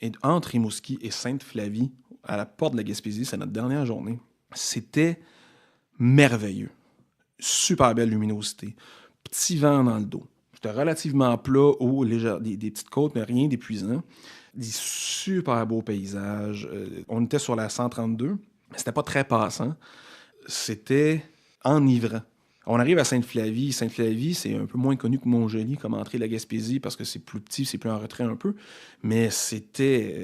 Et entre Rimouski et Sainte-Flavie, à la porte de la Gaspésie, c'est notre dernière journée. C'était merveilleux. Super belle luminosité. Petit vent dans le dos. C'était relativement plat, haut, léger, des petites côtes, mais rien d'épuisant. Des super beaux paysages. On était sur la 132, mais c'était pas très passant. C'était enivrant. On arrive à Sainte-Flavie. Sainte-Flavie, c'est un peu moins connu que Montjoly comme entrée de la Gaspésie parce que c'est plus petit, c'est plus en retrait un peu. Mais c'était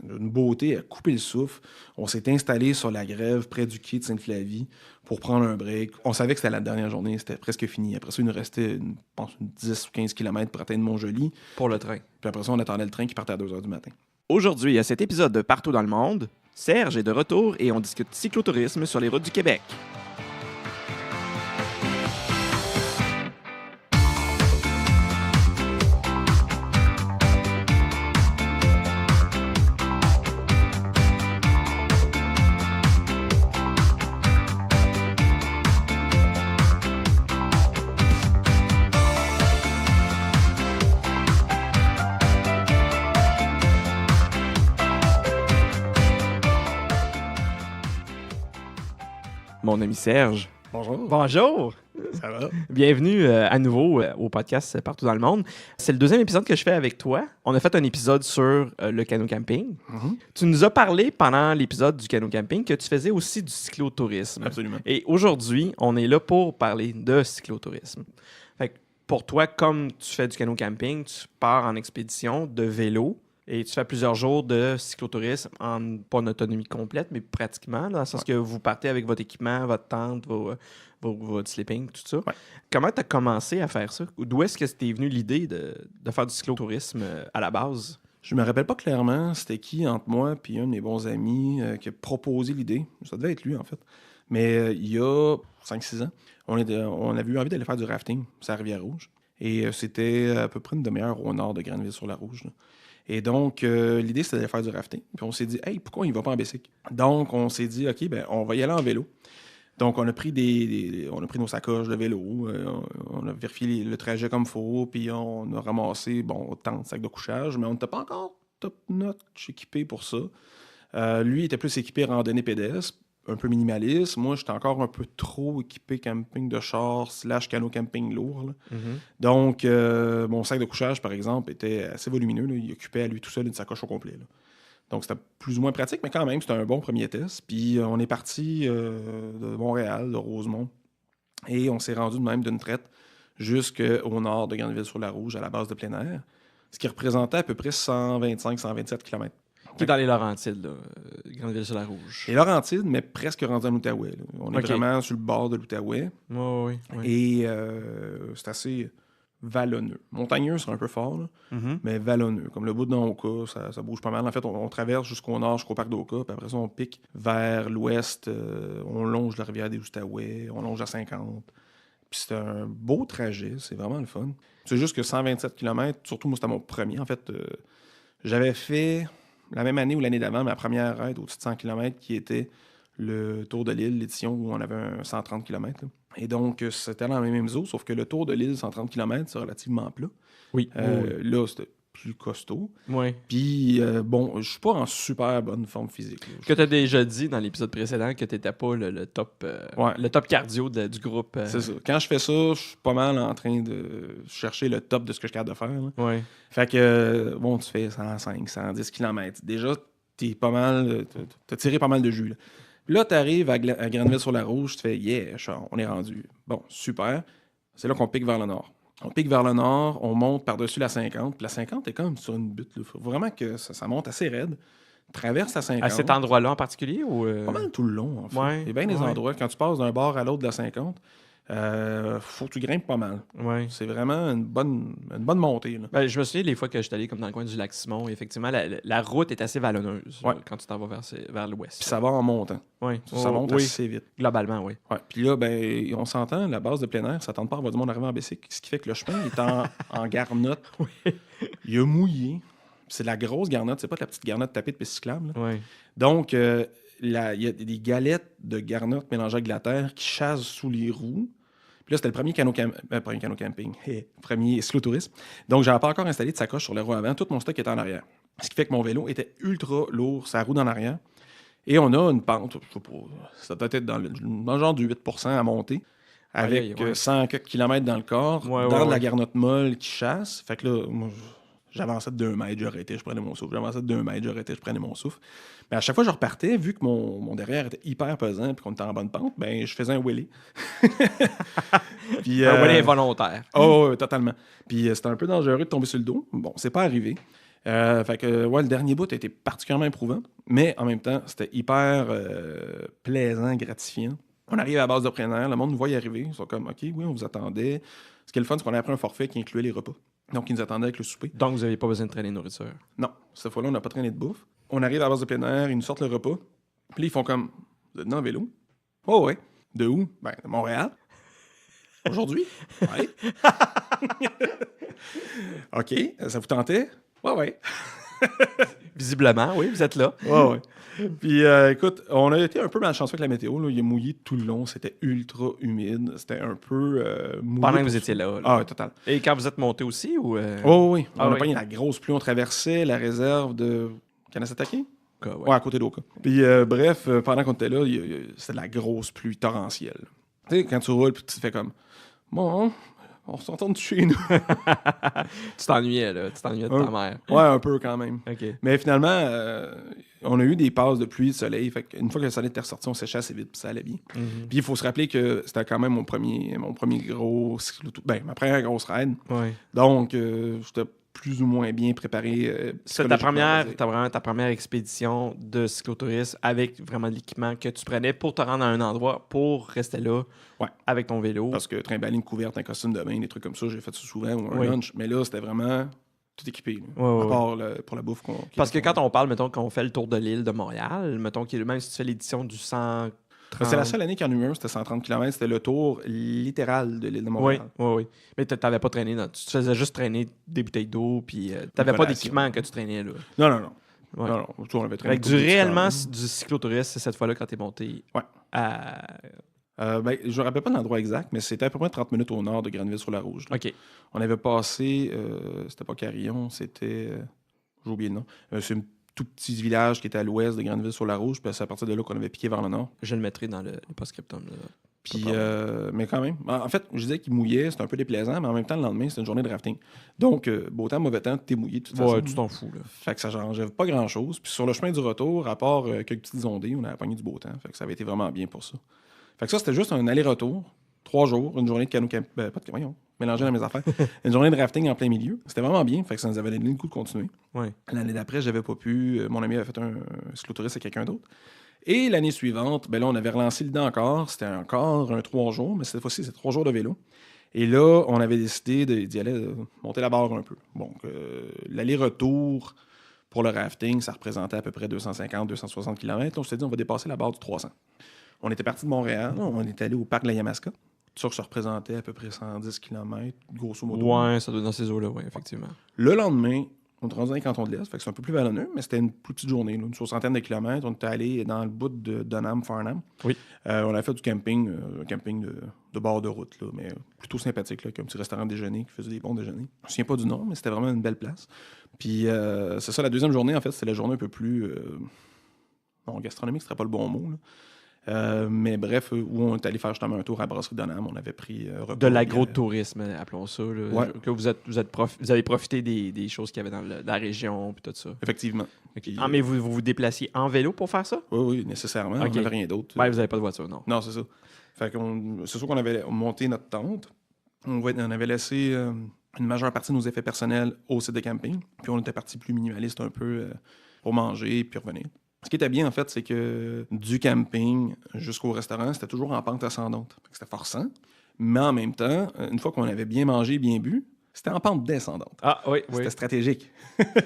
une beauté à couper le souffle. On s'est installé sur la grève près du quai de Sainte-Flavie pour prendre un break. On savait que c'était la dernière journée, c'était presque fini. Après ça, il nous restait, je pense, 10 ou 15 km pour atteindre Montjoly. Pour le train. Puis après ça, on attendait le train qui partait à 2 h du matin. Aujourd'hui, à cet épisode de Partout dans le monde, Serge est de retour et on discute cyclotourisme sur les routes du Québec. Mon ami Serge. Bonjour. Bonjour! Ça va? Bienvenue à nouveau au podcast Partout dans le monde. C'est le deuxième épisode que je fais avec toi. On a fait un épisode sur le canot camping. Mm-hmm. Tu nous as parlé pendant l'épisode du canot camping que tu faisais aussi du cyclotourisme. Absolument. Et aujourd'hui, on est là pour parler de cyclotourisme. Fait que pour toi, comme tu fais du canot camping, tu pars en expédition de vélo et tu fais plusieurs jours de cyclotourisme, pas en autonomie complète, mais pratiquement, dans le sens que vous partez avec votre équipement, votre tente, votre sleeping, tout ça. Ouais. Comment tu as commencé à faire ça? D'où est-ce que c'était venu l'idée de faire du cyclotourisme à la base? Je me rappelle pas clairement c'était qui entre moi et un de mes bons amis qui a proposé l'idée. Ça devait être lui, en fait. Mais il y a 5-6 ans, on avait eu envie d'aller faire du rafting sur la Rivière-Rouge. Et c'était à peu près une demi-heure au nord de Granville-sur-la-Rouge, là. Et donc, l'idée, c'était d'aller faire du rafting. Puis on s'est dit, hey, pourquoi on y va pas en bicycle? Donc, on s'est dit, OK, ben, on va y aller en vélo. Donc, on a pris on a pris nos sacoches de vélo, on a vérifié le trajet comme il faut, puis on a ramassé, autant de sacs de couchage, mais on n'était pas encore top-notch équipé pour ça. Lui, il était plus équipé randonnée pédestre, un peu minimaliste. Moi, j'étais encore un peu trop équipé camping de char / canot camping lourd, là. Donc, mon sac de couchage, par exemple, était assez volumineux, là. Il occupait à lui tout seul une sacoche au complet, là. Donc, c'était plus ou moins pratique, mais quand même, c'était un bon premier test. Puis, on est parti de Montréal, de Rosemont, et on s'est rendu de même d'une traite jusqu'au nord de Granville-sur-la-Rouge, à la base de plein air, ce qui représentait à peu près 125-127 km. Qui est dans les Laurentides, là, Granville-sur-la-Rouge. Et Laurentides, mais presque rendu en Outaouais, là. On est vraiment sur le bord de l'Outaouais. Oui. Et c'est assez vallonneux. Montagneux, c'est un peu fort, là, mais vallonneux. Comme le bout de Nonka, ça bouge pas mal. En fait, on traverse jusqu'au nord, jusqu'au parc d'Oka, puis après ça, on pique vers l'ouest. On longe la rivière des Outaouais, on longe à 50. Puis c'est un beau trajet, c'est vraiment le fun. C'est juste que 127 km, surtout moi, c'était mon premier. En fait, j'avais fait la même année ou l'année d'avant, ma première raid au-dessus de 100 km, qui était le Tour de l'île, l'édition où on avait un 130 km. Là. Et donc, c'était dans les mêmes eaux, sauf que le Tour de l'île, 130 km, c'est relativement plat. Oui. Là, c'était plus costaud. Oui. Puis, je suis pas en super bonne forme physique. Là. Que tu as déjà dit dans l'épisode précédent que tu n'étais pas le top le top cardio du groupe. C'est ça. Quand je fais ça, je suis pas mal en train de chercher le top de ce que je suis capable de faire. Là. Oui. Fait que, tu fais 105, 110 km. Déjà, t'es pas mal... T'as tiré pas mal de jus, là. Puis là, t'arrives à Granville-sur-la-Rouge, tu fais « Yeah, on est rendu. » Bon, super. C'est là qu'on pique vers le nord. On pique vers le nord, on monte par-dessus la 50. Puis la 50 est comme sur une butte. Il faut vraiment que ça monte assez raide. Traverse la 50. À cet endroit-là en particulier? Ou Pas mal tout le long, en fait. Ouais, Il y a bien des endroits. Quand tu passes d'un bord à l'autre de la 50, faut que tu grimpes pas mal. Ouais. C'est vraiment une bonne montée. Là. Ben, je me souviens des fois que je suis allé comme dans le coin du lac Simon. Effectivement, la route est assez vallonneuse quand tu t'en vas vers l'ouest. Puis ça va en montant. Ouais. Ça monte assez vite. Globalement, oui. Ouais. Puis là, on s'entend, la base de plein air, ça tente pas à avoir du monde arriver en bicycle. Ce qui fait que le chemin est en garnotte. Oui. Il a mouillé. C'est de la grosse garnotte. C'est pas de la petite garnotte tapée de piste cyclable. Oui. Donc, il y a des galettes de garnotte mélangées avec de la terre qui chassent sous les roues. Puis là, c'était le premier premier canot camping, premier cyclotourisme. Donc, j'avais pas encore installé de sacoche sur le roues avant. Tout mon stock était en arrière. Ce qui fait que mon vélo était ultra lourd, sa roue en arrière. Et on a une pente, je sais pas, ça doit être dans le genre du 8% à monter, avec 100 km dans le corps, dans de la garnotte molle qui chasse. Fait que là, moi, j'avançais de 2 mètres, j'arrêtais, je prenais mon souffle. J'avançais de 2 mètres, j'arrêtais, je prenais mon souffle. Mais à chaque fois que je repartais, vu que mon derrière était hyper pesant et qu'on était en bonne pente, ben je faisais un wheelie. Puis, un wheelie involontaire. Oh, totalement. Puis c'était un peu dangereux de tomber sur le dos. Bon, c'est pas arrivé. Fait que, le dernier bout a été particulièrement éprouvant, mais en même temps, c'était hyper plaisant, gratifiant. On arrive à la base de plein air, le monde nous voit y arriver. Ils sont comme, OK, oui, on vous attendait. Ce qui est le fun, c'est qu'on a pris un forfait qui incluait les repas. Donc, ils nous attendaient avec le souper. Donc, vous n'aviez pas besoin de traîner de nourriture? Non, cette fois-là, on n'a pas traîné de bouffe. On arrive à la base de plein air, ils nous sortent le repas. Puis là, ils font comme, vous êtes dans en vélo? Oh, ouais. De où? Ben, de Montréal. Aujourd'hui? Ouais. OK, ça vous tentait? Ouais. Visiblement, oui, vous êtes là. Ouais. Puis, écoute, on a été un peu malchanceux avec la météo. Là. Il a mouillé tout le long. C'était ultra humide. C'était un peu mouillé. Pendant que vous étiez là. Ah, oui, total. Et quand vous êtes monté aussi? Ou Oh, oui. On a pogné la grosse pluie. On traversait la réserve de Kanasatake. Ouais, à côté d'Oka. Puis, bref, pendant qu'on était là, c'était de la grosse pluie torrentielle. Tu sais, quand tu roules, puis tu te fais comme, bon, on s'entend de chez nous. Tu t'ennuyais, là. Tu t'ennuyais de ta mère. Ouais, un peu quand même. Okay. Mais finalement, on a eu des passes de pluie, de soleil. Fait qu'une fois que le soleil était ressorti, on séchait assez vite, puis ça allait bien. Mm-hmm. Puis il faut se rappeler que c'était quand même mon premier gros ma première grosse ride. Ouais. Donc, j'étais plus ou moins bien préparé. C'était ta première expédition de cyclotourisme avec vraiment l'équipement que tu prenais pour te rendre à un endroit, pour rester là avec ton vélo. Parce que trimballer une couverte, un costume de bain, des trucs comme ça, j'ai fait ça souvent, ou un lunch. Mais là, c'était vraiment tout équipé. À part pour la bouffe. Parce que quand on parle, mettons, qu'on fait le tour de l'île de Montréal, mettons, même si tu fais l'édition du 130... C'est la seule année qu'il y en a eu un, c'était 130 km, c'était le tour littéral de l'île de Montréal. Oui. Mais tu n'avais pas traîné, tu te faisais juste traîner des bouteilles d'eau, puis tu n'avais pas d'équipement que tu traînais là. Non. Ouais. Non, on avait traîné. Réellement du cyclotourisme, c'est cette fois-là quand tu es monté à... je ne me rappelle pas l'endroit exact, mais c'était à peu près 30 minutes au nord de Granville-sur-la-Rouge. OK. On avait passé, c'était pas Carillon, c'était... j'ai oublié le nom. C'est un tout petit village qui était à l'ouest de Granville-sur-la-Rouge, puis c'est à partir de là qu'on avait piqué vers le nord. Je le mettrai dans le post-scriptum. Puis, mais quand même. En fait, je disais qu'il mouillait, c'était un peu déplaisant, mais en même temps, le lendemain, c'était une journée de rafting. Donc, beau temps, mauvais temps, t'es mouillé de toute façon. Ouais, tu t'en fous. Là. Fait que ça changeait pas grand-chose. Puis sur le chemin du retour, à part quelques petites ondées, on avait pogné du beau temps. Fait que ça avait été vraiment bien pour ça. Fait que ça, c'était juste un aller-retour, 3 jours, une journée de canot camping. Pas de voyons, mélanger dans mes affaires. Une journée de rafting en plein milieu. C'était vraiment bien. Fait que ça nous avait donné le coup de continuer. Ouais. L'année d'après, j'avais pas pu. Mon ami avait fait un cyclotourisme avec quelqu'un d'autre. Et l'année suivante, ben là, on avait relancé l'idée encore. C'était encore un 3 jours, mais cette fois-ci, c'est 3 jours de vélo. Et là, on avait décidé d'y aller, de monter la barre un peu. Donc, l'aller-retour pour le rafting, ça représentait à peu près 250-260 km. On s'est dit, on va dépasser la barre du 300. On était parti de Montréal, on est allé au parc de la Yamaska. Ça représentait à peu près 110 km, grosso modo. Ouais, ça doit être dans ces eaux-là, oui, effectivement. Le lendemain, on est rendu dans les cantons de l'Est, fait que c'est un peu plus vallonneux, mais c'était une plus petite journée, là, une 60aine de kilomètres. On était allé dans le bout de Donham-Farnham. Oui. On a fait du camping, un camping de bord de route, là, mais plutôt sympathique, là, avec un petit restaurant de déjeuner qui faisait des bons déjeuners. Je me souviens pas du nom, mais c'était vraiment une belle place. Puis c'est ça, la deuxième journée, en fait, c'était la journée un peu plus... gastronomique, ce serait pas le bon mot, là. Mais bref, où on est allé faire justement un tour à la brasserie Donham, on avait pris de l'agro-tourisme, appelons ça. Là, ouais. Que vous avez profité des choses qu'il y avait dans la région puis tout ça. Effectivement. Okay. Mais vous déplaciez en vélo pour faire ça? Oui, nécessairement. Okay. On n'avait rien d'autre. Ben, vous n'avez pas de voiture, non? Non, c'est ça. Fait c'est sûr qu'on avait monté notre tente. On avait laissé une majeure partie de nos effets personnels au site de camping. Puis on était parti plus minimaliste un peu pour manger puis revenir. Ce qui était bien, en fait, c'est que du camping jusqu'au restaurant, c'était toujours en pente ascendante. C'était forçant. Mais en même temps, une fois qu'on avait bien mangé, bien bu, c'était en pente descendante. Ah oui. C'était stratégique.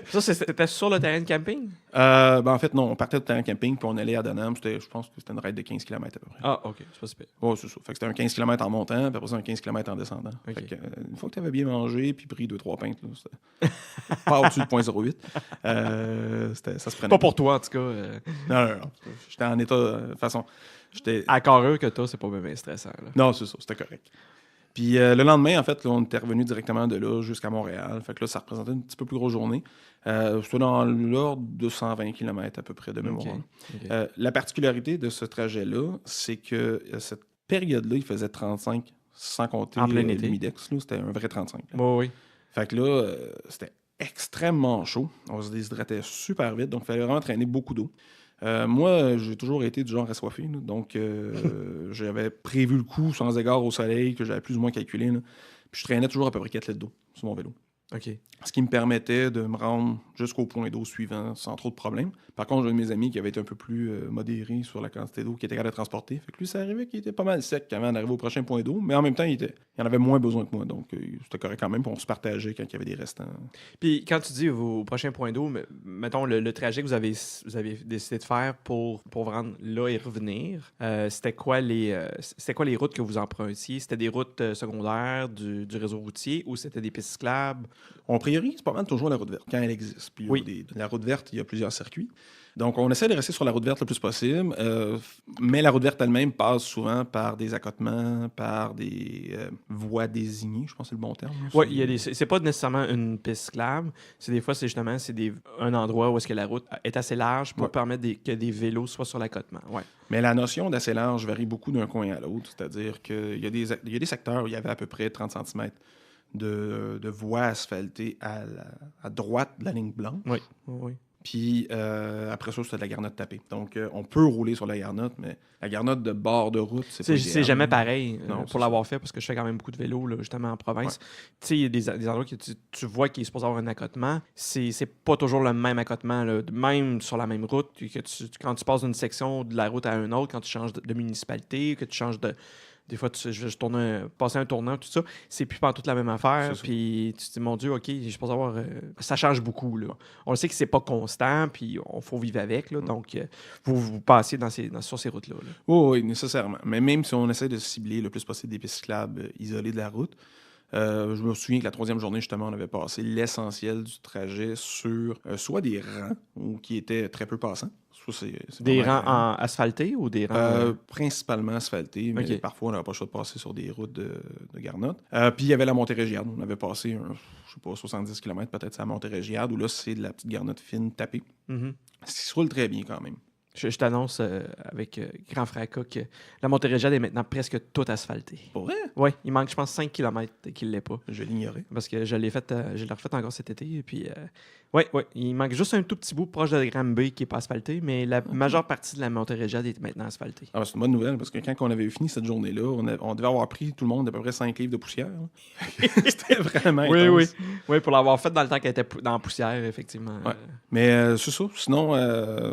Ça, c'était sur le terrain de camping? En fait, non. On partait du terrain de camping puis on allait à Donham. Je pense que c'était une ride de 15 km à peu près. Ah, OK. C'est pas super. Oui, c'est ça. Fait que c'était un 15 km en montant puis après ça, un 15 km en descendant. Okay. Fait que, une fois que tu avais bien mangé puis pris 2-3 pintes, là, c'était pas au-dessus de 0.08. Ça se prenait. Pas pour toi, en tout cas. Non. J'étais en état... De toute façon, j'étais... Encore heureux que toi, c'est pas bien stressant. Là. Non, c'est ça. C'était correct. Puis le lendemain, en fait, là, on était revenu directement de là jusqu'à Montréal. Fait que là, ça représentait une petit peu plus grosse journée. C'était dans l'ordre de 120 km à peu près de mémoire. OK. La particularité de ce trajet-là, c'est que cette période-là, il faisait 35, sans compter En plein été. l'humidex. Là, c'était un vrai 35. Là. Oui. Fait que là, c'était extrêmement chaud. On se déshydratait super vite, donc il fallait vraiment traîner beaucoup d'eau. Moi, j'ai toujours été du genre assoiffé, là, donc j'avais prévu le coup sans égard au soleil, que j'avais plus ou moins calculé. Là. Puis je traînais toujours à peu près 4 litres d'eau sur mon vélo. OK. Ce qui me permettait de me rendre jusqu'au point d'eau suivant sans trop de problèmes. Par contre, j'ai un de mes amis qui avait été un peu plus modéré sur la quantité d'eau qu'il était capable de transporter. Fait que lui, ça arrivait qu'il était pas mal sec avant d'arriver au prochain point d'eau, mais en même temps, il en avait moins besoin que moi. Donc, c'était correct quand même, puis on se partageait quand il y avait des restants. Puis quand tu dis au prochain point d'eau, mettons le trajet que vous avez décidé de faire pour vous rendre là et revenir, c'était quoi les routes que vous empruntiez? C'était des routes secondaires du réseau routier ou c'était des pistes cyclables? On priorise pas mal toujours la route verte, quand elle existe. Puis la route verte, il y a plusieurs circuits. Donc, on essaie de rester sur la route verte le plus possible, mais la route verte elle-même passe souvent par des accotements, par des voies désignées, je pense que c'est le bon terme. Oui, c'est pas nécessairement une piste cyclable. C'est un endroit où est-ce que la route est assez large pour permettre que des vélos soient sur l'accotement. Ouais. Mais la notion d'assez large varie beaucoup d'un coin à l'autre. C'est-à-dire qu'il y a des secteurs où il y avait à peu près 30 cm de voies asphaltées à droite de la ligne blanche. Oui. Puis après ça, c'était de la garnotte tapée. Donc, on peut rouler sur la garnotte, mais la garnotte de bord de route, c'est pas idéal. C'est jamais pareil Non, pour l'avoir fait, parce que je fais quand même beaucoup de vélo, là, justement, en province. Tu sais, il y a des endroits que tu vois qu'il est supposé avoir un accotement. C'est pas toujours le même accotement, là. Même sur la même route. Quand tu passes d'une section de la route à une autre, quand tu changes de municipalité, que tu changes de... Des fois, passer un tournant, tout ça, c'est plus pas toute la même affaire. Puis tu te dis, mon Dieu, OK, je pense avoir. Ça change beaucoup. Là. On le sait que c'est pas constant, puis on faut vivre avec. Là, donc, vous passez sur ces routes-là. Là. Oui, nécessairement. Mais même si on essaie de cibler le plus possible des pistes cyclables isolées de la route, je me souviens que la 3e journée, justement, on avait passé l'essentiel du trajet sur soit des rangs qui étaient très peu passants. C'est des rangs asphaltés ou des rangs... principalement asphaltés, mais parfois on n'avait pas le choix de passer sur des routes de garnotte. Puis il y avait la Montérégiade. On avait passé, je sais pas, 70 km peut-être à la Montérégiade, où là, c'est de la petite garnotte fine tapée. Mm-hmm. Ce qui se roule très bien quand même. Je t'annonce avec grand fracas que la Montérégiade est maintenant presque toute asphaltée. Pour vrai? Oui, il manque, je pense, 5 km qu'il ne l'est pas. Je l'ignorais. Parce que je l'ai refait encore cet été. Et puis, oui, il manque juste un tout petit bout proche de Granby qui n'est pas asphalté, mais la majeure partie de la Montérégiade est maintenant asphaltée. Ah, c'est une bonne nouvelle, parce que quand on avait fini cette journée-là, on devait avoir pris tout le monde à peu près 5 livres de poussière. C'était vraiment intense. Oui, pour l'avoir fait dans le temps qu'elle était dans la poussière, effectivement. Ouais. Mais c'est ça. Sinon,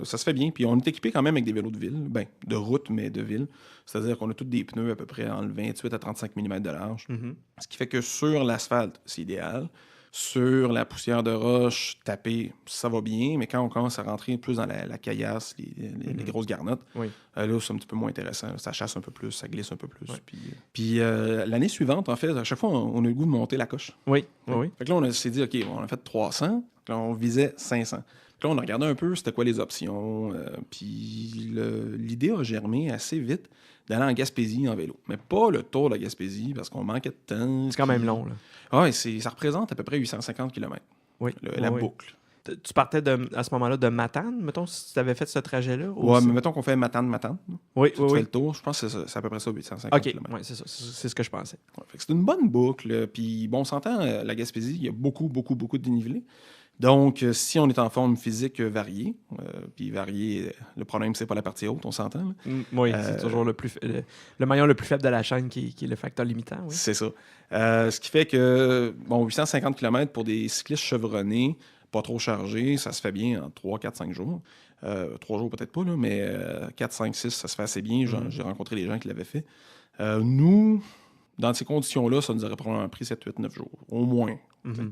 ça se fait bien. Puis on est équipé quand même avec des vélos de ville. Ben, de route, mais de ville. C'est-à-dire qu'on a tous des pneus à peu près entre 28 à 35 mm de large. Mm-hmm. Ce qui fait que sur l'asphalte, c'est idéal. Sur la poussière de roche tapée, ça va bien. Mais quand on commence à rentrer plus dans la caillasse, les grosses garnottes, là, c'est un petit peu moins intéressant. Ça chasse un peu plus, ça glisse un peu plus. Ouais. Puis l'année suivante, en fait, à chaque fois, on a eu le goût de monter la coche. Oui. Fait que là, on s'est dit, OK, on a fait 300. Là, on visait 500. Puis là, on a regardé un peu c'était quoi les options. Puis l'idée a germé assez vite d'aller en Gaspésie en vélo. Mais pas le tour de la Gaspésie parce qu'on manquait de temps. C'est quand même long. Là. Ah, ça représente à peu près 850 km. La boucle. Tu partais à ce moment-là de Matane, mettons, si tu avais fait ce trajet-là? Oui, mais mettons qu'on fait Matane. Oui. Tu fais le tour. Je pense que c'est à peu près ça, 850 km. Oui, c'est ça. C'est ce que je pensais. Ouais, fait que c'est une bonne boucle. Puis bon, on s'entend, la Gaspésie, il y a beaucoup de dénivelé. Donc, si on est en forme physique variée, puis variée, le problème, c'est pas la partie haute, on s'entend. Oui, c'est toujours le maillon le plus faible de la chaîne qui est le facteur limitant. Oui. C'est ça. Ce qui fait que, 850 km pour des cyclistes chevronnés, pas trop chargés, ça se fait bien en 3, 4, 5 jours. 3 jours peut-être pas, là, mais 4, 5, 6, ça se fait assez bien. J'ai rencontré des gens qui l'avaient fait. Nous, dans ces conditions-là, ça nous aurait probablement pris 7, 8, 9 jours, au moins. Mm-hmm.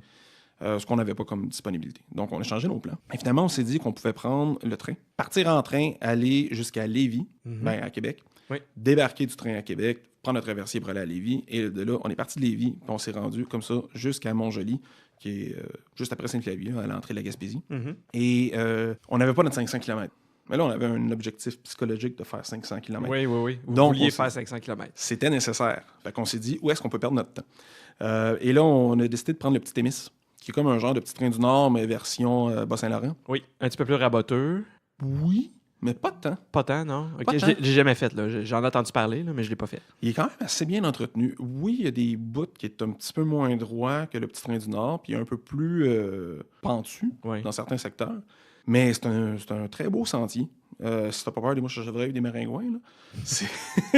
Ce qu'on n'avait pas comme disponibilité. Donc, on a changé nos plans. Et finalement, on s'est dit qu'on pouvait prendre le train, partir en train, aller jusqu'à Lévis, à Québec, débarquer du train à Québec, prendre le traversier pour aller à Lévis, et de là, on est parti de Lévis, puis on s'est rendu comme ça jusqu'à Montjoly, qui est juste après Sainte-Flavie, à l'entrée de la Gaspésie. Et on n'avait pas notre 500 km. Mais là, on avait un objectif psychologique de faire 500 km. Oui. Vous Donc, vouliez faire 500 km. C'était nécessaire. Fait qu'on s'est dit, où est-ce qu'on peut perdre notre temps? Et là, on a décidé de prendre le Petit Témis, qui est comme un genre de petit train du Nord, mais version Bas-Saint-Laurent. Oui, un petit peu plus raboteux. Oui, mais pas de temps. Pas tant, non? OK, Pas je tant. l'ai jamais fait, là. J'en ai entendu parler, là, mais je l'ai pas fait. Il est quand même assez bien entretenu. Oui, il y a des bouts qui est un petit peu moins droit que le Petit Train du Nord, puis un peu plus pentu Oui. dans certains secteurs. Mais c'est un très beau sentier. Si t'as pas peur des mouches à chevreuil ou des maringouins, là, c'est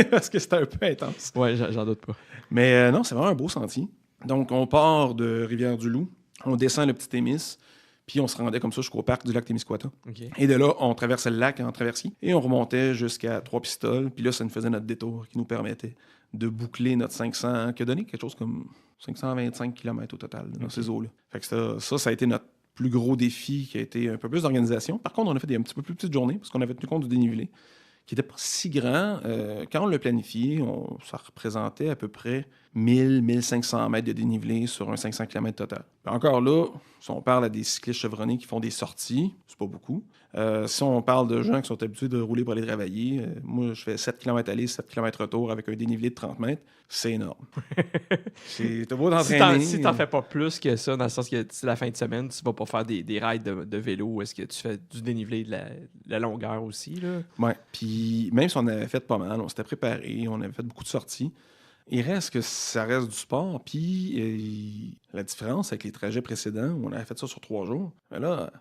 parce que c'est un peu intense. Oui, j'en doute pas. Mais non, c'est vraiment un beau sentier. Donc, on part de Rivière-du-Loup, on descend le Petit Témis, puis on se rendait comme ça jusqu'au parc du lac Témiscouata. OK. Et de là, on traversait le lac en traversier et on remontait jusqu'à Trois-Pistoles. Puis là, ça nous faisait notre détour qui nous permettait de boucler notre 500, qui a donné quelque chose comme 525 km au total dans ces eaux-là. Fait que ça a été notre plus gros défi qui a été un peu plus d'organisation. Par contre, on a fait un petit peu plus petites journées parce qu'on avait tenu compte du dénivelé qui n'était pas si grand. Quand on l'a planifié, ça représentait à peu près 1000-1500 mètres de dénivelé sur un 500 km total. Puis encore là, si on parle à des cyclistes chevronnés qui font des sorties, c'est pas beaucoup. Si on parle de gens qui sont habitués de rouler pour aller travailler, moi, je fais 7 km aller, 7 km retour avec un dénivelé de 30 mètres, c'est énorme. T'as beau t'entraîner. Si t'en fais pas plus que ça, dans le sens que c'est la fin de semaine, tu vas pas faire des rides de vélo, est-ce que tu fais du dénivelé de la longueur aussi, là? Ouais, puis même si on avait fait pas mal, on s'était préparé, on avait fait beaucoup de sorties, il reste que ça reste du sport, puis la différence avec les trajets précédents, où on avait fait ça sur 3 jours, mais là,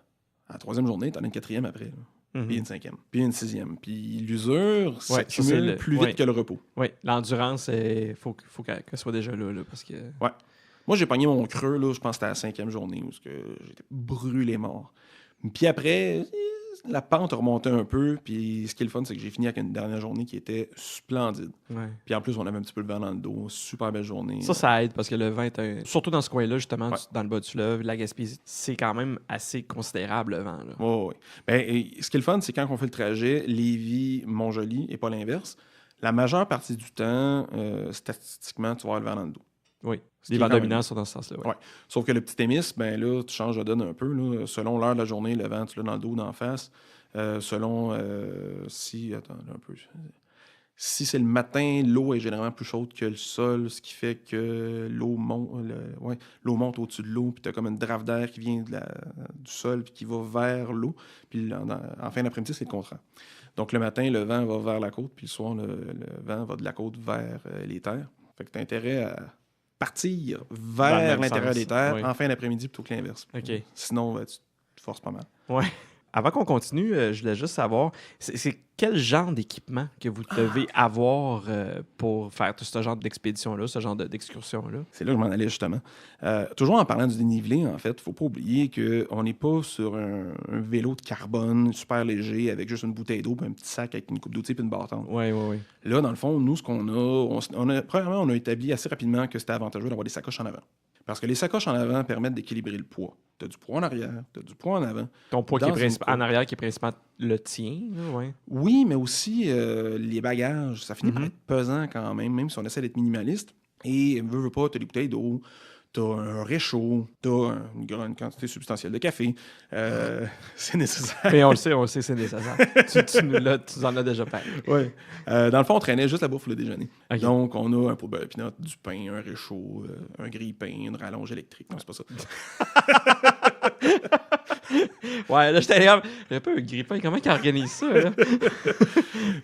à la 3e journée, t'en as une 4e après, là. Puis une 5e, puis une 6e. Puis l'usure s'accumule plus vite que le repos. Oui, l'endurance, il faut qu'elle soit déjà là, parce que... Ouais. Moi, j'ai pogné mon creux, là, je pense que c'était à la 5e journée, où j'étais brûlé mort. Puis après, la pente a remonté un peu, puis ce qui est le fun, c'est que j'ai fini avec une dernière journée qui était splendide. Ouais. Puis en plus, on avait un petit peu le vent dans le dos, super belle journée. Ça aide, parce que le vent est surtout dans ce coin-là, justement, Ouais. dans le bas du fleuve, la Gaspésie, c'est quand même assez considérable, le vent, là. Oui. Ben, ce qui est le fun, c'est quand on fait le trajet Lévis-Montjoly et pas l'inverse, la majeure partie du temps, statistiquement, tu vas avoir le vent dans le dos. Oui, Ce les qui est vents quand même- dominants sont dans ce sens-là. Ouais. Ouais. Sauf que le Petit Témis, ben là, tu changes de donne un peu. Là. Selon l'heure de la journée, le vent, tu l'as dans le dos, d'en face. Selon si... Attends, là, un peu... Si c'est le matin, l'eau est généralement plus chaude que le sol, ce qui fait que l'eau monte au-dessus de l'eau, puis tu as comme une drape d'air qui vient du sol, puis qui va vers l'eau. Puis en fin d'après-midi, c'est le contraire. Donc le matin, le vent va vers la côte, puis le soir, le vent va de la côte vers les terres. Fait que tu as intérêt à partir Dans le vers même l'intérieur sens, des terres oui. en fin d'après-midi plutôt que l'inverse. OK. Sinon, tu te forces pas mal. Ouais. Avant qu'on continue, je voulais juste savoir, c'est quel genre d'équipement que vous devez avoir pour faire tout ce genre d'expédition-là, ce genre d'excursion-là? C'est là que je m'en allais justement. Toujours en parlant du dénivelé, en fait, il ne faut pas oublier qu'on n'est pas sur un vélo de carbone super léger avec juste une bouteille d'eau, puis un petit sac avec une coupe d'outils et une bâton. Oui. Là, dans le fond, nous, ce qu'on a, premièrement, on a établi assez rapidement que c'était avantageux d'avoir des sacoches en avant. Parce que les sacoches en avant permettent d'équilibrer le poids. Tu as du poids en arrière, tu as du poids en avant. Ton poids qui Dans est une en arrière, qui est principalement le tien, là, ouais. Oui, mais aussi les bagages, ça finit par être pesant quand même si on essaie d'être minimaliste. Et veux pas, tu as des bouteilles d'eau, tu as un réchaud, tu as une quantité substantielle de café. C'est nécessaire. Mais on le sait, c'est nécessaire. tu en as déjà parlé. Ouais. Dans le fond, on traînait juste la bouffe le déjeuner. Ok. Donc, on a un pot de beurre de pinot, du pain, un réchaud, un grille-pain, une rallonge électrique. Non, c'est pas ça. Ouais, là, j'étais là, j'ai un peu un grippin. Comment il organise ça, là?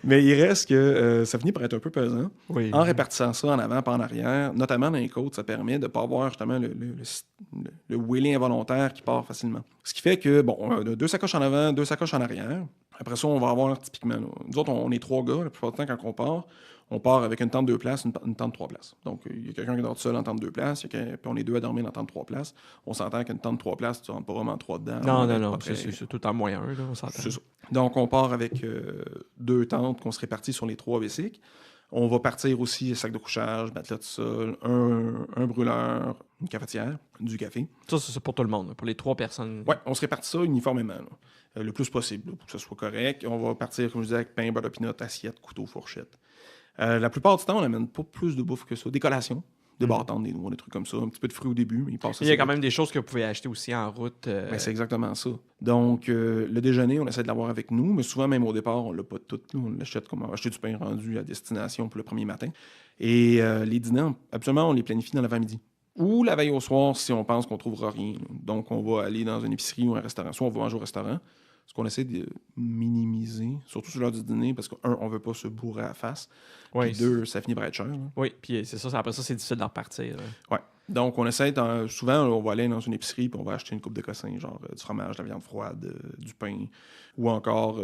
Mais il reste que ça finit par être un peu pesant. Oui. En répartissant ça en avant pas en arrière, notamment dans les côtes, ça permet de ne pas avoir justement le wheelie involontaire qui part facilement. Ce qui fait que, bon, on a 2 sacoches en avant, 2 sacoches en arrière. Après ça, on va avoir typiquement, nous autres, on est 3 gars, la plupart du temps, quand on part avec une tente 2 places, une tente 3 places. Donc, il y a quelqu'un qui dort tout seul en tente 2 places, puis on est 2 à dormir dans tente 3 places. On s'entend qu'une tente 3 places, tu rentres pas vraiment 3 dedans. Non, c'est tout en moyen, là, on s'entend. C'est ça. Donc, on part avec 2 tentes qu'on se répartit sur les 3 bicycles. On va partir aussi sac de couchage, matelas de sol, un brûleur, une cafetière, du café. Ça, c'est pour tout le monde, là, pour les 3 personnes. Oui, on se répartit ça uniformément, là, le plus possible, là, pour que ce soit correct. On va partir, comme je disais, avec pain, beurre de pinot, assiette, couteau, fourchette. La plupart du temps, on n'amène pas plus de bouffe que ça. Des collations. Des bâtons, des noix, des trucs comme ça. Un petit peu de fruits au début, mais il passe Il y a quand même des choses que vous pouvez acheter aussi en route. Ben, c'est exactement ça. Donc, le déjeuner, on essaie de l'avoir avec nous, mais souvent, même au départ, on l'a pas tout. Là. On l'achète comme on va acheter du pain rendu à destination pour le premier matin. Et les dîners, absolument, on les planifie dans l'avant-midi. Ou la veille au soir, si on pense qu'on ne trouvera rien. Donc, on va aller dans une épicerie ou un restaurant. Soit on va manger au restaurant, ce qu'on essaie de minimiser, surtout sur l'heure du dîner, parce que, un, on ne veut pas se bourrer à la face. Oui, Puis deux, ça finit par être cher. Là. oui, puis c'est ça. Après ça, c'est difficile d'en repartir. Ouais. Donc, on essaie, souvent, on va aller dans une épicerie puis on va acheter une coupe de cossins, genre du fromage, de la viande froide, du pain. Ou encore,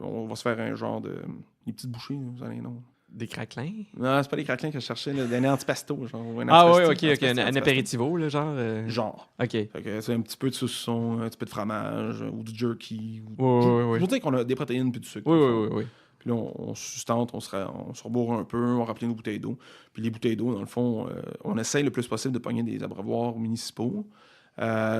on va se faire un genre de. Des petites bouchées, vous allez non. Des craquelins? Non, c'est pas les craquelins que je cherchais, là, des antipasto. Genre, Ah oui, ok. Un apéritivo, là, genre. Genre. Ok. Fait que c'est un petit peu de saucisson, un petit peu de fromage, ou du jerky. Oui. Je veux dire qu'on a des protéines puis du sucre. Oui. Puis là, on sustente, on se rebourre un peu, on remplit nos bouteilles d'eau. Puis les bouteilles d'eau, dans le fond, on essaye le plus possible de pogner des abreuvoirs municipaux.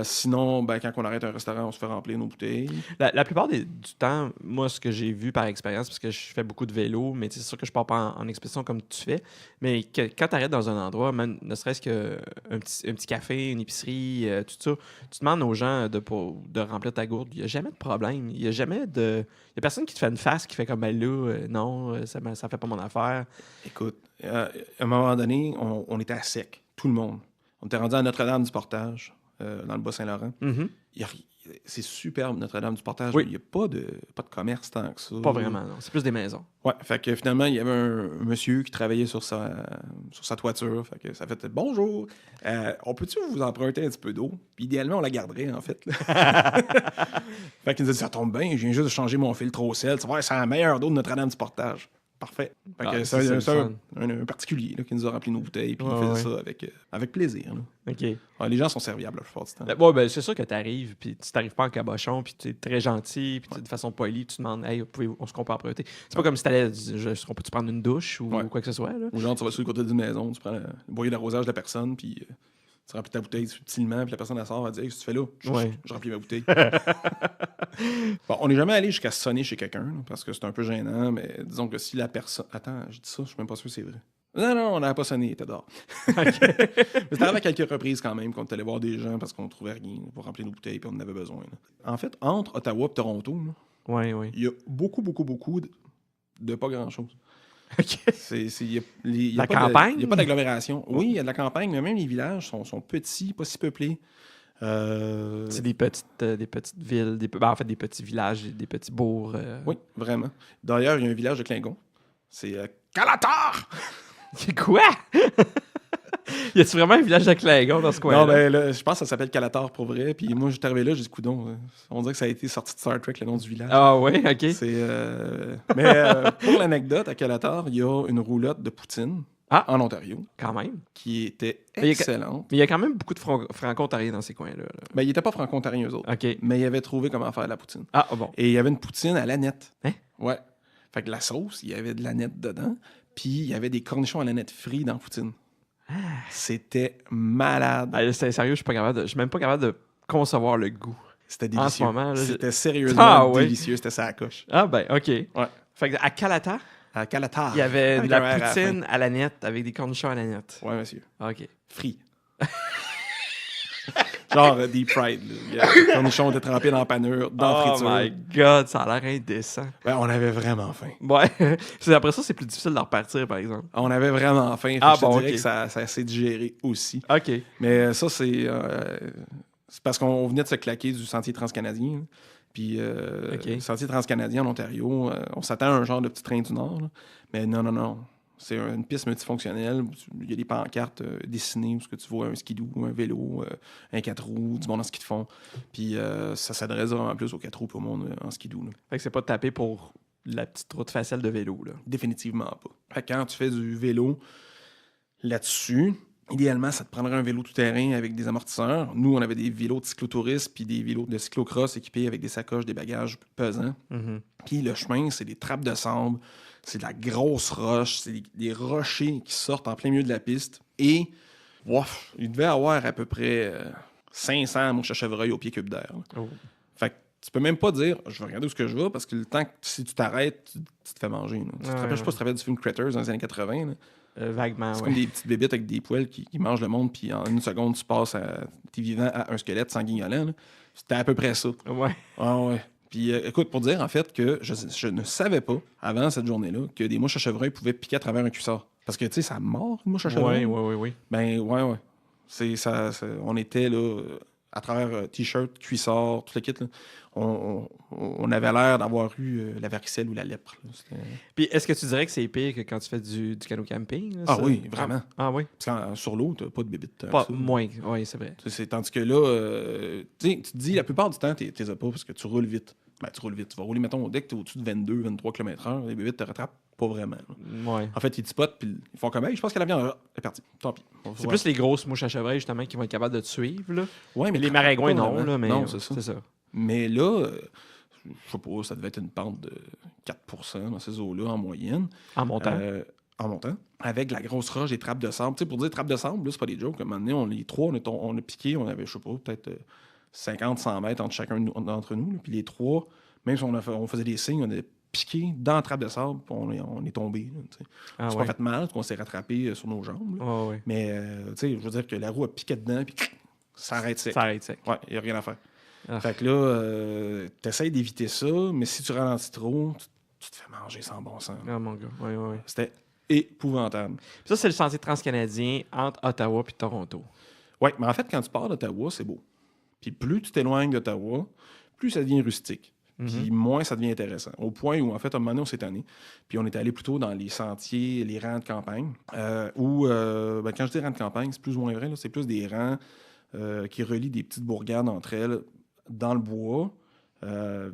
Sinon, ben, quand on arrête un restaurant, on se fait remplir nos bouteilles. La plupart du temps, moi, ce que j'ai vu par expérience, parce que je fais beaucoup de vélo, mais c'est sûr que je pars pas en expédition comme tu fais, mais quand tu arrêtes dans un endroit, même ne serait-ce qu'un petit café, une épicerie, tout ça, tu demandes aux gens de remplir ta gourde. Il n'y a jamais de problème. Il n'y a jamais de... Il y a personne qui te fait une face qui fait comme, ben là, non, ça fait pas mon affaire. Écoute, à un moment donné, on était à sec, tout le monde. On était rendu à Notre-Dame-du-Portage. Dans le Bas-Saint-Laurent. Mm-hmm. C'est superbe, Notre-Dame du Portage. Oui. Il n'y a pas de commerce tant que ça. Pas vraiment, non. C'est plus des maisons. Ouais, fait que finalement, il y avait un monsieur qui travaillait sur sa toiture. Fait que ça fait « Bonjour, on peut-tu vous emprunter un petit peu d'eau? » Puis idéalement, on la garderait, en fait. Fait qu'il nous a dit « Ça tombe bien, je viens juste de changer mon filtre au sel. Tu vois, c'est la meilleure d'eau de Notre-Dame du Portage. » Parfait. Fait que c'est un particulier là, qui nous a rempli nos bouteilles puis il faisait ça avec plaisir. Là. OK. Ouais, les gens sont serviables la plupart du temps. Ben, c'est sûr que tu arrives, puis tu t'arrives pas en cabochon, puis tu es très gentil, puis de façon polie, tu demandes, hey, on se compare en priorité. C'est pas comme si t'allais, on peut-tu prendre une douche ou quoi que ce soit. Là? Ou genre, tu vas sur le côté d'une maison, tu prends le boyer d'arrosage de la personne, puis tu remplis ta bouteille subtilement, puis la personne elle sort, elle dit, hey, qu'est-ce que tu fais là? Je remplis ma bouteille. Bon, on n'est jamais allé jusqu'à sonner chez quelqu'un, là, parce que c'est un peu gênant, mais disons que si la personne. Attends, je dis ça, je suis même pas sûr que c'est vrai. Non, on n'avait pas sonné, il était dehors. Mais c'était arrivé à quelques reprises quand même qu'on est allé voir des gens parce qu'on trouvait rien pour remplir nos bouteilles et on en avait besoin. Là. En fait, entre Ottawa et Toronto, il y a beaucoup de pas grand-chose. OK. Il y a campagne? Il n'y a pas d'agglomération. Oui, il y a de la campagne, mais même les villages sont petits, pas si peuplés. C'est des petites villes, en fait des petits villages, des petits bourgs. Oui, vraiment. D'ailleurs, il y a un village de Klingons. C'est Calatar! Quoi? Y a-tu vraiment un village de Klingons dans ce coin-là? Non, ben là, je pense que ça s'appelle Calatar pour vrai. Puis moi, j'étais arrivé là, j'ai dit, coudon, on dirait que ça a été sorti de Star Trek, le nom du village. Ah oui, OK. Mais pour l'anecdote, à Calatar, il y a une roulotte de poutine en Ontario. Quand même. Qui était excellente. Mais il y a quand même beaucoup de franco-ontariens dans ces coins-là. Là. Ben, ils n'étaient pas franco-ontariens, eux autres. OK. Mais ils avaient trouvé comment faire la poutine. Ah, bon. Et il y avait une poutine à l'aneth. Hein? Ouais. Fait que la sauce, il y avait de l'aneth dedans. Puis il y avait des cornichons à l'aneth frits dans la poutine. C'était malade. C'est sérieux, je suis même pas capable de concevoir le goût. C'était délicieux. En ce moment, là, c'était sérieusement délicieux. C'était ça à la coche. Ah ben, OK. Ouais. Fait que à Calatar, à Calatar, il y avait de la poutine à l'aneth avec des cornichons à l'aneth. Ouais, monsieur. OK. Frits. Genre deep fried. Il y a des cornichons de trempés dans la panure, dans la friture. Oh my God, ça a l'air indécent. Ben, on avait vraiment faim. Ouais. Après ça, c'est plus difficile de repartir, par exemple. On avait vraiment faim. Je te dirais que ça s'est digéré aussi. OK. Mais ça, c'est parce qu'on venait de se claquer du sentier transcanadien. Puis, le sentier transcanadien en Ontario, on s'attend à un genre de petit train du Nord. Là. Mais non. C'est une piste multifonctionnelle. Il y a des pancartes dessinées où tu vois un skidoo, un vélo, un 4 roues, du monde en ski de fond. Puis ça s'adresse vraiment plus aux 4 roues pour le monde en skidoo. Là. Fait que c'est pas tapé pour la petite route facile de vélo. Là. Définitivement pas. Fait que quand tu fais du vélo là-dessus, idéalement, ça te prendrait un vélo tout-terrain avec des amortisseurs. Nous, on avait des vélos de cyclotourisme puis des vélos de cyclocross équipés avec des sacoches, des bagages pesants. Mm-hmm. Puis le chemin, c'est des trappes de sable, c'est de la grosse roche, c'est des rochers qui sortent en plein milieu de la piste. Et, il devait avoir à peu près 500 mouches à chevreuil au pied cube d'air. Oh. Fait que tu peux même pas dire, je vais regarder où je vais, parce que le temps que si tu t'arrêtes, tu te fais manger. Tu te rappelles, je sais pas si tu te rappelles du film Critters dans les années 80. Là. Vaguement, C'est ouais. comme des petites bébites avec des poils qui mangent le monde, puis en une seconde, tu passes t'es vivant à un squelette sanguignolant. Là. C'était à peu près ça. Ouais. Ah ouais. Puis écoute, pour dire en fait que je ne savais pas, avant cette journée-là, que des mouches à chevreuil pouvaient piquer à travers un cuissard. Parce que, tu sais, ça mord, une mouche à chevreuil. Oui. Ben, ouais. On était là, à travers t-shirt, cuissard, tout le kit. Là. On avait l'air d'avoir eu la varicelle ou la lèpre. Là. Puis est-ce que tu dirais que c'est pire que quand tu fais du canot camping? Là, Ah ça? oui, vraiment. Ah oui? Parce que sur l'eau, t'as pas de bébite. Pas moins, oui, c'est vrai. Tandis que là, tu te dis, la plupart du temps, t'es as pas parce que tu roules vite. Ben, tu roules vite. Tu vas rouler, mettons, dès que t'es au-dessus de 22, 23 km/h, les bébites te rattrapent pas vraiment. Là. Ouais. En fait, ils te spotent, puis ils font comme, hey, je pense qu'elle vient, est partie. Tant pis. C'est plus les grosses mouches à chevreuil, justement, qui vont être capables de te suivre. Là. Ouais, mais Les maringouins, non, vraiment. là, mais Non, c'est ça. c'est ça. Mais là, je sais pas, ça devait être une pente de 4% dans ces eaux-là en moyenne. En montant. En montant. Avec de la grosse roche, des trappes de sable. Tu sais, pour dire trappes de sable, là, c'est pas des jokes. À un moment donné, les trois, on a piqué, on avait, je sais pas, peut-être 50-100 mètres entre chacun d'entre nous. Là. Puis les trois, même si on faisait des signes, on avait piqué dans la trappe de sable, puis on est tombé. Ah, c'est ouais. pas fait mal, qu'on s'est rattrapé sur nos jambes. Là. Ah, ouais. Mais, tu sais, je veux dire que la roue a piqué dedans, puis ça arrête sec. Ça arrête sec. Ouais, il n'y a rien à faire. Ah. Fait que là, t'essayes d'éviter ça, mais si tu ralentis trop, tu te fais manger sans bon sens. Ah, mon gars. Oui. C'était épouvantable. Puis ça, c'est le sentier transcanadien entre Ottawa et Toronto. Oui, mais en fait, quand tu pars d'Ottawa, c'est beau. Puis plus tu t'éloignes d'Ottawa, plus ça devient rustique. Puis moins ça devient intéressant. Au point où, en fait, à un moment donné, on s'est tanné. Puis on est allé plutôt dans les sentiers, les rangs de campagne. Où, quand je dis rangs de campagne, c'est plus ou moins vrai. Là, c'est plus des rangs qui relient des petites bourgades entre elles dans le bois.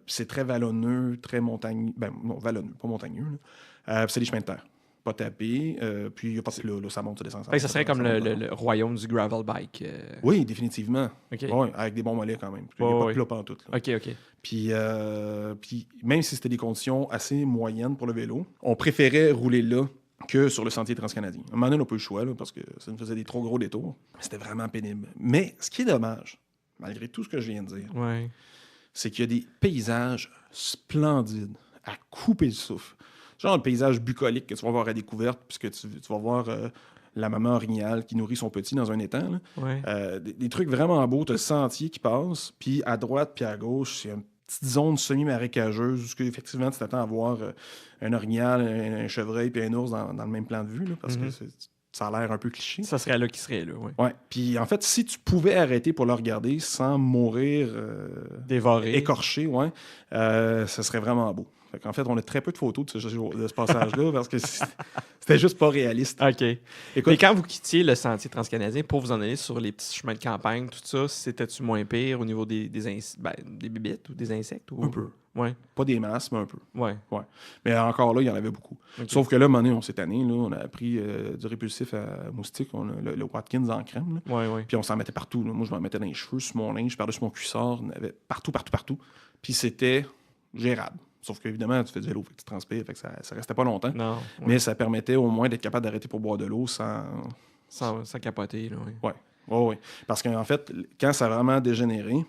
C'est très vallonneux, très montagneux. Ben, non, vallonneux, pas montagneux. Puis c'est des chemins de terre. Pas tapés. Puis il n'y a pas de plat. Là, ça monte, ça descend. Fait que ça serait comme le royaume du gravel bike. Oui, définitivement. OK. Ouais, avec des bons mollets quand même. Il n'y a pas de plat pantoute. Là. OK. Puis même si c'était des conditions assez moyennes pour le vélo, on préférait rouler là que sur le sentier transcanadien. À un moment donné, on n'a pas eu le choix là, parce que ça nous faisait des trop gros détours. C'était vraiment pénible. Mais ce qui est dommage, malgré tout ce que je viens de dire, Ouais. c'est qu'il y a des paysages splendides à couper le souffle. Genre un paysage bucolique que tu vas voir à découverte, puisque tu vas voir la maman orignale qui nourrit son petit dans un étang. Là. Ouais. Des trucs vraiment beaux. Tu as le sentier qui passe, puis à droite puis à gauche, c'est une petite zone semi-marécageuse où effectivement tu t'attends à voir un orignal, un chevreuil puis un ours dans le même plan de vue, là, parce que ça a l'air un peu cliché. Ça serait là qui serait là, oui. Ouais. Puis en fait, si tu pouvais arrêter pour le regarder sans mourir Dévoré. écorché, ouais, ça serait vraiment beau. Fait qu'en fait, on a très peu de photos de ce passage-là parce que c'était juste pas réaliste. OK. Écoute, Mais quand vous quittiez le sentier transcanadien pour vous en aller sur les petits chemins de campagne, tout ça, c'était-tu moins pire au niveau des bibites ou des insectes? Ou... un peu. Ouais. Pas des masses, mais un peu. Ouais. Mais encore là, il y en avait beaucoup. Okay. Sauf que là, à un moment donné, on s'est tanné. Là, on a pris du répulsif à moustique, le Watkins en crème. Là. Ouais. Puis on s'en mettait partout. Là. Moi, je m'en mettais dans les cheveux, sur mon linge, par-dessus mon cuissard. On avait partout. Puis c'était gérable. Sauf qu'évidemment, tu fais du vélo, fait que tu transpires, fait que ça restait pas longtemps. Non. Ouais. Mais ça permettait au moins d'être capable d'arrêter pour boire de l'eau sans capoter, là, oui. Ouais. Parce qu'en fait, quand ça a vraiment dégénéré,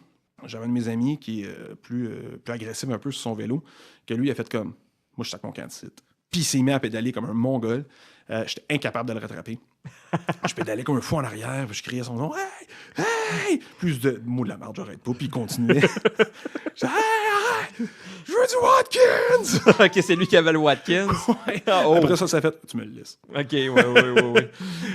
j'avais un de mes amis qui est plus agressif un peu sur son vélo, que lui, il a fait comme, moi, je suis à mon camp de site. Puis il s'est mis à pédaler comme un mongol. J'étais incapable de le rattraper. Je pédalais comme un fou en arrière, puis je criais son nom. Hey! Plus de mots de la merde, j'arrête pas, puis il continuait. Je disais, hey, arrête! Je veux du Watkins! OK, c'est lui qui avait le Watkins. Ouais. Oh. Après ça a fait, tu me le laisses. OK, ouais.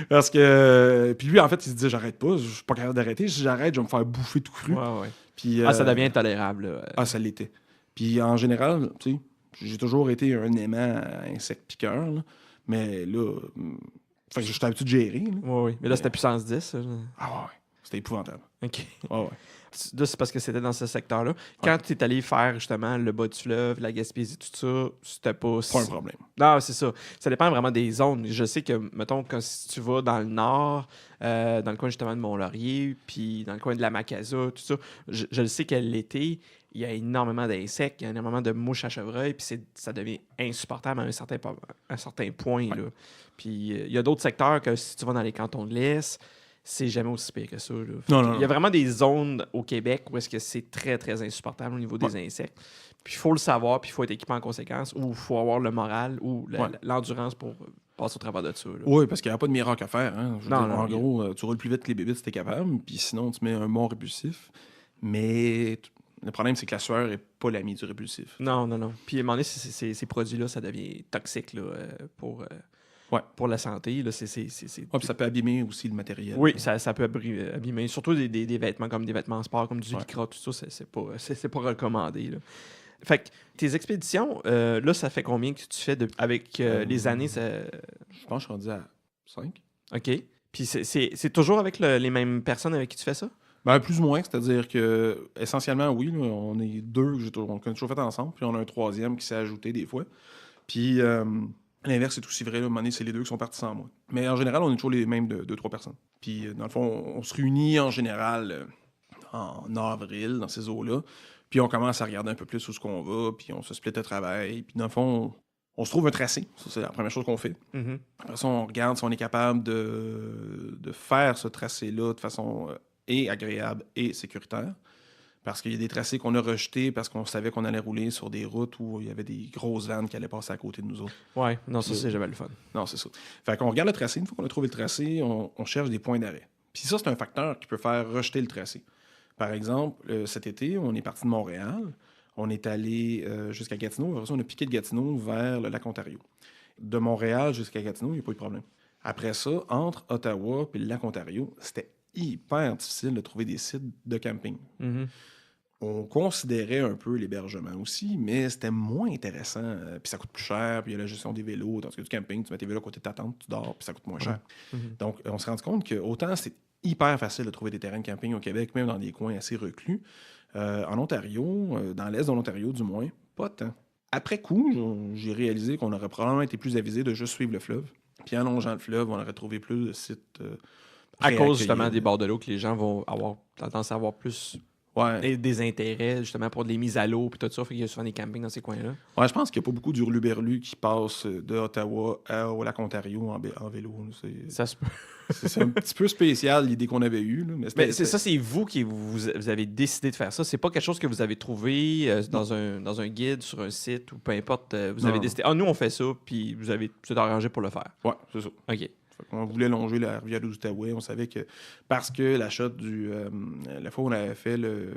Parce que. Puis lui, en fait, il se disait, j'arrête pas, je suis pas capable d'arrêter. Si j'arrête, je vais me faire bouffer tout cru. Ouais. Puis, ça devient intolérable, là. Ah, ça l'était. Puis en général, tu sais, j'ai toujours été un aimant à insectes piqueurs, là. Mais là. Fait que j'étais habitué de gérer. Là. Oui. Mais là, c'était puissance 10. Ça. Ah ouais. C'était épouvantable. OK. Ouais. Là, c'est parce que c'était dans ce secteur-là. Quand tu es allé faire justement le bas du fleuve, la Gaspésie, tout ça, c'était pas... Pas un problème. Non, c'est ça. Ça dépend vraiment des zones. Je sais que, mettons, si tu vas dans le nord, dans le coin justement de Mont-Laurier, puis dans le coin de la Macasa, tout ça, je le sais que l'été, il y a énormément d'insectes, il y a énormément de mouches à chevreuil, puis ça devient insupportable à un certain point. Ouais. Là. Puis il y a d'autres secteurs que si tu vas dans les cantons de l'Est, c'est jamais aussi pire que ça. Là. Non. Il y a vraiment des zones au Québec où est-ce que c'est très, très insupportable au niveau des insectes. Puis il faut le savoir, puis il faut être équipé en conséquence, ou il faut avoir le moral ou l'endurance pour passes au travers de ça. Là. Oui, parce qu'il n'y a pas de miracle à faire. Hein. Je veux Non, dire, non, en gros, tu roules plus vite que les bébites si t'es capable, puis sinon, tu mets un bon répulsif. Mais le problème, c'est que la sueur n'est pas l'ami du répulsif. Non. Puis à un moment donné, ces produits-là, ça devient toxique là, pour la santé. Là, Ouais, puis ça peut abîmer aussi le matériel. Oui, ça peut abîmer. Surtout des vêtements comme des vêtements en sport, comme du lycra, tout ça, c'est pas recommandé. Là. Fait que tes expéditions, là, ça fait combien que tu fais avec les années? Je pense que je suis rendu à 5. OK. Puis c'est toujours avec les mêmes personnes avec qui tu fais ça? Ben, plus ou moins, c'est-à-dire que essentiellement, oui, là, on est deux on a toujours fait ensemble, puis on a un troisième qui s'est ajouté des fois. Puis l'inverse est aussi vrai, là, à un moment donné, c'est les deux qui sont partis sans moi. Mais en général, on est toujours les mêmes de 2-3 personnes. Puis dans le fond, on se réunit en général en avril, dans ces eaux-là. Puis on commence à regarder un peu plus où ce qu'on va, puis on se split le travail. Puis dans le fond, on se trouve un tracé. Ça, c'est la première chose qu'on fait. Mm-hmm. Après ça, on regarde si on est capable de faire ce tracé-là de façon et agréable et sécuritaire. Parce qu'il y a des tracés qu'on a rejetés parce qu'on savait qu'on allait rouler sur des routes où il y avait des grosses vannes qui allaient passer à côté de nous autres. Ouais, non, ça, c'est jamais le fun. Non, c'est ça. Fait qu'on regarde le tracé. Une fois qu'on a trouvé le tracé, on cherche des points d'arrêt. Puis ça, c'est un facteur qui peut faire rejeter le tracé. Par exemple, cet été, on est parti de Montréal. On est allé jusqu'à Gatineau. Après ça, on a piqué de Gatineau vers le lac Ontario. De Montréal jusqu'à Gatineau, il n'y a pas eu de problème. Après ça, entre Ottawa et le lac Ontario, c'était hyper difficile de trouver des sites de camping. Mm-hmm. On considérait un peu l'hébergement aussi, mais c'était moins intéressant. Puis ça coûte plus cher, puis il y a la gestion des vélos. Tandis que du camping, tu mets tes vélos à côté de ta tente, tu dors, puis ça coûte moins cher. Mm-hmm. Donc, on s'est rendu compte que autant c'est hyper facile de trouver des terrains de camping au Québec, même dans des coins assez reclus. En Ontario, dans l'est de l'Ontario du moins, pas tant. Après coup, j'ai réalisé qu'on aurait probablement été plus avisé de juste suivre le fleuve. Puis en longeant le fleuve, on aurait trouvé plus de sites à cause justement des bords de l'eau que les gens vont avoir tendance à avoir plus des intérêts justement pour des mises à l'eau puis tout ça. Fait qu'il y a souvent des campings dans ces coins-là. Ouais, je pense qu'il n'y a pas beaucoup d'hurluberlus qui passent de Ottawa au lac Ontario en vélo. Ça se peut. C'est un petit peu spécial l'idée qu'on avait eue. Là, mais c'est vous qui vous avez décidé de faire ça. C'est pas quelque chose que vous avez trouvé dans un guide, sur un site ou peu importe. Vous avez décidé. Ah, nous on fait ça, puis vous êtes arrangé pour le faire. Ouais, c'est ça. OK. On voulait longer la rivière de l'Outaouais. On savait que parce que l'achat la fois où on avait fait le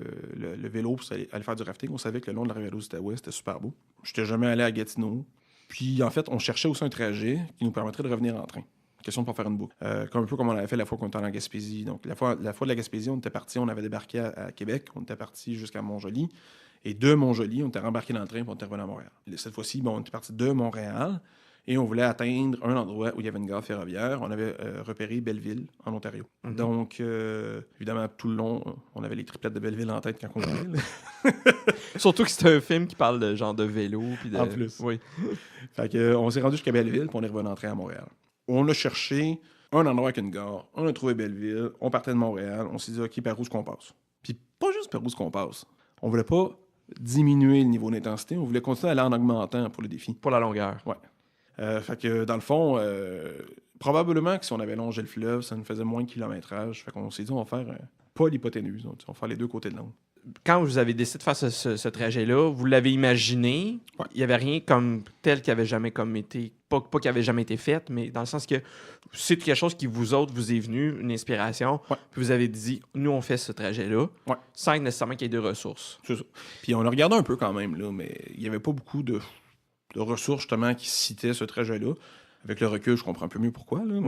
vélo pour aller faire du rafting, on savait que le long de la rivière de l'Outaouais, c'était super beau. Je n'étais jamais allé à Gatineau. Puis en fait, on cherchait aussi un trajet qui nous permettrait de revenir en train. Question de pas faire une boucle. Un peu comme on l'avait fait la fois qu'on était allé en Gaspésie. Donc la fois de la Gaspésie, on était parti, on avait débarqué à Québec, on était parti jusqu'à Montjoly. Et de Montjoly, on était rembarqué dans le train et on était revenu à Montréal. Cette fois-ci, on était parti de Montréal. Et on voulait atteindre un endroit où il y avait une gare ferroviaire. On avait repéré Belleville, en Ontario. Mm-hmm. Donc, évidemment, tout le long, on avait les triplettes de Belleville en tête quand on allait. Surtout que c'est un film qui parle de genre de vélo. Puis en plus. Oui. Fait que, on s'est rendu jusqu'à Belleville, puis on est revenu en train à Montréal. On a cherché un endroit avec une gare. On a trouvé Belleville. On partait de Montréal. On s'est dit, OK, par où est-ce qu'on passe? Puis pas juste par où est-ce qu'on passe. On voulait pas diminuer le niveau d'intensité. On voulait continuer à aller en augmentant pour le défi. Pour la longueur. Ouais. Fait que dans le fond, probablement que si on avait longé le fleuve, ça nous faisait moins de kilométrage. Fait qu'on s'est dit, on va faire pas l'hypoténuse, on va faire les deux côtés de l'onde. Quand vous avez décidé de faire ce trajet-là, vous l'avez imaginé. Ouais. Il n'y avait rien comme tel qui avait jamais comme été, pas qui avait jamais été fait, mais dans le sens que c'est quelque chose qui vous autres vous est venu, une inspiration. Ouais. Puis vous avez dit, nous on fait ce trajet-là, ouais. sans nécessairement qu'il y ait de ressources. C'est ça. Puis on l'a regardé un peu quand même là, mais il n'y avait pas beaucoup de ressources justement qui citaient ce trajet-là. Avec le recul, je comprends un peu mieux pourquoi. Là,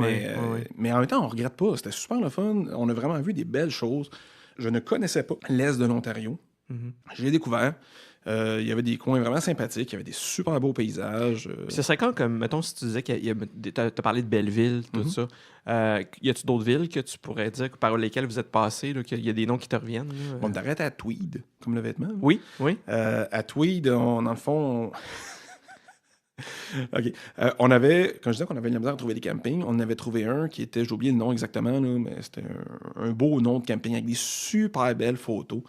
mais en même temps, on ne regrette pas. C'était super le fun. On a vraiment vu des belles choses. Je ne connaissais pas l'Est de l'Ontario. Mm-hmm. Je l'ai découvert. Il y avait des coins vraiment sympathiques. Il y avait des super beaux paysages. C'est ça quand, comme, mettons, si tu disais que tu as parlé de Belleville, tout ça. Y a-tu d'autres villes que tu pourrais dire par lesquelles vous êtes passé, là, qu'il y a des noms qui te reviennent? Là? On t'arrête à Tweed, comme le vêtement. Là. Oui. À Tweed, dans le fond... OK. On avait, quand je disais qu'on avait de la misère à trouver des campings, on en avait trouvé un qui était, j'ai oublié le nom exactement, là, mais c'était un beau nom de camping avec des super belles photos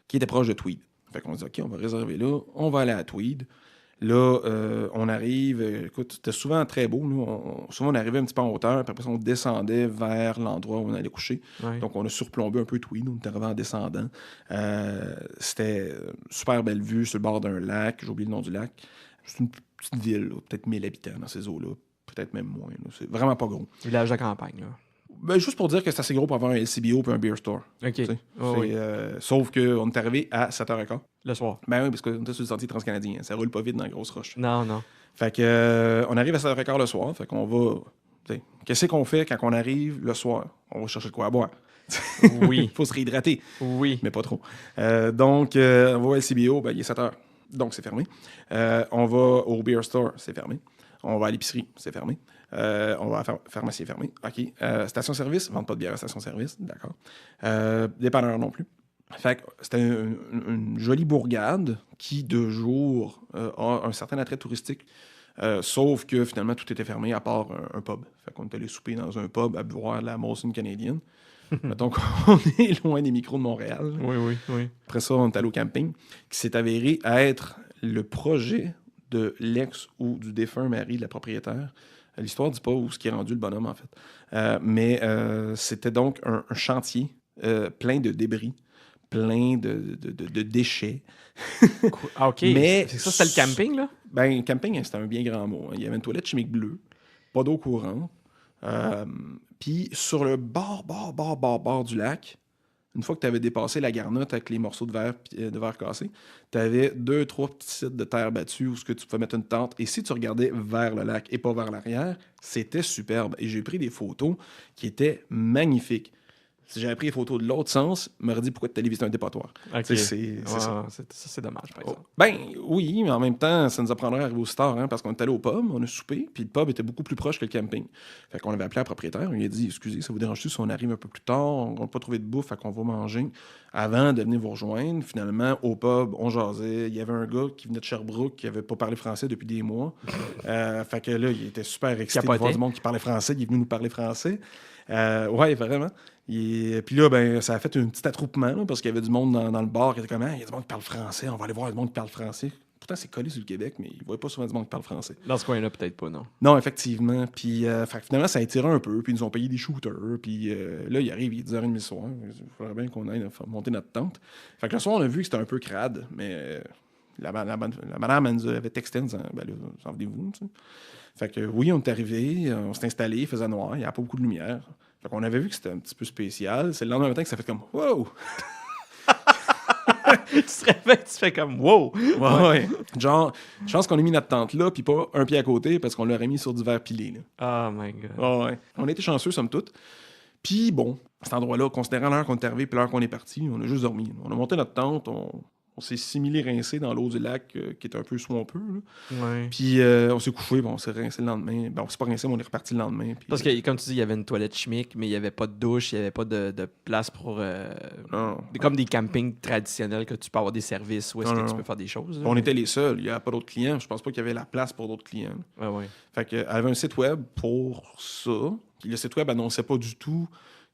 qui était proche de Tweed. Fait qu'on se dit, OK, on va réserver là, on va aller à Tweed. Là, on arrive, écoute, c'était souvent très beau. Souvent, on arrivait un petit peu en hauteur, puis après ça, on descendait vers l'endroit où on allait coucher. Ouais. Donc, on a surplombé un peu Tweed, on est arrivé en descendant. C'était super belle vue sur le bord d'un lac, j'ai oublié le nom du lac. C'est une petite ville, là, peut-être 1000 habitants dans ces eaux-là. peut-être même moins. Là. C'est vraiment pas gros. Village de campagne, là. Ben, juste pour dire que c'est assez gros pour avoir un LCBO et un beer store. OK. Oh, oui. Sauf qu'on est arrivé à 7h15. Le soir. Ben oui, parce qu'on était sur le sentier transcanadien. Ça roule pas vite dans la grosse roche. Non. Fait que on arrive à 7h15 le soir. Fait qu'on va... Qu'est-ce qu'on fait quand on arrive le soir? On va chercher de quoi à boire. Oui. Il faut se réhydrater. Oui. Mais pas trop. Donc, on va au LCBO, ben, il est 7h. Donc, c'est fermé. On va au beer store, c'est fermé. On va à l'épicerie, c'est fermé. On va à la pharmacie, fermée. OK. Station-service, vente pas de bière à station-service. D'accord. Dépanneur non plus. Fait que c'était une jolie bourgade qui, de jour, a un certain attrait touristique. Sauf que finalement, tout était fermé à part un pub. Fait qu'on est allé souper dans un pub à boire de la Molson canadienne. Mettons qu'on est loin des micros de Montréal. Oui. Après ça, on est allé au camping, qui s'est avéré être le projet de l'ex ou du défunt mari de la propriétaire. L'histoire ne dit pas où ce qui est rendu le bonhomme, en fait. Mais c'était donc un chantier plein de débris, plein de déchets. Ah, OK. Mais Ça, c'était le camping, là? Ben, camping, c'était un bien grand mot. Il y avait une toilette chimique bleue, pas d'eau courante. Puis sur le bord du lac, une fois que tu avais dépassé la garnotte avec les morceaux de verre cassés, tu avais 2-3 petits sites de terre battue où tu pouvais mettre une tente. Et si tu regardais vers le lac et pas vers l'arrière, c'était superbe. Et j'ai pris des photos qui étaient magnifiques. Si j'avais pris des photos de l'autre sens, je m'aurais dit pourquoi tu allais visiter un dépotoir. OK. C'est ça. C'est dommage, par exemple. Ben oui, mais en même temps, ça nous apprendrait à arriver aussi tard, parce qu'on est allé au pub, on a soupé, puis le pub était beaucoup plus proche que le camping. Fait qu'on avait appelé le propriétaire, il a dit « Excusez, ça vous dérange-tu si on arrive un peu plus tard, on n'a pas trouvé de bouffe, fait qu'on va manger avant de venir vous rejoindre. » Finalement, au pub, on jasait, il y avait un gars qui venait de Sherbrooke, qui avait pas parlé français depuis des mois. Fait que là, il était super excité de voir du monde qui parlait français, il est venu nous parler français. Ouais, vraiment. Puis là, ben, ça a fait un petit attroupement, là, parce qu'il y avait du monde dans le bar qui était comme, il y a du monde qui parle français, on va aller voir du monde qui parle français. Pourtant, c'est collé sur le Québec, mais ils ne voyaient pas souvent du monde qui parle français. Dans ce coin-là, peut-être pas, non. Non, effectivement. Puis finalement, ça a étiré un peu, puis ils nous ont payé des shooters. Puis là, il arrive, il est 10h30 le soir. Il faudrait bien qu'on aille monter notre tente. Fait que le soir, on a vu que c'était un peu crade, mais la madame, elle nous avait texté en disant, ben là, s'en venez-vous, tu sais. Fait que oui, on est arrivé, on s'est installé, il faisait noir, il n'y avait pas beaucoup de lumière. Fait qu'on avait vu que c'était un petit peu spécial. C'est le lendemain matin que ça fait comme « Wow! » Tu te réveilles, tu fais comme « Wow! » Ouais. Genre, je pense qu'on a mis notre tente là, puis pas un pied à côté, parce qu'on l'aurait mis sur du verre pilé. Là. Oh my God. Ouais. On a été chanceux, somme toute. Puis bon, cet endroit-là, considérant l'heure qu'on est arrivé et l'heure qu'on est parti, on a juste dormi. On a monté notre tente, on s'est similé rincé dans l'eau du lac qui était un peu swampeux. Ouais. Puis on s'est couché, on s'est rincé le lendemain. Ben, on s'est pas rincé, mais on est reparti le lendemain. Puis, parce que, comme tu dis, il y avait une toilette chimique, mais il n'y avait pas de douche, il n'y avait pas de place pour... comme des campings traditionnels que tu peux avoir des services où est-ce que tu peux faire des choses. Là, on était les seuls. Il n'y avait pas d'autres clients. Je pense pas qu'il y avait la place pour d'autres clients. Ouais. Fait qu'elle avait un site web pour ça. Puis le site web annonçait pas du tout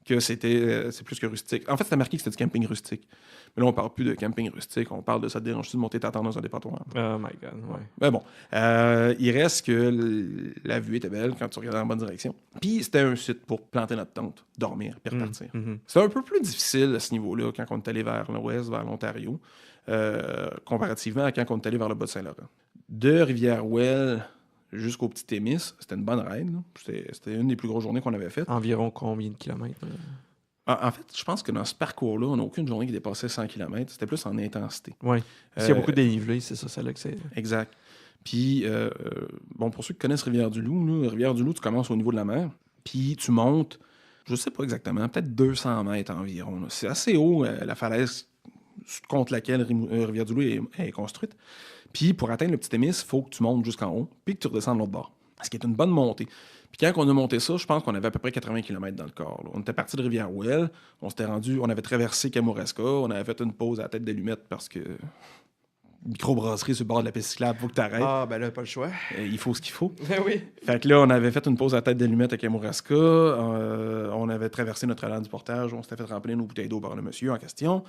que c'était c'est plus que rustique. En fait, c'était marqué que c'était du camping rustique. Mais là, on parle plus de camping rustique. On parle de ça te dérange-tu de monter ta tente dans un dépotoir. Oh my God, ouais. Mais bon, il reste que la vue était belle quand tu regardais dans la bonne direction. Puis c'était un site pour planter notre tente, dormir, puis repartir. C'était un peu plus difficile à ce niveau-là quand on est allé vers l'ouest, vers l'Ontario, comparativement à quand on est allé vers le Bas-de-Saint-Laurent. De Rivière-Ouelle jusqu'au Petit Témis, c'était une bonne ride. Là. C'était une des plus grosses journées qu'on avait faites. Environ combien de kilomètres? En fait, je pense que dans ce parcours-là, on n'a aucune journée qui dépassait 100 km. C'était plus en intensité. Oui. S'il y a beaucoup de dénivelé, c'est ça, celle-là que c'est. Exact. Puis, bon, pour ceux qui connaissent Rivière-du-Loup, là, Rivière-du-Loup, tu commences au niveau de la mer, puis tu montes, je sais pas exactement, peut-être 200 mètres environ. Là. C'est assez haut, la falaise contre laquelle Rivière-du-Loup est construite. Puis, pour atteindre le Petit Témis, il faut que tu montes jusqu'en haut, puis que tu redescends de l'autre bord. Ce qui est une bonne montée. Puis quand on a monté ça, je pense qu'on avait à peu près 80 km dans le corps. Là. On était parti de Rivière-Ouelle, on avait traversé Kamouraska, on avait fait une pause à la tête d'allumette parce que microbrasserie sur le bord de la piste cyclable, faut que tu arrêtes. Ah, ben là, pas le choix. Il faut ce qu'il faut. Oui. Fait que là, on avait fait une pause à la tête d'allumette à Kamouraska, on avait traversé notre land du portage, on s'était fait remplir nos bouteilles d'eau par le monsieur en question.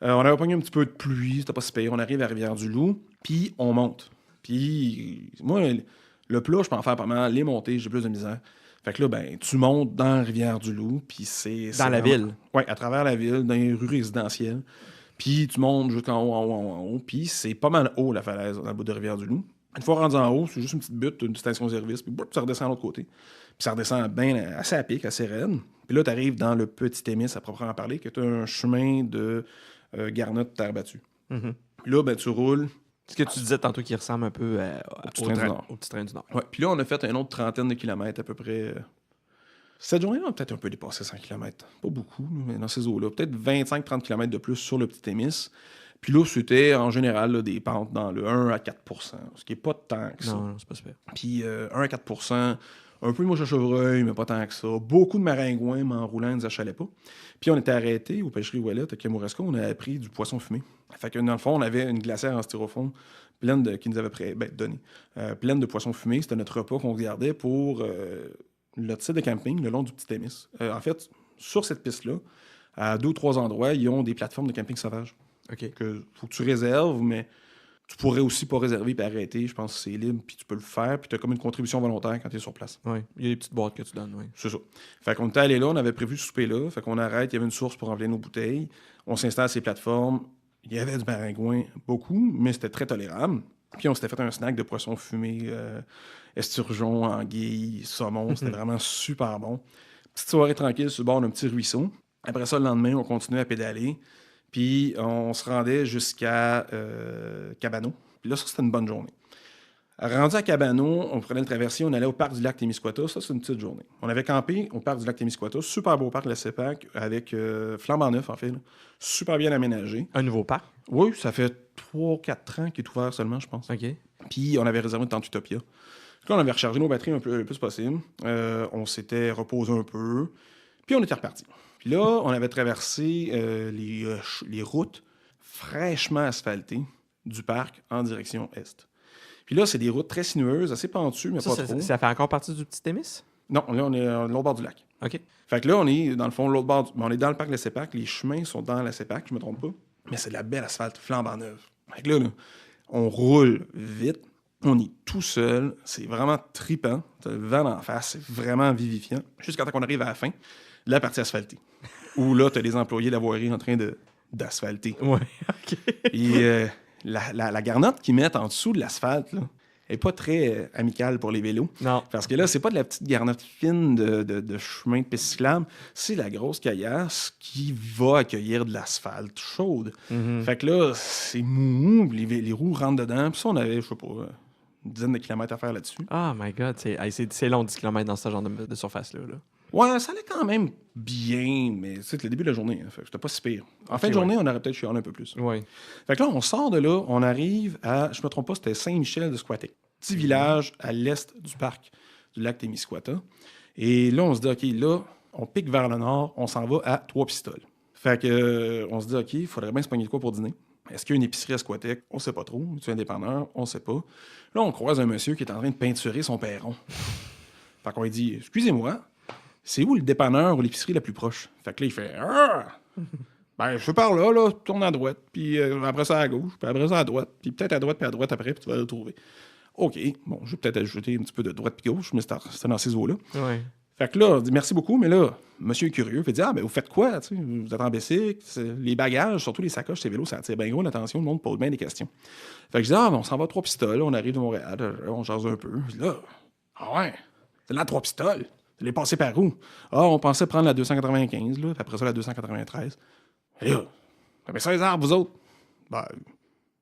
On avait pogné un petit peu de pluie, c'était pas si pire. On arrive à Rivière-du-Loup, puis on monte. Puis moi, le plat, je peux en faire pas mal. Les montées, j'ai plus de misère. Fait que là, ben, tu montes dans Rivière-du-Loup, puis c'est... Dans la ville? Oui, à travers la ville, dans les rues résidentielles. Puis tu montes jusqu'en haut, puis c'est pas mal haut, la falaise, dans le bout de Rivière-du-Loup. Une fois rendu en haut, c'est juste une petite butte, une station-service, puis ça redescend de l'autre côté. Puis ça redescend bien, assez à pic, assez raide. Puis là, tu arrives dans le petit Témis, à proprement parler, que tu as un chemin de garnotte terre battue. Mhm. Puis là, ben, tu roules. Ce que tu disais tantôt qui ressemble un peu Au petit train du Nord. Ouais. Puis là, on a fait une autre trentaine de kilomètres à peu près. Cette journée-là, on a peut-être un peu dépassé 100 km. Pas beaucoup, mais dans ces eaux-là. Peut-être 25-30 km de plus sur le petit Témis. Puis là, c'était en général là, des pentes dans le 1 à 4 ce qui n'est pas tant que ça. Non, c'est pas super. Puis 1 à 4 un peu de mouche à chevreuil, mais pas tant que ça. Beaucoup de maringouins, mais en roulant, ils nous achalaient pas. Puis on était arrêtés aux pêcheries Ouellette à Kamouraska, on avait pris du poisson fumé. Fait que dans le fond, on avait une glacière en styrofoam pleine de, qui nous avait donné, pleine de poissons fumés. C'était notre repas qu'on gardait pour le site de camping le long du petit Témis. En fait, sur cette piste-là, à 2 ou 3 endroits, ils ont des plateformes de camping sauvage. OK. Faut que tu réserves, mais tu pourrais aussi pas réserver puis arrêter. Je pense que c'est libre, puis tu peux le faire, puis tu as comme une contribution volontaire quand tu es sur place. Oui, il y a des petites boîtes que tu donnes, oui. C'est ça. Fait qu'on était allé là, on avait prévu ce souper-là. Fait qu'on arrête, il y avait une source pour remplir nos bouteilles. On s'installe à ces plateformes. Il y avait du maringouin, beaucoup, mais c'était très tolérable. Puis on s'était fait un snack de poisson fumé, esturgeon, anguille, saumon. C'était vraiment super bon. Petite soirée tranquille sur le bord d'un petit ruisseau. Après ça, le lendemain, on continuait à pédaler. Puis on se rendait jusqu'à Cabano. Puis là, ça, c'était une bonne journée. Rendu à Cabano, on prenait le traversier, on allait au parc du lac Témiscouata. Ça, c'est une petite journée. On avait campé au parc du lac Témiscouata. Super beau parc de la CEPAC, avec flambant neuf, en fait. Là. Super bien aménagé. Un nouveau parc? Oui, ça fait 3-4 ans qu'il est ouvert seulement, je pense. OK. Puis on avait réservé une tente Utopia. Là, on avait rechargé nos batteries le plus possible. On s'était reposé un peu. Puis on était reparti. Puis là, on avait traversé les routes fraîchement asphaltées du parc en direction est. Puis là, c'est des routes très sinueuses, assez pentues, mais pas trop. Ça fait encore partie du petit Témis? Non, là, on est à l'autre bord du lac. OK. Fait que là, on est, dans le fond, l'autre bord. On est dans le parc de la CEPAC. Les chemins sont dans la CEPAC, je me trompe pas. Mais c'est de la belle asphalte flambant neuve. Fait que là, on roule vite. On est tout seul. C'est vraiment tripant. T'as le vent en face. C'est vraiment vivifiant. Jusqu'à temps qu'on arrive à la fin de la partie asphaltée. Où là, t'as les employés de la voirie en train d'asphalter. Ouais, OK. Et la garnotte qu'ils mettent en dessous de l'asphalte, là, n'est pas très amicale pour les vélos. Non. Parce que là, c'est pas de la petite garnotte fine de chemin de piste cyclable, c'est la grosse caillasse qui va accueillir de l'asphalte chaude. Mhm. Fait que là, c'est mou, les roues rentrent dedans, puis ça, on avait, je sais pas, une dizaine de kilomètres à faire là-dessus. Oh my God, c'est long 10 km dans ce genre de surface-là. Là. Ouais, ça allait quand même bien, mais c'est le début de la journée, hein, fait que c'était pas si pire. En fin de journée, on aurait peut-être chialé un peu plus. Oui. Fait que là, on sort de là, on arrive à, je me trompe pas, c'était Saint-Michel de Squatec. Petit village à l'est du parc du lac Témiscouata. Et là, on se dit, OK, là, on pique vers le nord, on s'en va à Trois-Pistoles. Fait que, on se dit, OK, il faudrait bien se pogner de quoi pour dîner. Est-ce qu'il y a une épicerie à Squatec? On sait pas trop. Tu es un dépanneur? On sait pas. Là, on croise un monsieur qui est en train de peinturer son perron. Fait qu'on lui dit, excusez-moi, c'est où le dépanneur ou l'épicerie la plus proche? Fait que là, il fait, ah! Ben, je suis par là, tourne à droite, puis après ça à gauche, puis après ça à droite, puis peut-être à droite, puis à droite après, puis tu vas le trouver. OK, bon, je vais peut-être ajouter un petit peu de droite puis gauche, mais c'était dans ces eaux-là. Ouais. Fait que là, on dit merci beaucoup, mais là, monsieur est curieux, il dit, ah, ben, vous faites quoi, tu sais, vous êtes en bicycle, les bagages, surtout les sacoches, ces vélos, ça attire bien gros l'attention, le monde pose bien des questions. Fait que je dis, ah, ben, on s'en va à Trois-Pistoles, on arrive de Montréal, on jase un peu. Je dis, là, ah ouais, c'est là à Trois-Pistoles. Vous allez passer par où? Ah, on pensait prendre la 295, là, puis après ça, la 293. Et là, mais ça, les arbres, vous autres? Ben,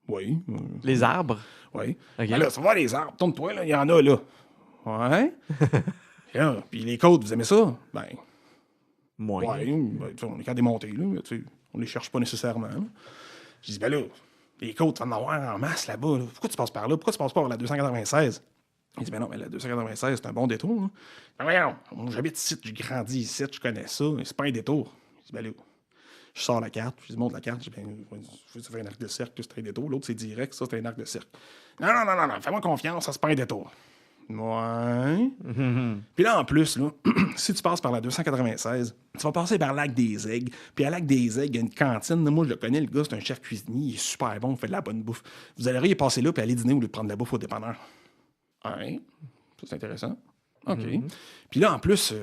oui. Les arbres? Oui. OK. Ben là, ça va, les arbres. Tourne-toi, là, il y en a, là. Ouais. Et là, puis les côtes, vous aimez ça? Ben, Moins. ouais. Ben, on est qu'à démonter, là. On les cherche pas nécessairement. Là. Je dis, ben là, les côtes, tu vas en avoir en masse là-bas. Là. Pourquoi tu passes par là? Pourquoi tu passes pas par la 296? Il dit, ben non, mais la 296, c'est un bon détour. Là. Ben voyons, j'habite ici, j'ai grandi ici, je connais ça, mais c'est pas un détour. Je dis, ben là, je sors la carte, je lui montre la carte, je dis, ben, ça fait un arc de cercle, c'est un détour. L'autre, c'est direct, ça, c'est un arc de cercle. Non, fais-moi confiance, ça, c'est pas un détour. Ouais. Puis là, en plus, là, si tu passes par la 296, tu vas passer par Lac des Aigles. Puis à Lac des Aigles, il y a une cantine. Là, moi, je le connais, le gars, c'est un chef cuisinier. Il est super bon, il fait de la bonne bouffe. Vous allez y passer là puis aller dîner au lieu de prendre de la bouffe au dépanneur. Ouais. Ça, c'est intéressant. OK. Puis là, en plus,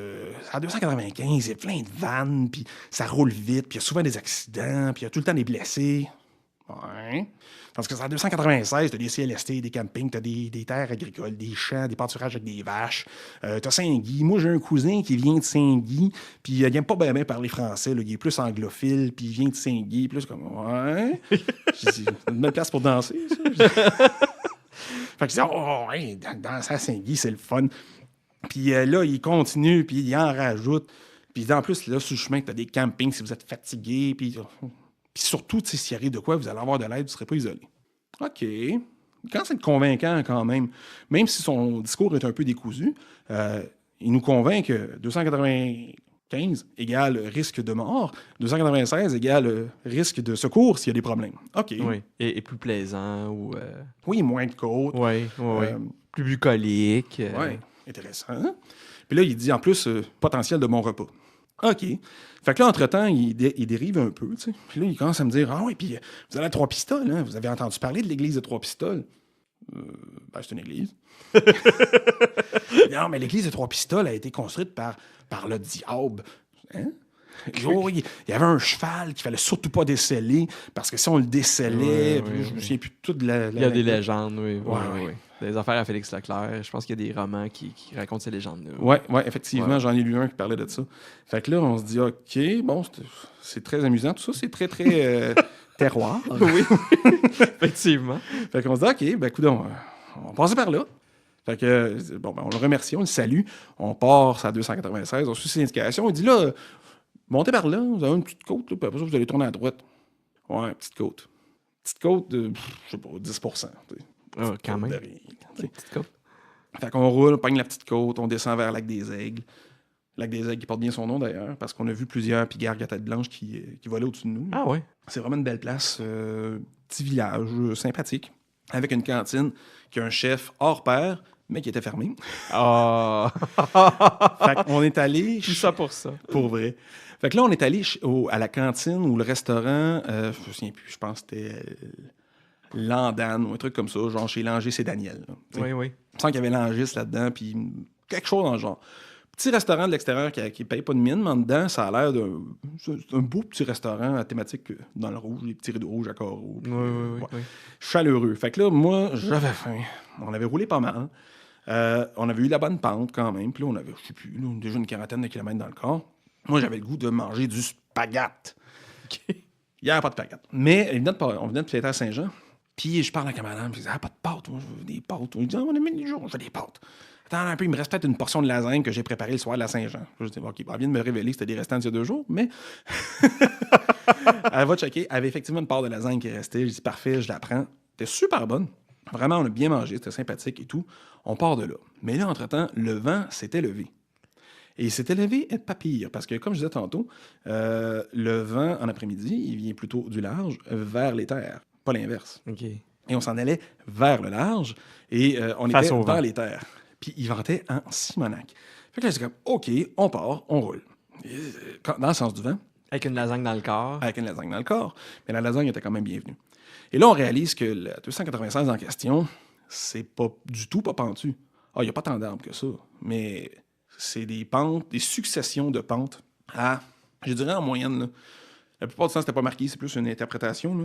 à 295, il y a plein de vannes, puis ça roule vite, puis il y a souvent des accidents, puis il y a tout le temps des blessés. Ouais. Parce que c'est en 296, t'as des CLST, des campings, t'as des terres agricoles, des champs, des pâturages avec des vaches. T'as Saint-Guy. Moi, j'ai un cousin qui vient de Saint-Guy, puis il n'aime pas bien parler français, là. Il est plus anglophile, puis il vient de Saint-Guy, plus comme, ouais. J'ai dit, c'est une belle place pour danser, ça. Fait que je dis, oh, ouais, danser à Saint-Guy, c'est le fun. Puis là, il continue, puis il en rajoute. Puis en plus, là, sur le chemin, tu as des campings si vous êtes fatigué. Puis surtout, s'il arrive de quoi, vous allez avoir de l'aide, vous ne serez pas isolé. OK. Quand c'est convaincant, quand même si son discours est un peu décousu, il nous convainc que 295 égale risque de mort, 296 égale risque de secours s'il y a des problèmes. OK. Oui. Et plus plaisant ou... Oui, moins de côtes. Oui. Plus bucolique. Oui, intéressant. Puis là, il dit en plus potentiel de bon repas. OK. Fait que là, entre-temps, il dérive un peu, tu sais. Puis là, il commence à me dire, ah oui, puis vous allez à Trois-Pistoles, hein? Vous avez entendu parler de l'église de Trois-Pistoles? Ben, c'est une église. Non, mais l'église de Trois-Pistoles a été construite par le diable. Hein? Oh, il y avait un cheval qu'il fallait surtout pas déceler, parce que si on le décellait, je me souviens plus de tout de la... Il y a des légendes, oui. Ouais. Des affaires à Félix Leclerc. Je pense qu'il y a des romans qui racontent ces légendes-là. Oui, effectivement, j'en ai lu un qui parlait de ça. Fait que là, on se dit, OK, bon, c'est très amusant. Tout ça, c'est très, très terroir. Oui, effectivement. Fait qu'on se dit, OK, ben, coudonc, on passe par là. Fait que, bon, ben, on le remercie, on le salue. On part à 296, on suit ses indications. Il dit, là, montez par là, vous avez une petite côte, là, puis après ça, vous allez tourner à droite. Ouais, petite côte. Petite côte de, je sais pas, 10%. Ah, quand même. Petite côte. Fait qu'on roule, on pogne la petite côte, on descend vers Lac des Aigles. Lac des Aigles qui porte bien son nom d'ailleurs, parce qu'on a vu plusieurs pigargues à tête blanche qui volaient au-dessus de nous. Ah ouais? C'est vraiment une belle place, petit village sympathique, avec une cantine qui a un chef hors pair, mais qui était fermé. Ah! Fait qu'on est allé... Tout ça pour ça. Pour vrai. Fait que là, on est allé à la cantine ou le restaurant, je me souviens plus, je pense que c'était... Landane ou un truc comme ça, genre chez Langis, c'est Daniel. Là, oui. Je sens qu'il y avait Langis là-dedans, puis quelque chose dans le genre. Petit restaurant de l'extérieur qui paye pas de mine, mais en dedans, ça a l'air d'un beau petit restaurant à thématique dans le rouge, les petits rideaux rouges à carreaux. Oui. Chaleureux. Fait que là, moi, j'avais faim. On avait roulé pas mal. On avait eu la bonne pente quand même. Puis là, on avait, je sais plus, là, déjà une quarantaine de kilomètres dans le corps. Moi, j'avais le goût de manger du spaghette. Il n'y avait pas de spaghette. Mais on venait de fêter à Saint-Jean. Puis je parle à la madame, je dis, pas de pâtes, moi, je veux des pâtes. Il dit, on a mis des jours, je veux des pâtes. Attends un peu, il me reste peut-être une portion de lasagne que j'ai préparée le soir de la Saint-Jean. Je dis, OK, elle vient de me révéler que c'était des restants d'il y a 2 jours, mais. Elle va checker, elle avait effectivement une part de lasagne qui restait. Je dis, parfait, je la prends. C'était super bonne. Vraiment, on a bien mangé, c'était sympathique et tout. On part de là. Mais là, entre-temps, le vent s'était levé. Et il s'était levé pas pire, parce que, comme je disais tantôt, le vent, en après-midi, il vient plutôt du large vers les terres. Pas l'inverse. OK. Et on s'en allait vers le large et on était dans les terres. Puis il ventait en Simonac. Fait que là, c'est comme, OK, on part, on roule. Dans le sens du vent. Avec une lasagne dans le corps. Avec une lasagne dans le corps. Mais la lasagne était quand même bienvenue. Et là, on réalise que le 296 en question, c'est pas du tout pas pentu. Ah, il n'y a pas tant d'arbres que ça. Mais c'est des pentes, des successions de pentes à, je dirais en moyenne, là, la plupart du temps, c'était pas marqué, c'est plus une interprétation, là.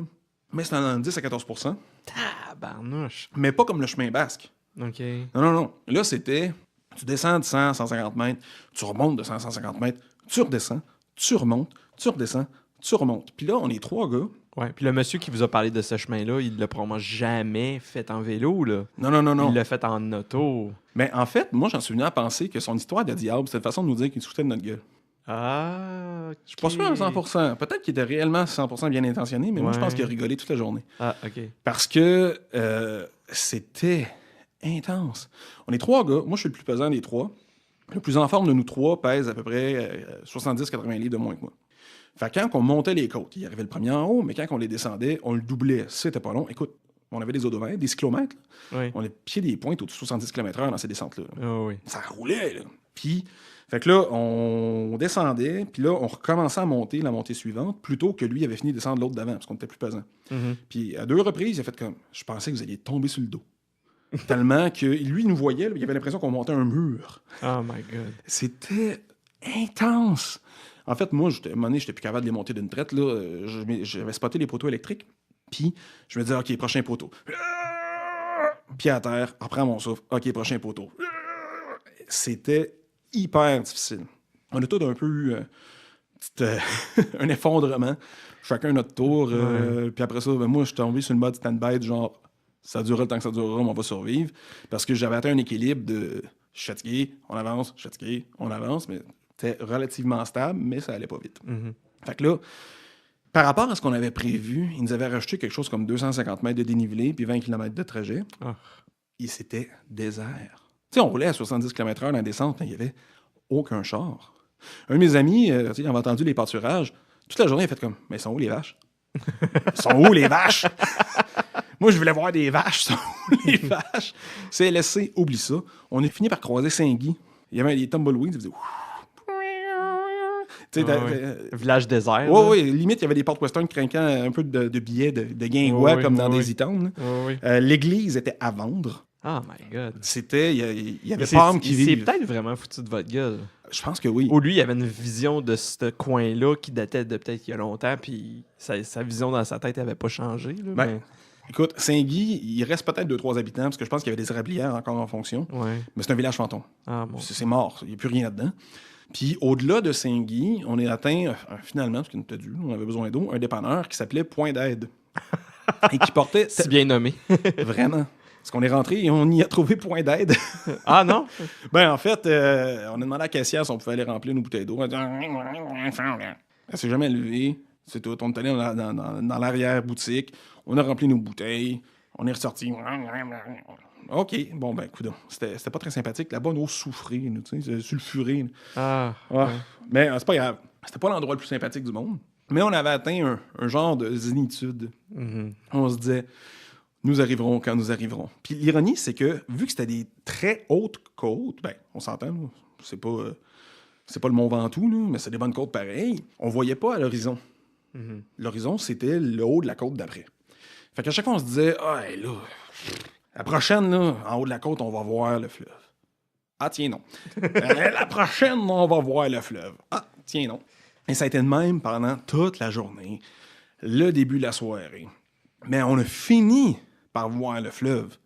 Mais c'est en 10 à 14%. Tabarnouche. Mais pas comme le chemin basque. OK. Non. Là, c'était, tu descends de 100 à 150 mètres, tu remontes de 100 à 150 mètres, tu redescends, tu remontes, tu redescends, tu remontes. Puis là, on est 3 gars. Ouais. Puis le monsieur qui vous a parlé de ce chemin-là, il l'a probablement jamais fait en vélo, là. Non. Il l'a fait en auto. Mais en fait, moi, j'en suis venu à penser que son histoire de diable, c'était une façon de nous dire qu'il se foutait de notre gueule. Ah, okay. Je suis pas sûr à 100%. Peut-être qu'il était réellement 100% bien intentionné, mais moi, je pense qu'il a rigolé toute la journée. Ah, OK. Parce que c'était intense. On est 3 gars. Moi, je suis le plus pesant des 3. Le plus en forme de nous 3 pèse à peu près 70-80 livres de moins que moi. Fait que quand on montait les côtes, il arrivait le premier en haut, mais quand on les descendait, on le doublait. C'était pas long. Écoute, on avait des odomètres, des cyclomètres. Oui. On a pied des pointes au-dessus de 70 km/h dans ces descentes-là. Oh, oui. Ça roulait, là. Puis, fait que là, on descendait, puis là, on recommençait à monter la montée suivante, plutôt que lui avait fini de descendre l'autre d'avant, parce qu'on était plus pesant. Mm-hmm. Puis, à 2 reprises, il a fait comme, je pensais que vous alliez tomber sur le dos. Tellement que lui, il nous voyait, là, il avait l'impression qu'on montait un mur. Oh my God. C'était intense. En fait, moi, à un moment donné, j'étais plus capable de les monter d'une traite. Là. J'avais spoté les poteaux électriques. Puis, je me disais, OK, prochain poteau. Pied à terre, reprends mon souffle. OK, prochain poteau. C'était hyper difficile. On a tous un peu eu un effondrement. Chacun notre tour. Puis après ça, moi, je suis tombé sur le mode stand-by, genre, ça durera le temps que ça durera, mais on va survivre. Parce que j'avais atteint un équilibre de je suis fatigué, on avance, je suis fatigué, on avance, mais c'était relativement stable, mais ça allait pas vite. Fait que là, par rapport à ce qu'on avait prévu, ils nous avaient rajouté quelque chose comme 250 mètres de dénivelé puis 20 km de trajet. Et c'était désert. Tu sais, on roulait à 70 km/h dans la descente, mais il n'y avait aucun char. Un de mes amis, il avait entendu les pâturages. Toute la journée, il a fait comme, mais ils sont où les vaches? Ils sont où les vaches? Moi, je voulais voir des vaches. Ils sont où les vaches? CLSC, oublie ça. On est fini par croiser Saint-Guy. Il y avait des tumbleweeds, ils faisaient village désert. Oui, limite, il y avait des portes western craquant un peu de billets de guingois comme dans des e-towns. L'église était à vendre. Oh my God. C'était... Il y avait Palm qui vivent. C'est peut-être vraiment foutu de votre gueule. Je pense que oui. Ou lui, il avait une vision de ce coin-là qui datait de peut-être il y a longtemps, puis sa vision dans sa tête n'avait pas changé. Là, mais... Écoute, Saint-Guy, il reste peut-être 2-3 habitants, parce que je pense qu'il y avait des érablières encore en fonction. Mais c'est un village fantôme. C'est mort. Il n'y a plus rien là-dedans. Puis au-delà de Saint-Guy, on est atteint, finalement, parce qu'on était dû, on avait besoin d'eau, un dépanneur qui s'appelait Point d'aide. Et qui portait... Si bien nommé. Vraiment. Parce qu'on est rentré et on y a trouvé Point d'aide. Ah non? Ben en fait, on a demandé à la caissière si on pouvait aller remplir nos bouteilles d'eau. Elle s'est jamais levée. C'est tout. On est allé dans l'arrière-boutique. On a rempli nos bouteilles. On est ressorti. OK. Bon, ben, écoute, c'était pas très sympathique. La bonne eau souffrée, tu sais, sulfurée. Mais c'est pas grave. C'était pas l'endroit le plus sympathique du monde. Mais on avait atteint un genre de zénitude. On se disait, nous arriverons quand nous arriverons. Puis l'ironie, c'est que, vu que c'était des très hautes côtes, ben, on s'entend, là, c'est pas le Mont Ventoux, là, mais c'est des bonnes côtes pareilles, on voyait pas à l'horizon. L'horizon, c'était le haut de la côte d'après. Fait qu'à chaque fois, on se disait, là, la prochaine, là, en haut de la côte, on va voir le fleuve. Ah, tiens, non. La prochaine, on va voir le fleuve. Ah, tiens, non. Et ça a été de même pendant toute la journée, le début de la soirée. Mais on a fini par voir le fleuve.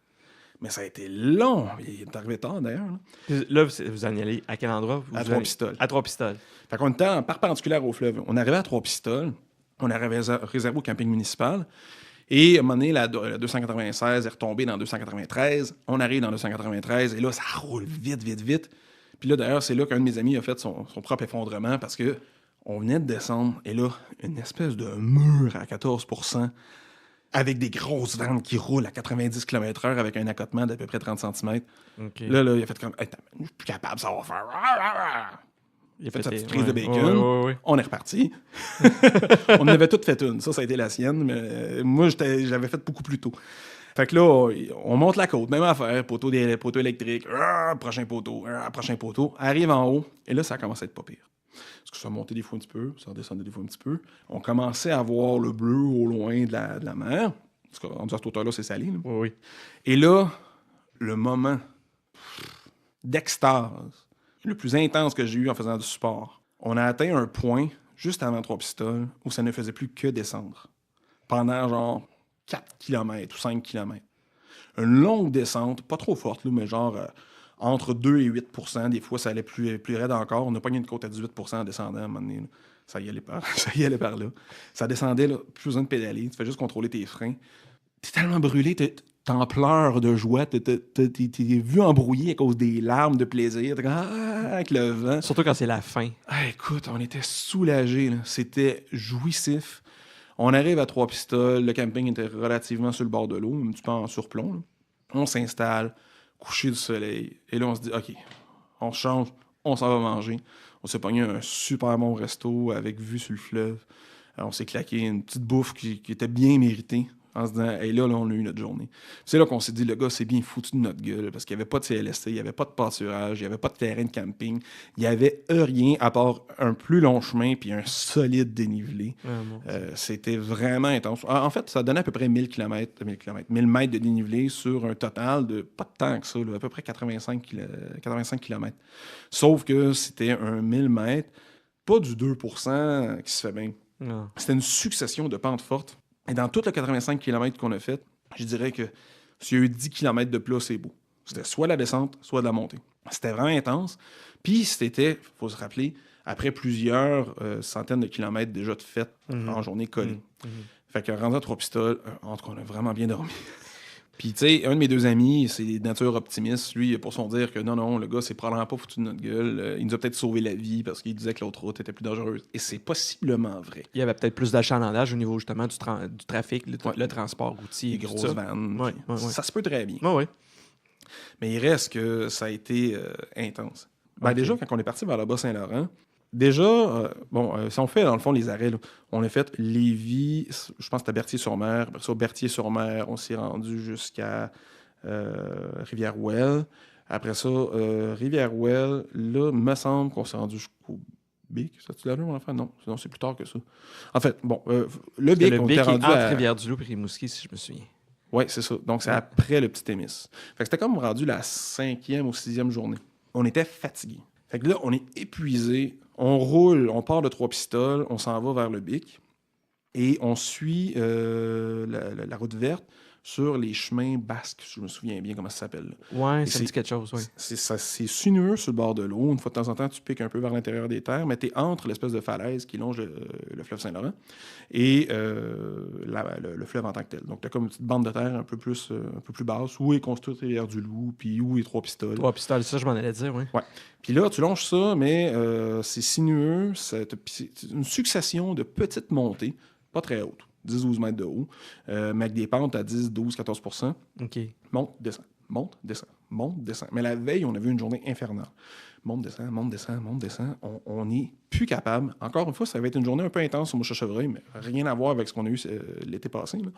Mais ça a été long. Il est arrivé tard, d'ailleurs. Là, vous en allez à quel endroit? À Trois-Pistoles. À Trois-Pistoles. Fait qu'on était en perpendiculaire au fleuve. On arrivait à Trois-Pistoles. On avait réservé au camping municipal. Et à un moment donné, la 296 est retombée dans 293. On arrive dans 293 et là, ça roule vite, vite, vite. Puis là, d'ailleurs, c'est là qu'un de mes amis a fait son propre effondrement parce que on venait de descendre et là, une espèce de mur à 14% avec des grosses vannes qui roulent à 90 km/h avec un accotement d'à peu près 30 cm. Là, il a fait comme, hey, je suis plus capable, ça va faire... Il a fait sa petite prise de bacon. On est reparti. On en avait toutes fait une. Ça a été la sienne, mais moi, j'avais fait beaucoup plus tôt. Fait que là, on monte la côte, même affaire, poteau électrique, prochain poteau, arrive en haut, et là, ça a commencé à être pas pire. Parce que ça montait des fois un petit peu, ça redescendait des fois un petit peu. On commençait à voir le bleu au loin de la mer. Parce qu'en disant à cette hauteur-là, c'est salé. Là. Et là, le moment d'extase, le plus intense que j'ai eu en faisant du sport. On a atteint un point, juste avant Trois-Pistoles, où ça ne faisait plus que descendre. Pendant genre 4 km ou 5 km. Une longue descente, pas trop forte, là, mais genre entre 2 et 8 %. Des fois, ça allait plus raide encore. On a pogné une côte à 18 % en descendant à un moment donné. Là. Ça y allait par là. Ça descendait, là, plus besoin de pédaler. Tu fais juste contrôler tes freins. T'es tellement brûlé, t'en pleures de joie, t'es vu embrouillé à cause des larmes de plaisir, t'es comme, avec le vent. Surtout quand c'est la fin. Écoute, on était soulagés, là. C'était jouissif. On arrive à Trois-Pistoles, le camping était relativement sur le bord de l'eau, un petit peu en surplomb. Là. On s'installe, coucher du soleil, et là on se dit, OK, on se change, on s'en va manger. On s'est pogné un super bon resto avec vue sur le fleuve. Alors, on s'est claqué une petite bouffe qui était bien méritée. En se disant, hey, là, on a eu notre journée. C'est là qu'on s'est dit, le gars, c'est bien foutu de notre gueule, parce qu'il n'y avait pas de CLSC, il n'y avait pas de pâturage, il n'y avait pas de terrain de camping, il n'y avait rien à part un plus long chemin puis un solide dénivelé. C'était vraiment intense. En fait, ça donnait à peu près 1000 mètres de dénivelé sur un total de pas de temps que ça, là, à peu près 85 km. Sauf que c'était un 1000 mètres, pas du 2% qui se fait bien. C'était une succession de pentes fortes. Et dans tout le 85 km qu'on a fait, je dirais que s'il y a eu 10 km de plat, c'est beau. C'était soit la descente, soit de la montée. C'était vraiment intense. Puis c'était, il faut se rappeler, après plusieurs centaines de kilomètres déjà de fête en journée collée. Fait que rendu à Trois-Pistoles, en tout cas, on a vraiment bien dormi. Puis, tu sais, un de mes deux amis, c'est de nature optimiste. Lui, pour son dire que non, le gars, c'est probablement pas foutu de notre gueule. Il nous a peut-être sauvé la vie parce qu'il disait que l'autre route était plus dangereuse. Et c'est possiblement vrai. Il y avait peut-être plus d'achalandage au niveau, justement, du trafic, le transport routier. Les grosses vannes. Ouais. Ça se peut très bien. Oui. Mais il reste que ça a été intense. Ben, déjà, quand on est parti vers le Bas-Saint-Laurent, déjà, si on fait, dans le fond, les arrêts, là, on a fait Lévis, je pense que c'était Berthier-sur-Mer. Après ça, Berthier-sur-Mer, on s'est rendu jusqu'à Rivière-Ouelle. Après ça, Rivière-Ouelle, là, me semble qu'on s'est rendu jusqu'au Bic. Ça-tu l'as vu, mon enfant? Non, c'est plus tard que ça. En fait, bon, le Bic, on était rendu entre à Rivière-du-Loup et Rimouski, si je me souviens. Oui, c'est ça. Donc, c'est après le petit Témis. Fait que c'était comme rendu la 5e ou 6e journée. On était fatigués. Fait que là, on est épuisé. On roule, on part de Trois-Pistoles, on s'en va vers le Bic et on suit la route verte sur les chemins basques, je me souviens bien comment ça s'appelle. Ouais, ça me dit quelque chose, oui. C'est sinueux sur le bord de l'eau. Une fois de temps en temps, tu piques un peu vers l'intérieur des terres, mais tu es entre l'espèce de falaise qui longe le fleuve Saint-Laurent et le fleuve en tant que tel. Donc, tu as comme une petite bande de terre un peu plus basse où est construite Rivière-du-Loup, puis où est Trois-Pistoles. Trois-Pistoles, ça, je m'en allais dire, oui. Ouais. Puis là, tu longes ça, mais c'est sinueux. C'est une succession de petites montées, pas très hautes. 10-12 mètres de haut, mais avec des pentes à 10, 12, 14 %. OK. Monte, descend, monte, descend, monte, descend. Mais la veille, on a vu une journée infernale. Monte, descend, monte, descend, monte, descend. On n'est plus capable. Encore une fois, ça va être une journée un peu intense aux mouches à chevreuil, mais rien à voir avec ce qu'on a eu l'été passé. Là.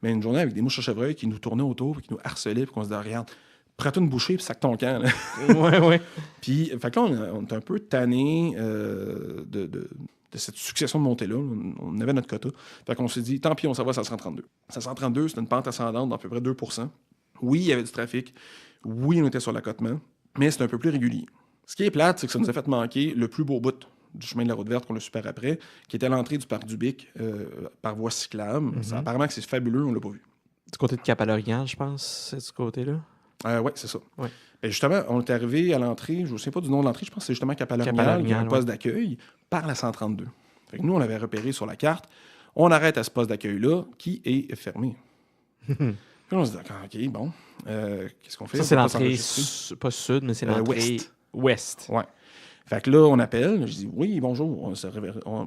Mais une journée avec des mouches à chevreuil qui nous tournaient autour, qui nous harcelaient, puis qu'on se disait, regarde, prends-toi une bouchée, puis sac ton camp. Ouais. Puis, fait que là, on est un peu tanné de cette succession de montées-là. On avait notre quota. Fait qu'on s'est dit, tant pis, on s'en va à 532. 532, c'est une pente ascendante d'à peu près 2 %. Oui, il y avait du trafic. Oui, on était sur l'accotement, mais c'est un peu plus régulier. Ce qui est plate, c'est que ça nous a fait manquer le plus beau bout du chemin de la route verte qu'on a su par après, qui était l'entrée du parc du Bic par voie cyclable. Ça, apparemment que c'est fabuleux, on l'a pas vu. Du côté de Cap-à-l'Orient, je pense, c'est de ce côté-là. Oui, c'est ça. Ouais. Ben justement, on est arrivé à l'entrée, je ne sais pas du nom de l'entrée, je pense que c'est justement Cap-à-l'Orignal, qui a un poste d'accueil par la 132. Fait que nous, on l'avait repéré sur la carte. On arrête à ce poste d'accueil-là, qui est fermé. Puis on se dit, OK, bon, qu'est-ce qu'on fait? Ça, c'est l'entrée, pas sud, mais c'est l'entrée ouest. Ouais. Fait que là, on appelle, je dis, oui, bonjour.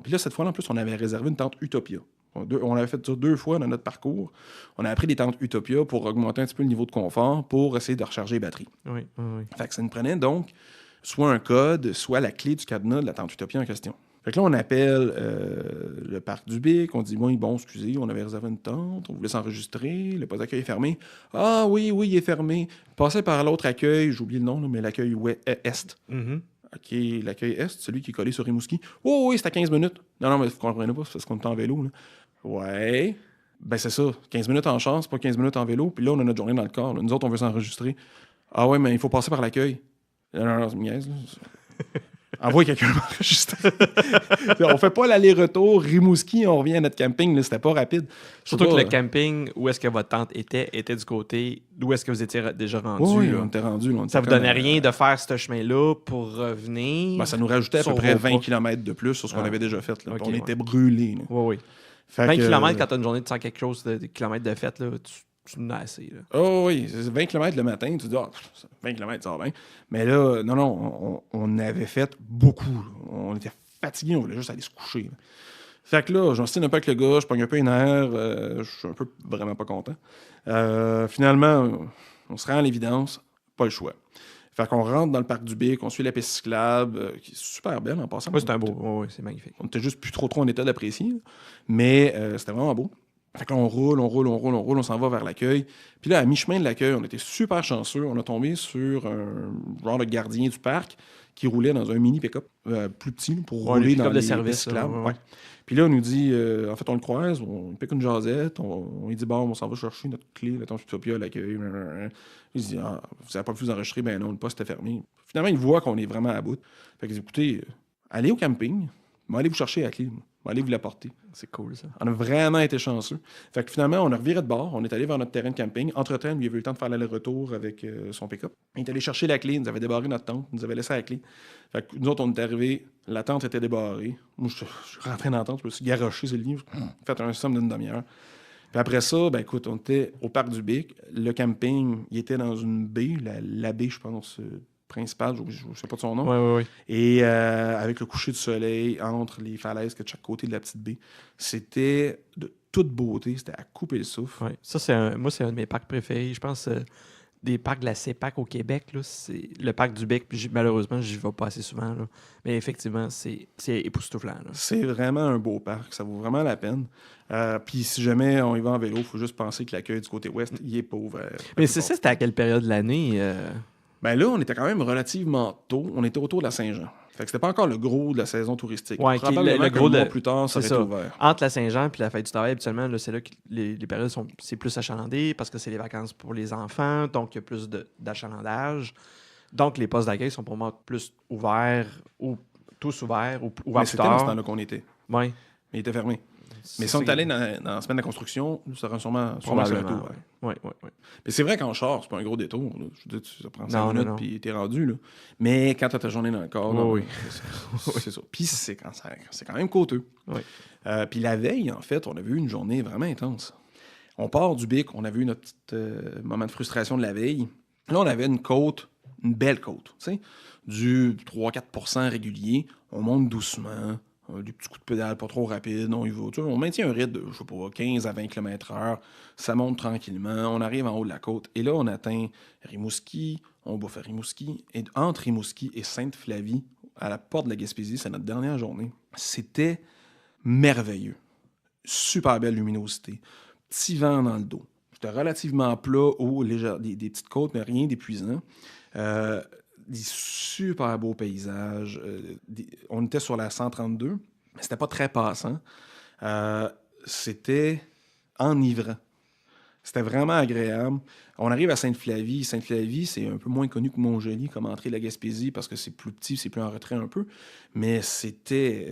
Puis là, cette fois-là, en plus, on avait réservé une tente Utopia. On l'avait fait ça 2 fois dans notre parcours. On a pris des tentes Utopia pour augmenter un petit peu le niveau de confort, pour essayer de recharger les batteries. Oui. Fait que ça nous prenait donc soit un code, soit la clé du cadenas de la tente Utopia en question. Fait que là, on appelle le parc du Bic, on dit, bon, excusez, on avait réservé une tente, on voulait s'enregistrer, le poste d'accueil est fermé. Ah oui, il est fermé. Passez par l'autre accueil, j'ai oublié le nom, là, mais l'accueil Est. OK, l'accueil Est, celui qui est collé sur Rimouski. Oh oui, c'est à 15 minutes. Non, mais vous comprenez pas, c'est parce qu'on est en vélo. Là. Ouais. Ben c'est ça, 15 minutes en chance, pas 15 minutes en vélo. Puis là, on a notre journée dans le corps. Là. Nous autres, on veut s'enregistrer. Ah ouais, mais il faut passer par l'accueil. Non, c'est une niaise. Envoie quelqu'un m'enregistrer. On fait pas l'aller-retour Rimouski, on revient à notre camping. Là, c'était pas rapide. Surtout que le camping, où est-ce que votre tente était du côté d'où est-ce que vous étiez déjà rendu. Oui, là. on était rendu. Ça vous donnait rien de faire ce chemin-là pour revenir. Ben, ça nous rajoutait à peu près 20 km de plus sur ce qu'on avait déjà fait. Là. Okay, on était brûlés. Oui. 20 km quand tu as une journée de 100 quelque chose de kilomètres de fête, là, tu n'as assez. Là. Oh oui, 20 km le matin, tu dis, 20 km, ça va bien. Mais là, non, on avait fait beaucoup. Là. On était fatigués, on voulait juste aller se coucher. Là. Fait que là, j'en stine un peu avec le gars, je pogne un peu une air, je suis un peu vraiment pas content. Finalement, on se rend à l'évidence, pas le choix. Fait qu'on rentre dans le parc du Bic, on suit la piste cyclable, qui est super belle en passant. Oui, c'est un beau, oui, c'est magnifique. On était juste plus trop en état d'apprécier, mais c'était vraiment beau. Fait que là, on roule, on s'en va vers l'accueil. Puis là, à mi-chemin de l'accueil, on était super chanceux. On a tombé sur un genre de gardien du parc qui roulait dans un mini pick-up plus petit pour rouler dans les service, cyclables. Ouais. Puis là, on nous dit, en fait, on le croise, on pique une jasette, on lui dit, bon, on s'en va chercher notre clé, la tente Utopia à l'accueil. Il dit, vous n'avez pas pu vous enregistrer? Ben non, le poste était fermé. Finalement, il voit qu'on est vraiment à bout. Fait qu'il dit, écoutez, allez au camping, mais allez vous chercher la clé. Allez vous l'apporter. C'est cool, ça. On a vraiment été chanceux. Fait que finalement, on a reviré de bord. On est allé vers notre terrain de camping. Entre-temps, lui, il avait eu le temps de faire l'aller-retour avec son pick-up. Il est allé chercher la clé. Il nous avait débarré notre tente. Il nous avait laissé la clé. Fait que nous autres, on est arrivés. La tente était débarrée. Moi, je suis rentré dans la tente. Je me suis garoché sur le lit. J'ai fait un somme d'une demi-heure. Puis après ça, ben écoute, on était au parc du Bic. Le camping, il était dans une baie. La baie, je pense... principal, je ne sais pas de son nom. Oui. Et avec le coucher du soleil entre les falaises que de chaque côté de la petite baie, c'était de toute beauté, c'était à couper le souffle. Ouais. Ça, moi, c'est un de mes parcs préférés. Je pense des parcs de la CEPAC au Québec, là, c'est le parc du Bec. Malheureusement, je n'y vais pas assez souvent. Là. Mais effectivement, c'est époustouflant. Là. C'est vraiment un beau parc, ça vaut vraiment la peine. Puis si jamais on y va en vélo, il faut juste penser que l'accueil du côté ouest, il est pas ouvert. Mais c'est ça, c'était à quelle période de l'année? Ben là, on était quand même relativement tôt. On était autour de la Saint-Jean. Fait que c'était pas encore le gros de la saison touristique. Ouais, Probablement le gros mois plus tard, ça aurait été ouvert. Entre la Saint-Jean et la fête du travail, habituellement, là, c'est là que les périodes c'est plus achalandé parce que c'est les vacances pour les enfants, donc il y a plus d'achalandage. Donc les postes d'accueil sont pour moi plus ouverts, ou tous ouverts, ou ouverts plus c'était dans ce tard. temps-là qu'on était. Oui. Mais il était fermé. Mais si on est allé dans la semaine de construction, ça aurait sûrement Probablement, oui. Mais c'est vrai qu'en char, c'est pas un gros détour. Là. Je veux dire, ça prend 5 minutes puis t'es rendu. Là. Mais quand t'as ta journée dans le corps, c'est ça. Puis c'est quand même coûteux. Oui. Puis la veille, en fait, on avait eu une journée vraiment intense. On part du Bic, on avait eu notre petit moment de frustration de la veille. Là, on avait une belle côte, tu sais, du 3-4% régulier. On monte doucement. Des petits coups de pédale pas trop rapides, on y va. Tu vois, on maintient un rythme de, je sais pas, 15 à 20 km/h. Ça monte tranquillement. On arrive en haut de la côte. Et là, on atteint Rimouski. On bouffe à Rimouski. Et entre Rimouski et Sainte-Flavie, à la porte de la Gaspésie, c'est notre dernière journée. C'était merveilleux. Super belle luminosité. Petit vent dans le dos. C'était relativement plat, haut, léger, des petites côtes, mais rien d'épuisant. Des super beaux paysages. On était sur la 132, mais c'était pas très passant. C'était enivrant. C'était vraiment agréable. On arrive à Sainte-Flavie. Sainte-Flavie, c'est un peu moins connu que Montjoly comme entrée de la Gaspésie parce que c'est plus petit, c'est plus en retrait un peu. Mais c'était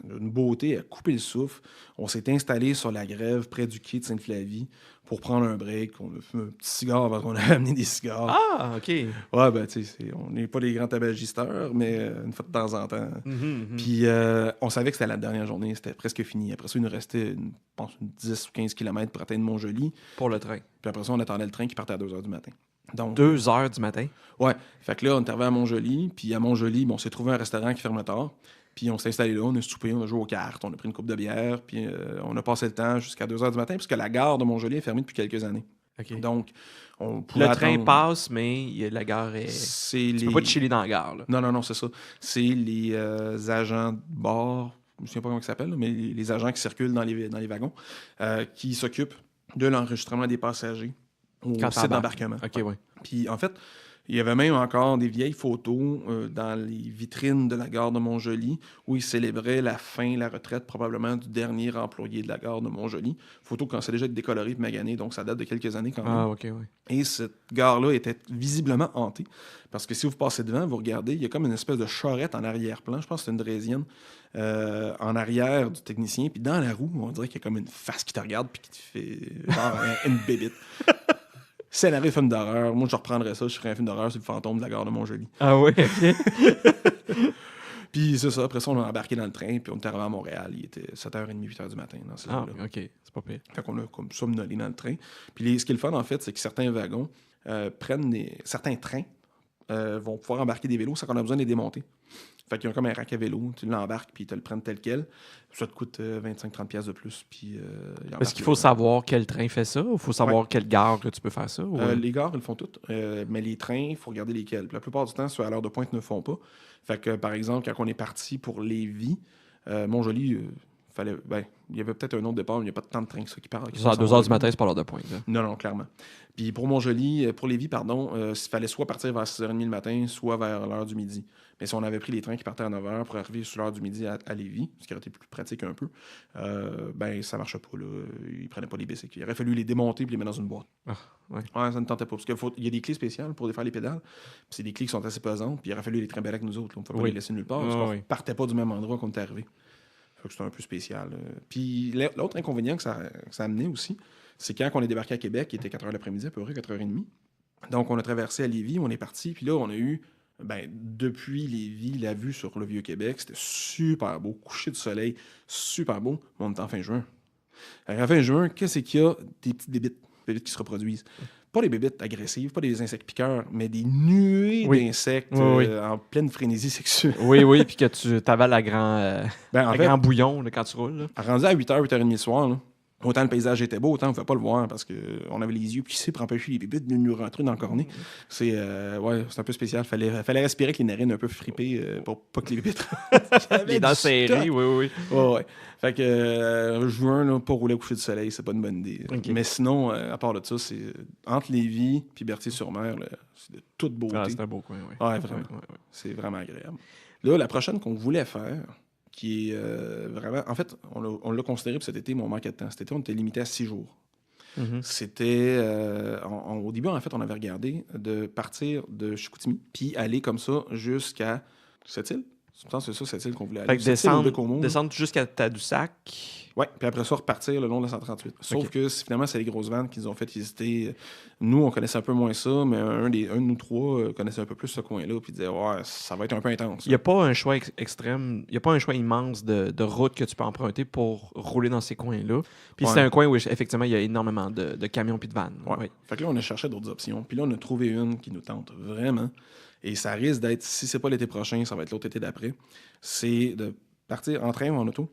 une beauté à couper le souffle. On s'est installé sur la grève près du quai de Sainte-Flavie pour prendre un break. On a fumé un petit cigare parce qu'on a amené des cigares. Ah, OK. Ouais, ben, tu sais, on n'est pas des grands tabagisteurs, mais une fois de temps en temps. Puis on savait que c'était la dernière journée, c'était presque fini. Après ça, il nous restait, je pense, 10 ou 15 km pour atteindre Montjoly. Pour le train. Puis après ça, on attendait le train qui partait à 2 h du matin. Donc, 2 h du matin? Ouais. Fait que là, on est arrivé à Montjoly. Puis à Montjoly, on s'est trouvé un restaurant qui ferme tard. Puis on s'est installé là, on a soupé, on a joué aux cartes, on a pris une coupe de bière. Puis on a passé le temps jusqu'à 2 h du matin, puisque la gare de Montjoly est fermée depuis quelques années. Okay. Donc, on pouvait le train passe, mais la gare est... Tu peux pas te chiller dans la gare. Là. Non, c'est ça. C'est les agents de bord, je ne sais pas comment ils s'appellent, mais les agents qui circulent dans les wagons, qui s'occupent de l'enregistrement des passagers au site d'embarquement. OK, ouais. Puis en fait, il y avait même encore des vieilles photos dans les vitrines de la gare de Montjoly où ils célébraient la retraite probablement du dernier employé de la gare de Montjoly. Photo quand c'est déjà décoloré et magané, donc ça date de quelques années quand même. Ah, OK, oui. Et cette gare-là était visiblement hantée parce que si vous passez devant, vous regardez, il y a comme une espèce de charrette en arrière-plan, je pense que c'est une draisienne, en arrière du technicien, puis dans la roue, on dirait qu'il y a comme une face qui te regarde puis qui te fait genre une bébite. Scénario film d'horreur. Moi, je reprendrais ça. Je ferais un film d'horreur sur le fantôme de la gare de Montjoly. Ah oui, OK. Puis c'est ça. Après ça, on a embarqué dans le train. Puis on est arrivé à Montréal. Il était 7h30, 8h du matin. Dans OK. C'est pas pire. Fait qu'on a comme somnolé dans le train. Puis ce qui est le fun, en fait, c'est que certains wagons certains trains vont pouvoir embarquer des vélos sans qu'on a besoin de les démonter. Fait qu'ils ont comme un rack à vélo. Tu l'embarques puis ils te le prennent tel quel. Ça te coûte 25-30$ de plus. Puis, est-ce qu'il faut savoir quel train fait ça? Ou il faut savoir quelle gare que tu peux faire ça? Ou... les gares, elles le font toutes. Mais les trains, il faut regarder lesquels. Puis la plupart du temps, ceux à l'heure de pointe ne le font pas. Fait que, par exemple, quand on est parti pour Lévis, Montjoly, il y avait peut-être un autre départ, mais il n'y a pas tant de trains que ça qui partent. À 2 h du matin, c'est pas l'heure de pointe. Là. Non, clairement. Puis pour Lévis, il fallait soit partir vers 6h30 le matin, soit vers l'heure du midi. Mais si on avait pris les trains qui partaient à 9 h pour arriver sur l'heure du midi à Lévis, ce qui aurait été plus pratique un peu, ça marchait pas. Là. Ils prenaient pas les bicycles. Il aurait fallu les démonter et les mettre dans une boîte. Ouais, ça ne tentait pas. Parce qu'il y a des clés spéciales pour défaire les pédales. Puis c'est des clés qui sont assez pesantes. Puis il aurait fallu les trimballer avec nous autres. Là. On ne peut pas les laisser nulle part. Parce qu'on ne partait pas du même endroit qu'on était arrivé. Fait que c'était un peu spécial. Puis l'autre inconvénient que ça a amené aussi, c'est quand on est débarqué à Québec, il était 4 h l'après-midi, à peu près 4 h 30. Donc, on a traversé à Lévis, on est parti, puis là, on a eu, depuis Lévis, la vue sur le Vieux-Québec, c'était super beau, coucher de soleil, super beau, mais on est en fin juin. En fin juin, qu'est-ce qu'il y a? Des petites bébites qui se reproduisent. Pas des bébites agressives, pas des insectes piqueurs, mais des nuées d'insectes en pleine frénésie sexuelle. Oui, puis que tu t'avales à grand bouillon là, quand tu roules. Là. Rendu à 8h, 8h30 le soir, là, autant le paysage était beau, autant on ne pouvait pas le voir parce qu'on avait les yeux plissés pour empêcher les bébites de nous rentrer dans le cornet. C'est un peu spécial. Fallait respirer avec les narines un peu fripées pour pas que les bébites les dents serrées, oui. Ouais. Fait que juin, là, pas rouler au coucher du soleil, c'est pas une bonne idée. Okay. Mais sinon, à part de ça, c'est entre Lévis et Berthier-sur-Mer, là, c'est de toute beauté. C'est un beau coin, oui. Ouais, vraiment. Ouais. C'est vraiment agréable. Là, la prochaine qu'on voulait faire, qui est vraiment... En fait, on l'a considéré pour cet été, mais on manquait de temps. Cet été, on était limité à 6 jours. Mm-hmm. C'était... au début, en fait, on avait regardé de partir de Chicoutimi, puis aller comme ça jusqu'à Sept-Îles. Je pense que c'est ça, Sept-Îles qu'on voulait aller. Descendre jusqu'à Tadoussac. Oui, puis après ça, repartir le long de la 138. Sauf que finalement, c'est les grosses vannes qui nous ont fait hésiter. Nous, on connaissait un peu moins ça, mais un de nous trois connaissait un peu plus ce coin-là, puis disait, ouais, ça va être un peu intense. Il n'y a pas un choix extrême, il n'y a pas un choix immense de route que tu peux emprunter pour rouler dans ces coins-là. Puis c'est un coin où, effectivement, il y a énormément de camions puis de vannes. Ouais. Fait que là, on a cherché d'autres options. Puis là, on a trouvé une qui nous tente vraiment. Et ça risque d'être, si c'est pas l'été prochain, ça va être l'autre été d'après. C'est de partir en train ou en auto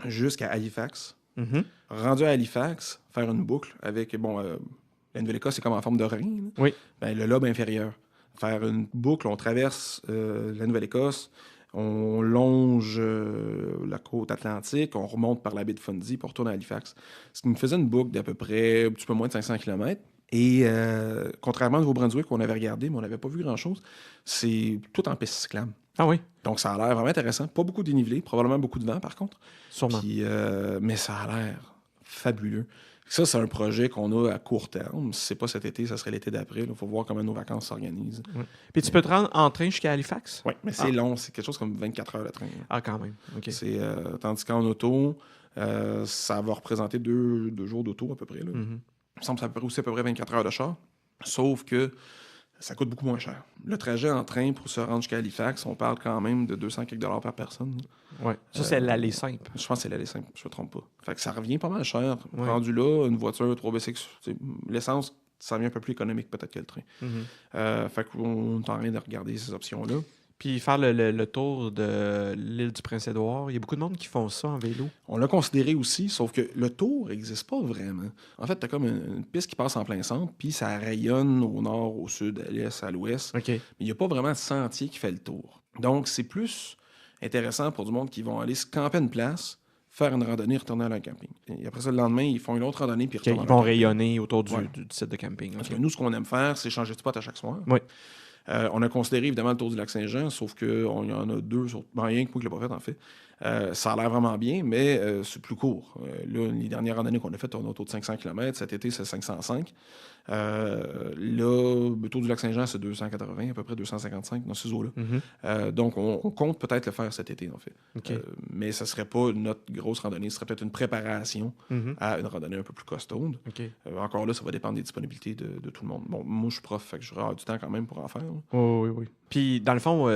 jusqu'à Halifax. Mm-hmm. Rendu à Halifax, faire une boucle avec, la Nouvelle-Écosse, c'est comme en forme de rein. Oui. Le lobe inférieur. Faire une boucle, on traverse la Nouvelle-Écosse, on longe la côte atlantique, on remonte par la baie de Fundy pour retourner à Halifax. Ce qui nous faisait une boucle d'à peu près un petit peu moins de 500 km. Et contrairement au Nouveau-Brunswick, on avait regardé, mais on n'avait pas vu grand-chose, c'est tout en piste cyclable. Ah oui? Donc, ça a l'air vraiment intéressant. Pas beaucoup dénivelé, probablement beaucoup de vent, par contre. Sûrement. Puis, mais ça a l'air fabuleux. Ça, c'est un projet qu'on a à court terme. Si c'est pas cet été, ça serait l'été d'après. Il faut voir comment nos vacances s'organisent. Ouais. Puis tu peux te rendre en train jusqu'à Halifax? Oui, mais c'est long. C'est quelque chose comme 24 heures de train. Là. Ah, quand même. OK. Tandis qu'en auto, ça va représenter 2 jours d'auto à peu près. Là. Mm-hmm. Il me semble que ça peut aussi à peu près 24 heures de char. Sauf que ça coûte beaucoup moins cher. Le trajet en train pour se rendre jusqu'à Halifax, on parle quand même de 200 quelques dollars par personne. Oui. Ça, c'est l'aller simple. Je pense que c'est l'aller simple, je ne me trompe pas. Fait que ça revient pas mal cher. Ouais. Rendu là, une voiture 3BX, l'essence, ça revient un peu plus économique peut-être que le train. Mm-hmm. Fait qu'on est en train de regarder ces options-là. Puis faire le tour de l'île du Prince-Édouard, il y a beaucoup de monde qui font ça en vélo. On l'a considéré aussi, sauf que le tour n'existe pas vraiment. En fait, tu as comme une piste qui passe en plein centre, puis ça rayonne au nord, au sud, à l'est, à l'ouest. OK. Mais il n'y a pas vraiment de sentier qui fait le tour. Donc, c'est plus intéressant pour du monde qui vont aller se camper une place, faire une randonnée, retourner à leur camping. Et après ça, le lendemain, ils font une autre randonnée, puis retournent Ils vont rayonner autour du site de camping. Parce que nous, ce qu'on aime faire, c'est changer de spot à chaque soir. Oui. On a considéré évidemment le tour du lac Saint-Jean, sauf qu'il y en a 2 sur. Rien que moi qui ne l'ai pas fait, en fait. Ça a l'air vraiment bien, mais c'est plus court. Là, les dernières randonnées qu'on a faites, on a autour de 500 km. Cet été, c'est 505. Là, le tour du lac Saint-Jean, c'est 280, à peu près 255 dans ces eaux-là. Mm-hmm. Donc, on compte peut-être le faire cet été, en fait. Okay. Mais ça ne serait pas notre grosse randonnée. Ce serait peut-être une préparation Mm-hmm. à une randonnée un peu plus costaude. Okay. Encore là, ça va dépendre des disponibilités de tout le monde. Bon, moi, je suis prof, fait que j'aurai du temps quand même pour en faire. Oui. Puis, dans le fond,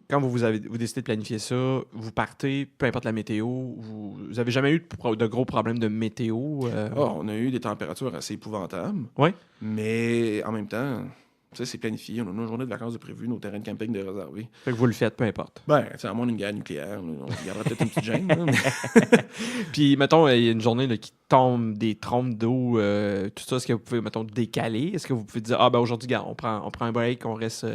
quand vous décidez de planifier ça, vous partez, peu importe la météo, vous avez jamais eu de gros problèmes de météo? On a eu des températures assez épouvantables. Oui. Mais en même temps, c'est planifié. On a nos journées de vacances de prévues, nos terrains de camping de réservés. Fait que vous le faites, peu importe. À moins d'une guerre nucléaire, on gardera peut-être une petite gêne. Là, mais... Puis, mettons, il y a une journée là, qui tombe des trompes d'eau, tout ça, est-ce que vous pouvez, mettons, décaler? Est-ce que vous pouvez dire, aujourd'hui, gars, on prend un break, on reste...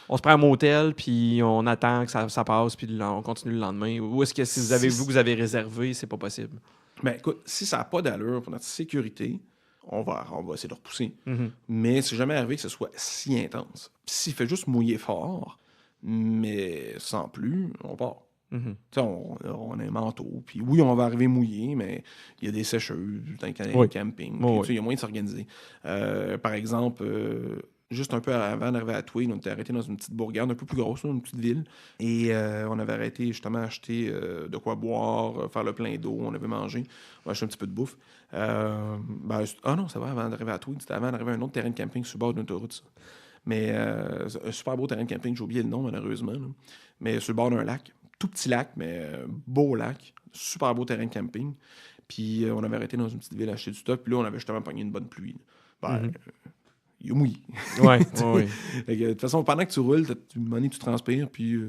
on se prend un motel, puis on attend que ça passe, puis on continue le lendemain? Ou est-ce que si vous avez réservé, c'est pas possible? Ben écoute, si ça n'a pas d'allure pour notre sécurité, on va essayer de repousser. Mm-hmm. Mais c'est jamais arrivé que ce soit si intense. Puis s'il fait juste mouiller fort, mais sans plus, on part. Mm-hmm. On a un manteau, puis oui, on va arriver mouillé, mais il y a des sécheuses, dans le camping, puis il y a moyen de s'organiser. Par exemple, juste un peu avant d'arriver à Tweed, on était arrêté dans une petite bourgade un peu plus grosse, là, une petite ville. Et on avait arrêté justement à acheter de quoi boire, faire le plein d'eau, on avait mangé, on a acheté un petit peu de bouffe. Non, ça va, avant d'arriver à Tweed, c'était avant d'arriver à un autre terrain de camping sur le bord d'une autoroute, ça. Mais un super beau terrain de camping, j'ai oublié le nom malheureusement. Là. Mais sur le bord d'un lac. Tout petit lac, mais beau lac. Super beau terrain de camping. Puis on avait arrêté dans une petite ville à acheter du stock. Puis là, on avait justement pogné une bonne pluie. Il a mouillé. Ouais, ouais. De toute façon, pendant que tu roules, tu transpires, puis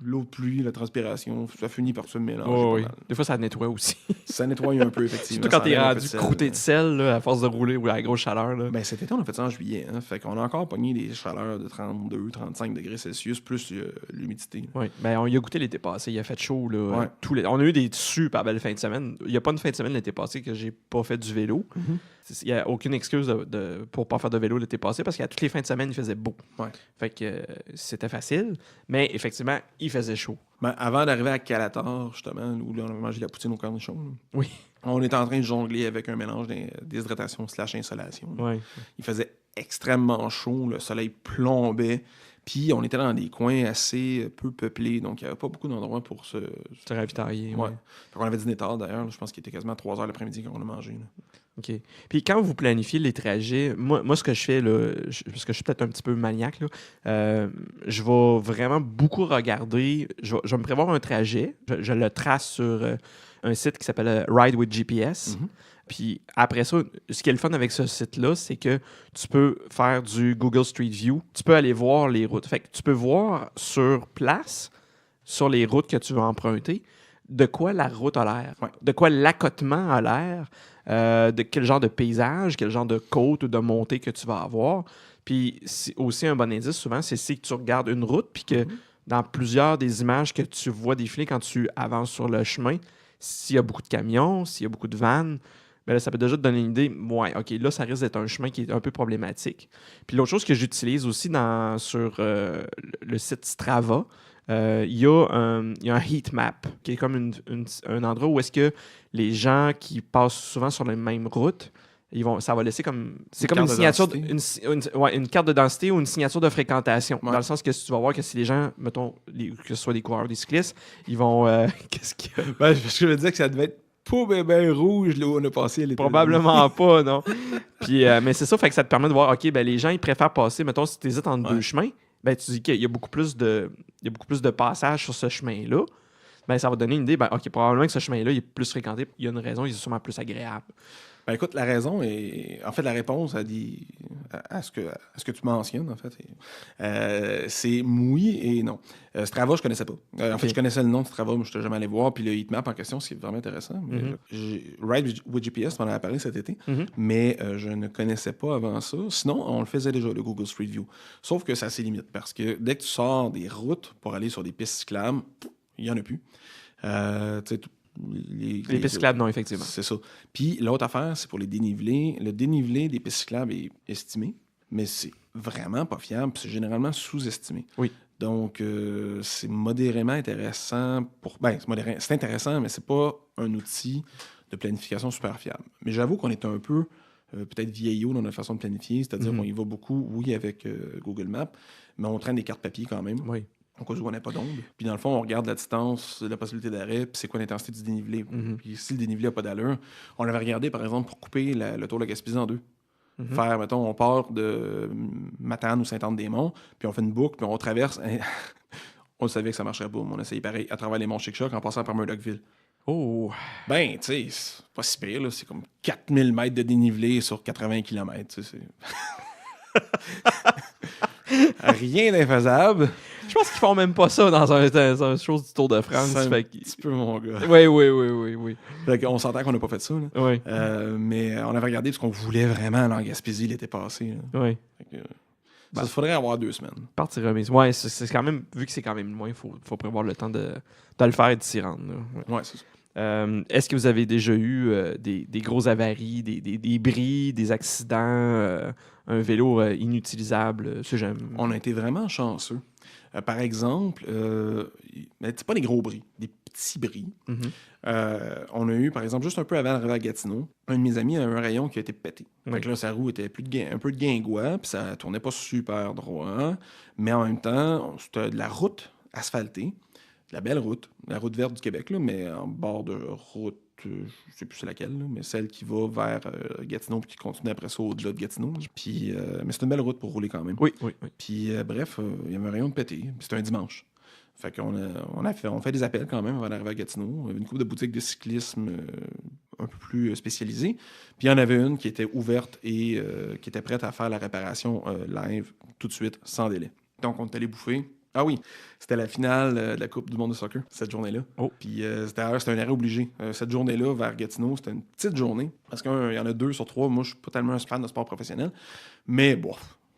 l'eau de pluie, la transpiration, ça finit par se mélanger. Oui. Des fois, ça nettoie aussi. Ça nettoie un peu, effectivement. Surtout quand t'es rendu croûté de sel, là, à force de rouler ou à la grosse chaleur. Là. Ben, cet été, on a fait ça en juillet. Hein, fait qu'on a encore pogné des chaleurs de 32, 35 degrés Celsius, plus l'humidité. Oui. Ben, on y a goûté l'été passé. Il a fait chaud. Là, Ouais. On a eu des super belles fins de semaine. Il n'y a pas une fin de semaine l'été passé que j'ai pas fait du vélo. Il n'y a aucune excuse pour pas faire de vélo l'été passé parce qu'à toutes les fins de semaine, il faisait beau. Ouais. Fait que c'était facile. Mais effectivement, il faisait chaud. Ben, avant d'arriver à Calator, justement, où là, on avait mangé la poutine au cornichon, là, Oui. on était en train de jongler avec un mélange déshydratation/insolation. Ouais. Il faisait extrêmement chaud, le soleil plombait, puis on était dans des coins assez peu peuplés, donc il n'y avait pas beaucoup d'endroits pour se ravitailler. Ouais. On avait dîné tard, d'ailleurs. Là, je pense qu'il était quasiment 3 heures l'après-midi quand on a mangé. Là. OK. Puis quand vous planifiez les trajets, moi ce que je fais, là, parce que je suis peut-être un petit peu maniaque, là, je vais vraiment beaucoup regarder. Je vais me prévoir un trajet. Je le trace sur un site qui s'appelle Ride with GPS. Puis après ça, ce qui est le fun avec ce site-là, c'est que tu peux faire du Google Street View. Tu peux aller voir les routes. Fait que tu peux voir sur place, sur les routes que tu veux emprunter, de quoi la route a l'air, de quoi l'accotement a l'air, de quel genre de paysage, quel genre de côte ou de montée que tu vas avoir. Puis aussi un bon indice, souvent, c'est si tu regardes une route, puis que dans plusieurs des images que tu vois défiler quand tu avances sur le chemin, s'il y a beaucoup de camions, s'il y a beaucoup de vannes, ben là, ça peut déjà te donner une idée. Ouais, OK, là, ça risque d'être un chemin qui est un peu problématique. Puis l'autre chose que j'utilise aussi sur le site Strava, il y a un heat map, qui est comme un endroit où est-ce que les gens qui passent souvent sur les mêmes routes, ça va laisser comme... C'est comme une signature, une carte de densité ou une signature de fréquentation. Ouais. Dans le sens que tu vas voir que si les gens, mettons, que ce soit des coureurs, des cyclistes, ils vont... Qu'est-ce qu'il y a? Ben, je veux dire que ça devait être pas bien rouge là où on a passé. Probablement pas, non. Puis, mais c'est ça, fait que ça te permet de voir, OK, ben les gens, ils préfèrent passer, mettons, si tu hésites entre deux chemins, ben tu dis qu'il y a beaucoup plus de passages sur ce chemin-là. Ben ça va donner une idée, ben OK, probablement que ce chemin-là, il est plus fréquenté, il y a une raison, il est sûrement plus agréable. Ben écoute, la raison est... En fait, la réponse à ce que tu mentionnes, en fait, c'est oui et non. Strava, je connaissais pas. En fait, je connaissais le nom de Strava, mais je n'étais jamais allé voir. Puis le heatmap en question, c'est vraiment intéressant. Ride with GPS, m'en a parlé cet été, mais je ne connaissais pas avant ça. Sinon, on le faisait déjà, le Google Street View. Sauf que ça a ses limites, parce que dès que tu sors des routes pour aller sur des pistes cyclables, il n'y en a plus. Les pistes cyclables, non, effectivement. C'est ça. Puis l'autre affaire, c'est pour les dénivelés. Le dénivelé des pistes cyclables est estimé, mais c'est vraiment pas fiable. C'est généralement sous-estimé. Oui. Donc, c'est modérément intéressant. C'est intéressant, mais c'est pas un outil de planification super fiable. Mais j'avoue qu'on est un peu peut-être vieillot dans notre façon de planifier, c'est-à-dire qu'on y va beaucoup, oui, avec Google Maps, mais on traîne des cartes papier quand même. Oui. En cas où on n'a pas d'ombre. Puis dans le fond, on regarde la distance, la possibilité d'arrêt, puis c'est quoi l'intensité du dénivelé. Puis si le dénivelé n'a pas d'allure, on l'avait regardé, par exemple, pour couper le tour de la Gaspésie en deux. Faire, mettons, on part de Matane ou Sainte-Anne-des-Monts, puis on fait une boucle, puis on traverse. On savait que ça marcherait pas. On essayait pareil à travers les monts Chic-Choc en passant par Murdochville. Oh! Ben, tu sais, c'est pas si pire, là. C'est comme 4000 mètres de dénivelé sur 80 km. Rien d'infaisable. Je pense qu'ils font même pas ça dans un chose du Tour de France. C'est un petit peu, mon gars. Oui. On s'entend qu'on n'a pas fait ça. Là. Oui. Mais on avait regardé parce qu'on voulait vraiment aller en Gaspésie l'été passé. Là. Oui. Ça faudrait avoir 2 semaines. Partie remise. Oui, c'est quand même... Vu que c'est quand même loin, il faut prévoir le temps de le faire et de s'y rendre. Oui, c'est ça. Est-ce que vous avez déjà eu des grosses avaries, des bris, des accidents, un vélo inutilisable? On a été vraiment chanceux. Par exemple, c'est pas des gros bris, des petits bris. Mm-hmm. On a eu, par exemple, juste un peu avant d'arriver à Gatineau, un de mes amis a un rayon qui a été pété. Oui. Fait que là, sa roue était un peu de guingois, puis ça tournait pas super droit, mais en même temps, c'était de la route asphaltée, de la belle route, la route verte du Québec, là, mais en bord de route, je sais plus c'est laquelle, là, mais celle qui va vers Gatineau puis qui continue après ça au-delà de Gatineau. Puis, mais c'est une belle route pour rouler quand même. Oui. Puis, bref, il y avait un rayon de pété, puis c'était un dimanche. Fait qu'on on fait des appels quand même avant d'arriver à Gatineau. Il y avait une couple de boutiques de cyclisme un peu plus spécialisées. Puis il y en avait une qui était ouverte et qui était prête à faire la réparation live tout de suite, sans délai. Donc, on est allé bouffer. Ah oui, c'était la finale de la Coupe du monde de soccer, cette journée-là. Oh. Puis c'était un arrêt obligé. Cette journée-là, vers Gatineau, c'était une petite journée. Parce qu'il y en a 2 sur 3. Moi, je suis pas tellement un fan de sport professionnel. Mais bon,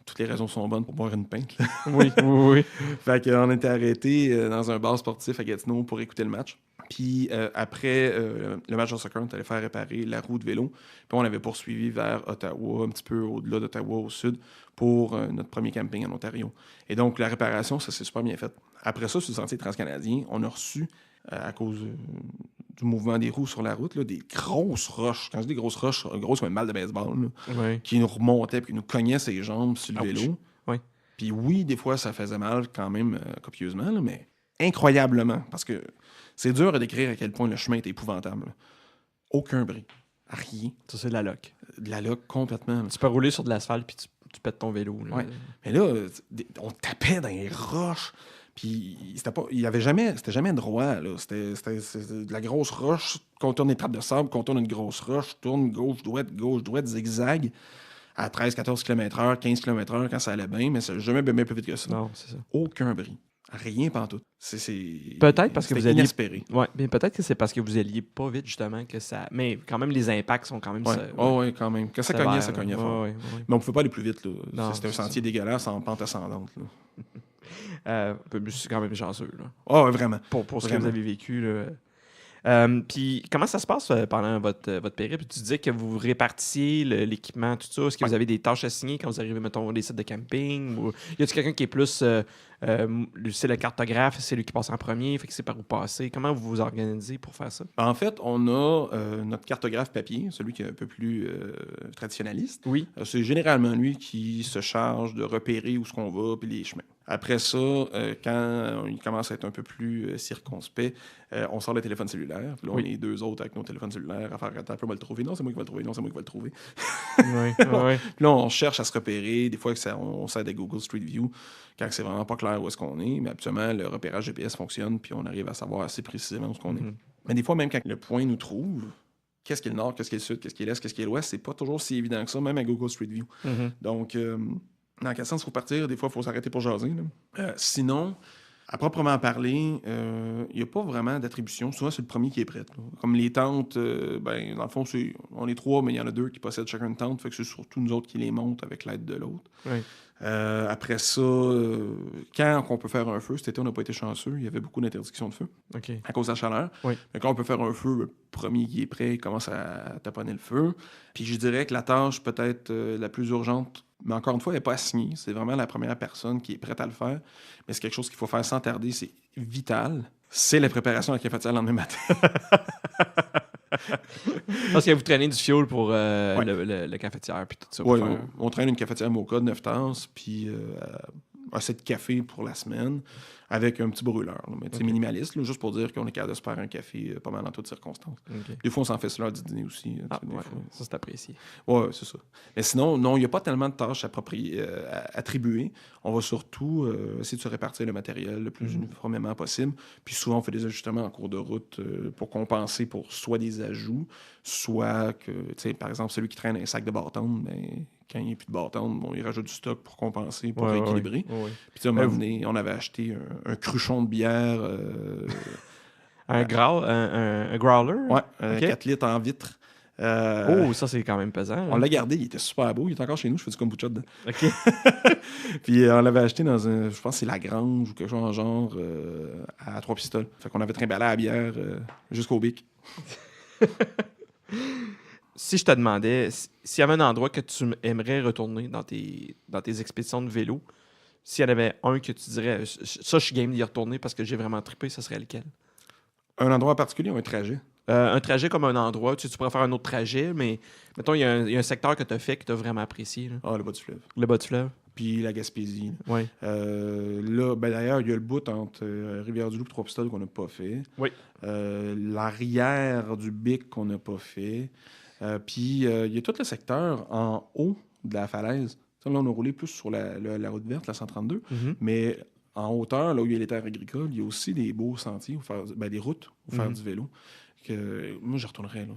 toutes les raisons sont bonnes pour boire une pinte. Là. Oui. Fait qu'on était arrêté dans un bar sportif à Gatineau pour écouter le match. Puis après le match de soccer, on est allé faire réparer la roue de vélo. Puis on avait poursuivi vers Ottawa, un petit peu au-delà d'Ottawa, au sud, pour notre premier camping en Ontario. Et donc, la réparation, ça s'est super bien fait. Après ça, sur le sentier transcanadien, on a reçu, à cause du mouvement des roues sur la route, là, des grosses roches. Quand je dis grosses roches, grosses comme une balle de baseball, là, qui nous remontaient et qui nous cognaient ses jambes sur le vélo. Oui. Puis oui, des fois, ça faisait mal quand même copieusement, là, mais incroyablement. Parce que c'est dur à décrire à quel point le chemin était épouvantable. Là. Aucun bris. Rien. Ça, c'est de la loc. De la loc complètement. Tu peux rouler sur de l'asphalte puis tu pètes ton vélo. Là. Ouais. Mais là, on tapait dans les roches. Puis c'était jamais droit. Là. C'était de la grosse roche. Contourne une étape de sable, contourne une grosse roche, tourne gauche, droite, zigzag. À 13-14 km/h, 15 km/h quand ça allait bien, mais ça n'a jamais bien plus vite que ça. Non, c'est ça. Aucun bris. Rien pantoute. Peut-être parce que vous alliez. Inespéré. Ouais, mais peut-être que c'est parce que vous alliez pas vite, justement, que ça. Mais quand même, les impacts sont quand même. Ouais, quand même. Quand ça cognait, ça cognait fort. Ouais. Mais on ne pouvait pas aller plus vite. Non, c'était un sentier dégueulasse en pente ascendante. Je suis quand même chanceux. Là. Oh, ouais, vraiment. Pour ce que Vraiment. vous avez vécu. Là. Puis, comment ça se passe pendant votre périple? Tu disais que vous répartissiez l'équipement, tout ça. Est-ce que vous avez des tâches assignées quand vous arrivez, mettons, des sites de camping? Ou y a-t-il quelqu'un qui est plus... c'est le cartographe, c'est lui qui passe en premier, fait que c'est par où passer. Comment vous vous organisez pour faire ça? En fait, on a notre cartographe papier, celui qui est un peu plus traditionnaliste. Oui. C'est généralement lui qui se charge de repérer où est-ce qu'on va puis les chemins. Après ça, quand il commence à être un peu plus circonspect, on sort le téléphone cellulaire. Puis là, on est 2 autres avec nos téléphones cellulaires à faire « Attends, on va le trouver. Non, c'est moi qui vais le trouver. Non, c'est moi qui vais le trouver. » Oui. Puis là, on cherche à se repérer. Des fois, on s'aide à Google Street View quand c'est vraiment pas clair où est-ce qu'on est. Mais habituellement, le repérage GPS fonctionne puis on arrive à savoir assez précisément où est-ce qu'on est. Mais des fois, même quand le point nous trouve, qu'est-ce qui est le nord, qu'est-ce qui est le sud, qu'est-ce qui est l'est, qu'est-ce qui est l'ouest, c'est pas toujours si évident que ça, même à Google Street View. Donc, dans quel sens il faut partir? Des fois, il faut s'arrêter pour jaser. Sinon, à proprement parler, il n'y a pas vraiment d'attribution. Souvent, c'est le premier qui est prêt. Là. Comme les tentes, dans le fond, on est 3, mais il y en a 2 qui possèdent chacun une tente. Fait que c'est surtout nous autres qui les montent avec l'aide de l'autre. Oui. Après ça, quand on peut faire un feu, cet été, on n'a pas été chanceux. Il y avait beaucoup d'interdictions de feu à cause de la chaleur. Oui. Mais quand on peut faire un feu, le premier qui est prêt il commence à taponner le feu. Puis je dirais que la tâche peut-être la plus urgente, mais encore une fois, elle n'est pas assignée. C'est vraiment la première personne qui est prête à le faire. Mais c'est quelque chose qu'il faut faire sans tarder. C'est vital. C'est la préparation à la cafetière le lendemain matin. Parce que vous traînez du fioul pour le cafetière puis tout ça. Oui, on traîne une cafetière Moka de 9 tasses, puis assez de café pour la semaine, avec un petit brûleur. Là, mais minimaliste, là, juste pour dire qu'on est capable de se faire un café pas mal dans toutes circonstances. Des fois, on s'en fait sur l'heure du dîner aussi. Ça, c'est apprécié. Oui, c'est ça. Mais sinon, non, il n'y a pas tellement de tâches attribuées. On va surtout essayer de se répartir le matériel le plus uniformément possible. Puis souvent, on fait des ajustements en cours de route pour compenser pour soit des ajouts, soit que, tu sais, par exemple, celui qui traîne un sac de bâton, ben, quand il n'y a plus de bâton, il rajoute du stock pour compenser, pour rééquilibrer. Puis à un moment donné, on avait acheté un cruchon de bière. Un growler? Oui, 4 litres en vitre. Ça, c'est quand même pesant. On l'a gardé, il était super beau. Il est encore chez nous, je fais du kombucha dedans. OK. Puis on l'avait acheté dans je pense que c'est La Grange ou quelque chose en genre, à 3 pistoles. Fait qu'on avait trimballé la bière jusqu'au bic. Si je te demandais, s'il y avait un endroit que tu aimerais retourner dans tes expéditions de vélo, s'il y en avait un que tu dirais, ça, je suis game d'y retourner parce que j'ai vraiment trippé, ça serait lequel? Un endroit en particulier ou un trajet? Un trajet comme un endroit, tu pourrais faire un autre trajet, mais mettons, il y a un secteur que tu as fait que tu as vraiment apprécié. Là. Ah, le bas du fleuve. Le bas du fleuve. Puis la Gaspésie. Oui. Là, ben d'ailleurs, il y a le bout entre Rivière-du-Loup et Trois-Pistoles qu'on n'a pas fait. Oui. L'arrière du Bic qu'on n'a pas fait. Puis il y a tout le secteur en haut de la falaise. Ça, là, on a roulé plus sur la route verte, la 132. Mhm. Mais en hauteur, là où il y a les terres agricoles, il y a aussi des beaux sentiers, des routes pour faire du vélo. Que moi, je retournerais là,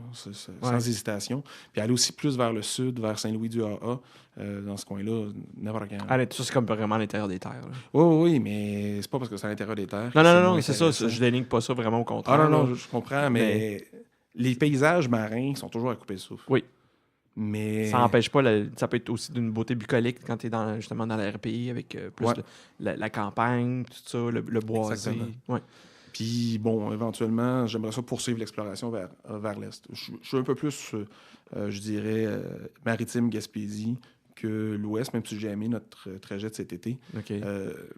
sans hésitation. Puis aller aussi plus vers le sud, vers Saint-Louis-du-AA, dans ce coin-là, n'importe quand. Ah, mais tout ça, c'est comme vraiment à l'intérieur des terres. Là. Oui, mais c'est pas parce que c'est à l'intérieur des terres. Non, c'est ça. Je dénigre pas ça vraiment au contraire. Ah non, je comprends, mais les paysages marins sont toujours à couper le souffle. Oui. Mais ça n'empêche pas, ça peut être aussi d'une beauté bucolique quand tu es justement dans la RPI avec plus la campagne, tout ça, le boisé. Ouais. Puis bon, éventuellement, j'aimerais ça poursuivre l'exploration vers l'est. Je suis un peu plus, je dirais, maritime Gaspésie que l'ouest, même si j'ai aimé notre trajet de cet été. Okay.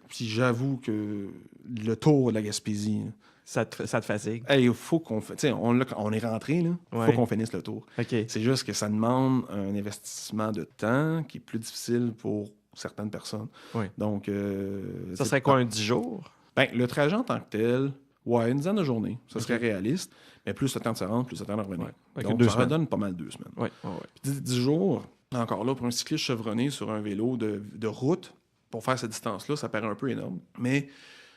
Puis j'avoue que le tour de la Gaspésie... Ça te fatigue? Il faut qu'on... on est rentré, là. Il faut qu'on finisse le tour. Okay. C'est juste que ça demande un investissement de temps qui est plus difficile pour certaines personnes. Oui. Donc... ça serait quoi, un 10 jours? Ben, le trajet en tant que tel... Ouais, une dizaine de journées. Ça serait réaliste. Mais plus le temps de se rendre, plus le temps de revenir. Donc, ça redonne pas mal 2 semaines. Oui. 10 jours, encore là, pour un cycliste chevronné sur un vélo de route, pour faire cette distance-là, ça paraît un peu énorme. Mais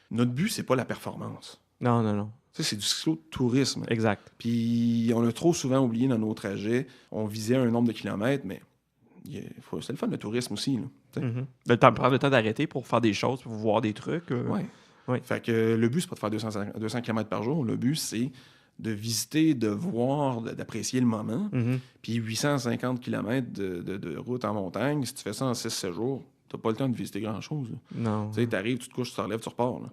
notre but, c'est pas la performance. Non. Tu sais, c'est du cyclotourisme. Exact. Puis, on a trop souvent oublié dans nos trajets, on visait un nombre de kilomètres, mais c'est le fun, le tourisme aussi. Là, prendre le temps d'arrêter pour faire des choses, pour voir des trucs. Oui. Fait que le but, c'est pas de faire 200 km par jour. Le but, c'est de visiter, de voir, d'apprécier le moment. Puis 850 km de route en montagne, si tu fais ça en 6-7 jours, t'as pas le temps de visiter grand-chose. Là. Non. Tu sais, t'arrives, tu te couches, tu te relèves, tu repars. Là.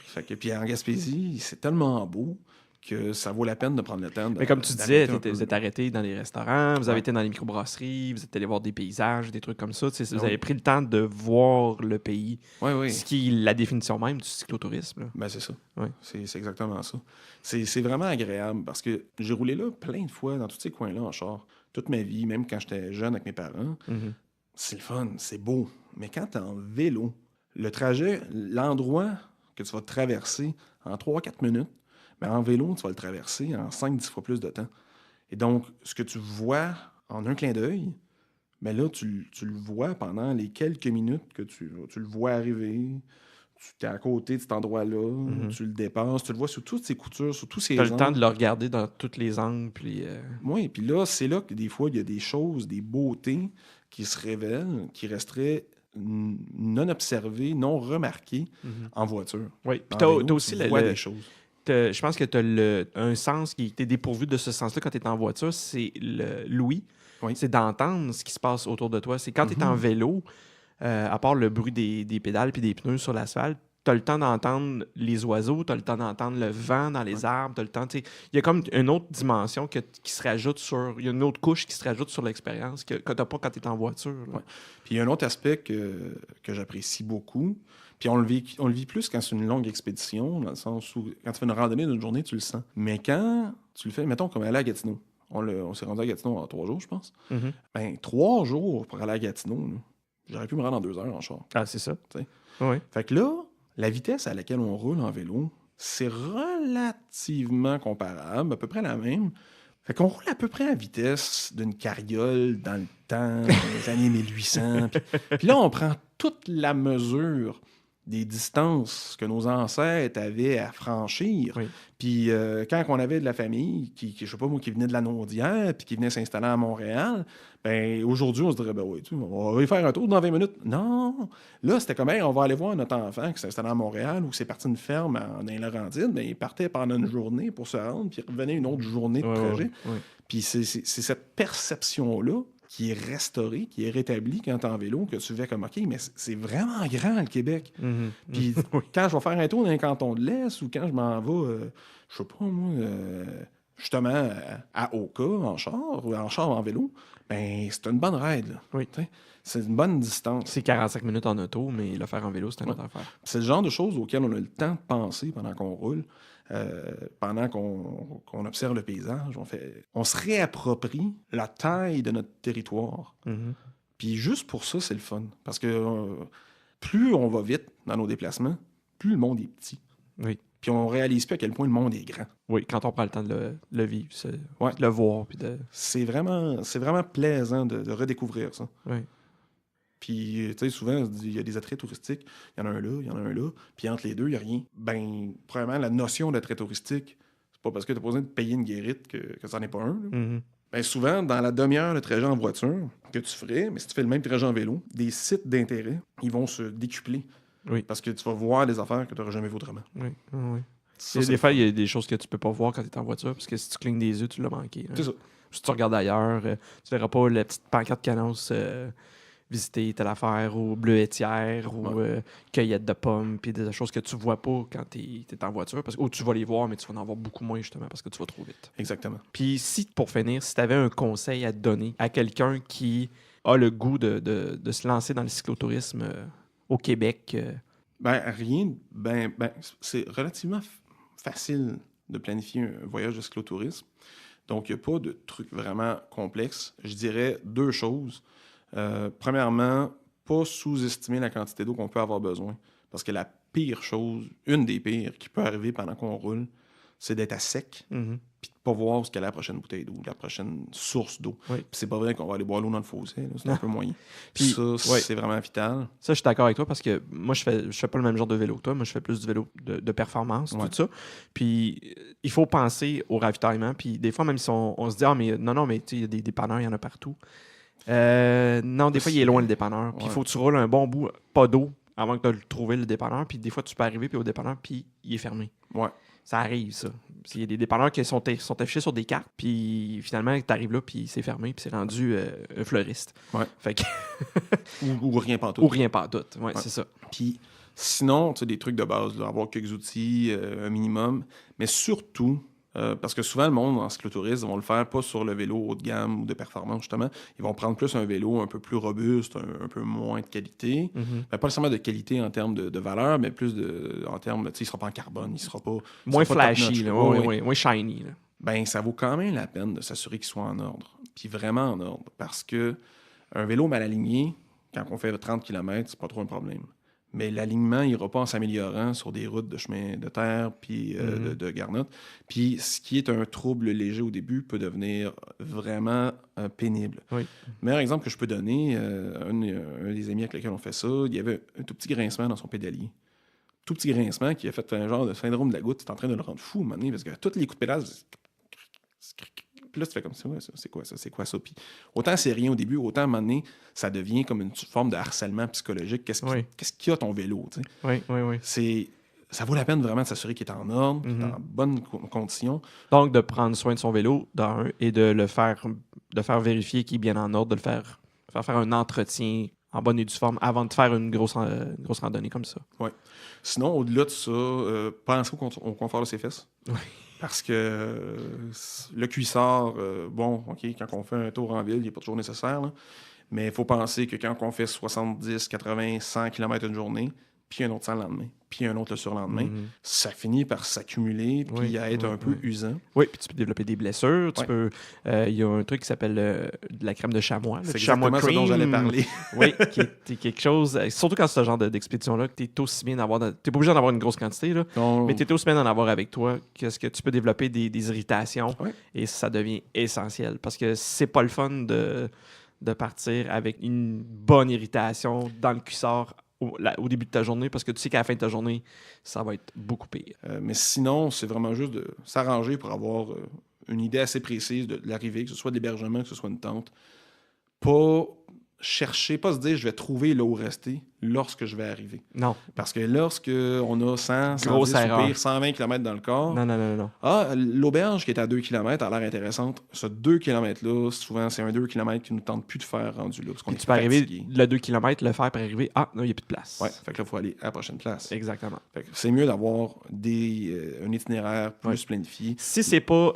Fait que, puis en Gaspésie, c'est tellement beau que ça vaut la peine de prendre le temps. Mais comme tu disais, vous êtes arrêté dans les restaurants, vous avez été dans les microbrasseries, vous êtes allé voir des paysages, des trucs comme ça. Vous avez pris le temps de voir le pays. Oui. Ce qui est la définition même du cyclotourisme. Là. Ben, c'est ça. Ouais. C'est exactement ça. C'est vraiment agréable parce que j'ai roulé là plein de fois dans tous ces coins-là en char. Toute ma vie, même quand j'étais jeune avec mes parents. C'est le fun, c'est beau. Mais quand tu es en vélo, le trajet, l'endroit que tu vas traverser en 3-4 minutes, mais en vélo, tu vas le traverser en 5-10 fois plus de temps. Et donc, ce que tu vois en un clin d'œil, mais là, tu le vois pendant les quelques minutes que tu le vois arriver. Tu es à côté de cet endroit-là, tu le dépasses, tu le vois sur toutes ses coutures, sur tous ses angles. Tu as le temps de le regarder dans tous les angles. Oui, puis là, c'est là que des fois, il y a des choses, des beautés qui se révèlent, qui resteraient non observées, non remarquées en voiture. Oui, puis tu as aussi tu vois des choses. Je pense que tu as un sens qui était dépourvu de ce sens-là quand tu es en voiture, c'est l'ouïe. Oui. C'est d'entendre ce qui se passe autour de toi. C'est quand tu es en vélo, à part le bruit des pédales puis des pneus sur l'asphalte, tu as le temps d'entendre les oiseaux, tu as le temps d'entendre le vent dans les arbres, tu as le temps... Il y a comme une autre dimension qui se rajoute sur... Il y a une autre couche qui se rajoute sur l'expérience que tu n'as pas quand tu es en voiture. Ouais. Puis il y a un autre aspect que j'apprécie beaucoup. Puis on le vit plus quand c'est une longue expédition, dans le sens où quand tu fais une randonnée d'une journée, tu le sens. Mais quand tu le fais, mettons comme aller à Gatineau. On s'est rendu à Gatineau en 3 jours, je pense. Ben 3 jours pour aller à Gatineau, là, j'aurais pu me rendre en 2 heures en char. Ah, c'est ça. Oui. Fait que là, la vitesse à laquelle on roule en vélo, c'est relativement comparable, à peu près la même. Fait qu'on roule à peu près à la vitesse d'une carriole dans le temps, dans les années 1800. Puis là, on prend toute la mesure des distances que nos ancêtres avaient à franchir. Oui. Puis quand on avait de la famille, je sais pas moi, qui venait de la Naudière, puis qui venait s'installer à Montréal, ben aujourd'hui, on se dirait, ben oui, on va y faire un tour dans 20 minutes. Non! Là, c'était comme, on va aller voir notre enfant qui s'installait à Montréal ou qui s'est parti d'une ferme dans les Laurentides, ben il partait pendant une journée pour se rendre, puis il revenait une autre journée de trajet. Oui. Puis c'est cette perception-là qui est restaurée, qui est rétablie quand t'es en vélo, que tu fais comme, OK, mais c'est vraiment grand, le Québec. Puis quand je vais faire un tour dans les cantons de l'Est ou quand je m'en vais, je sais pas, moi, justement, à Oka, en char, ou en char en vélo, ben c'est une bonne ride. Là. Oui. C'est une bonne distance. C'est 45 minutes en auto, mais le faire en vélo, c'est une autre affaire. C'est le genre de choses auxquelles on a le temps de penser pendant qu'on roule. pendant qu'on observe le paysage, on se réapproprie la taille de notre territoire. Mhm. Puis juste pour ça, c'est le fun. Parce que plus on va vite dans nos déplacements, plus le monde est petit. Oui. Puis on réalise plus à quel point le monde est grand. Oui, quand on prend le temps de le vivre, Ouais. de le voir. Puis de... C'est vraiment plaisant de redécouvrir ça. Oui. Puis, tu sais, souvent, il y a des attraits touristiques. Il y en a un là, il y en a un là. Puis entre les deux, il n'y a rien. Ben, premièrement, la notion d'attrait touristique, c'est pas parce que tu as pas besoin de payer une guérite que ça n'en est pas un. Là. Mhm. Ben, souvent, dans la demi-heure de trajet en voiture que tu ferais, mais si tu fais le même trajet en vélo, des sites d'intérêt, ils vont se décupler. Oui. Parce que tu vas voir des affaires que tu n'aurais jamais vues autrement. Oui. Oui. Ça, Des fois, il y a des choses que tu peux pas voir quand tu es en voiture, parce que si tu clignes des yeux, tu l'as manqué. Hein. C'est ça. Si tu regardes ailleurs, tu verras pas la petite pancarte qui annonce visiter telle affaire, ou bleuetière, ou cueillette de pommes, puis des choses que tu vois pas quand tu es en voiture, ou tu vas les voir, mais tu vas en voir beaucoup moins, justement, parce que tu vas trop vite. Exactement. Puis si, pour finir, si tu avais un conseil à te donner à quelqu'un qui a le goût de se lancer dans le cyclotourisme au Québec... Ben, rien. C'est relativement facile de planifier un voyage de cyclotourisme. Donc, il n'y a pas de truc vraiment complexe. Je dirais deux choses. Premièrement, pas sous-estimer la quantité d'eau qu'on peut avoir besoin. Parce que la pire chose, une des pires qui peut arriver pendant qu'on roule, c'est d'être à sec, Mhm. puis de ne pas voir où est la prochaine bouteille d'eau, la prochaine source d'eau. Oui. Puis c'est pas vrai qu'on va aller boire l'eau dans le fossé, là, c'est un peu moyen. Puis, Ça, c'est vraiment vital. Ça, je suis d'accord avec toi parce que moi, je fais pas le même genre de vélo que toi. Moi, je fais plus du vélo de performance, Ouais. tout ça. Puis, il faut penser au ravitaillement. Puis, des fois, même si on se dit, ah, mais non, mais tu sais, il y a des dépanneurs, il y en a partout. Non, des fois, il est loin le dépanneur. Puis, il faut que tu roules un bon bout, pas d'eau, avant que tu aies trouvé le dépanneur. Puis, des fois, tu peux arriver puis au dépanneur, puis il est fermé. Ouais. Ça arrive, ça. Il y a des dépanneurs qui sont affichés sur des cartes, puis finalement, tu arrives là, puis c'est fermé, puis c'est rendu un fleuriste. Ouais. Fait que... ou rien pantoute. Ou rien pas tout. Ouais, Ouais. c'est ça. Puis sinon, tu sais, des trucs de base, là, avoir quelques outils, un minimum, mais surtout, parce que souvent, le monde en cyclotourisme vont le faire pas sur le vélo haut de gamme ou de performance, justement. Ils vont prendre plus un vélo un peu plus robuste, un peu moins de qualité. Mhm. Ben, pas nécessairement de qualité en termes de valeur, mais plus en termes, tu sais, il sera pas en carbone, il sera pas... il Moins sera pas top flashy, notch, là. là. Oui, Ouais, oui, moins shiny. Là. Ben, ça vaut quand même la peine de s'assurer qu'il soit en ordre. Puis vraiment en ordre. Parce que un vélo mal aligné, quand on fait 30 km, c'est pas trop un problème. Mais l'alignement n'ira pas en s'améliorant sur des routes de chemin de terre puis de garnottes. Puis ce qui est un trouble léger au début peut devenir vraiment pénible. Oui. Meilleur exemple que je peux donner, un des amis avec lesquels on fait ça, il y avait un tout petit grincement dans son pédalier. Tout petit grincement qui a fait un genre de syndrome de la goutte. C'est en train de le rendre fou, à un moment donné, parce que tous les coups de pédale... Puis là, tu fais comme ça, ouais, c'est quoi ça, c'est quoi ça? Puis autant c'est rien au début, autant à un moment donné, ça devient comme une forme de harcèlement psychologique. Qu'est-ce qu'il y a ton vélo? Tu sais? Oui. Ça vaut la peine vraiment de s'assurer qu'il est en ordre, qu'il est en bonne condition. Donc, de prendre soin de son vélo, d'un, et de le faire vérifier qu'il est bien en ordre, de le faire un entretien en bonne et due forme avant de faire une grosse randonnée comme ça. Oui. Sinon, au-delà de ça, pensez au confort de ses fesses. Oui. Parce que le cuissard, bon, OK, quand on fait un tour en ville, il n'est pas toujours nécessaire, là. Mais il faut penser que quand on fait 70, 80, 100 km une journée, puis un autre 100 le lendemain, puis un autre le surlendemain, ça finit par s'accumuler, puis à être un peu usant. Oui, puis tu peux développer des blessures. Il y a un truc qui s'appelle de la crème de chamois. C'est chamois exactement ce dont j'allais parler. Oui, qui est quelque chose, surtout quand c'est ce genre d'expédition-là, que tu es aussi bien d'avoir... Tu n'es pas obligé d'en avoir une grosse quantité, là, mais tu es aussi bien d'en avoir avec toi, qu'est-ce que tu peux développer des irritations, et ça devient essentiel, parce que c'est pas le fun de partir avec une bonne irritation dans le cuissard au début de ta journée, parce que tu sais qu'à la fin de ta journée, ça va être beaucoup pire. Mais sinon, c'est vraiment juste de s'arranger pour avoir une idée assez précise de l'arrivée, que ce soit de l'hébergement, que ce soit une tente. Pas se dire je vais trouver là où rester lorsque je vais arriver. Non. Parce que lorsque on a 100, 110 Grosse erreur. ou pire, 120 km dans le corps, Non. Ah, l'auberge qui est à 2 km a l'air intéressante. Ce 2 km-là, souvent, c'est un 2 km qui ne nous tente plus de faire rendu là. Parce qu'on Et est tu peux arriver fatigué. le 2 km, le faire pour arriver, non, il n'y a plus de place. Ouais, fait que là, il faut aller à la prochaine place. Exactement. Fait que c'est mieux d'avoir un itinéraire plus planifié. Si c'est pas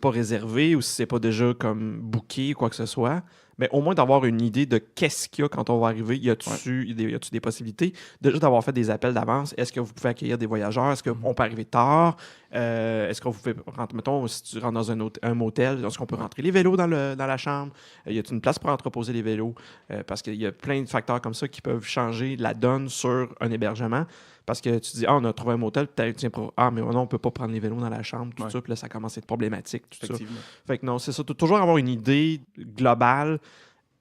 réservé ou si c'est pas déjà comme booké ou quoi que ce soit, mais au moins d'avoir une idée de qu'est-ce qu'il y a quand on va arriver. Y a-tu des possibilités? Déjà d'avoir fait des appels d'avance. Est-ce que vous pouvez accueillir des voyageurs? Est-ce qu'on peut arriver tard? Est-ce qu'on peut rentrer, mettons, si tu rentres dans un motel, est-ce qu'on peut rentrer les vélos dans la chambre? Y a-t-il une place pour entreposer les vélos? Parce qu'il y a plein de facteurs comme ça qui peuvent changer la donne sur un hébergement. Parce que tu dis, on a trouvé un motel, mais non, on ne peut pas prendre les vélos dans la chambre, tout ça, puis là, ça commence à être problématique, tout ça. Fait que non, c'est ça, toujours avoir une idée globale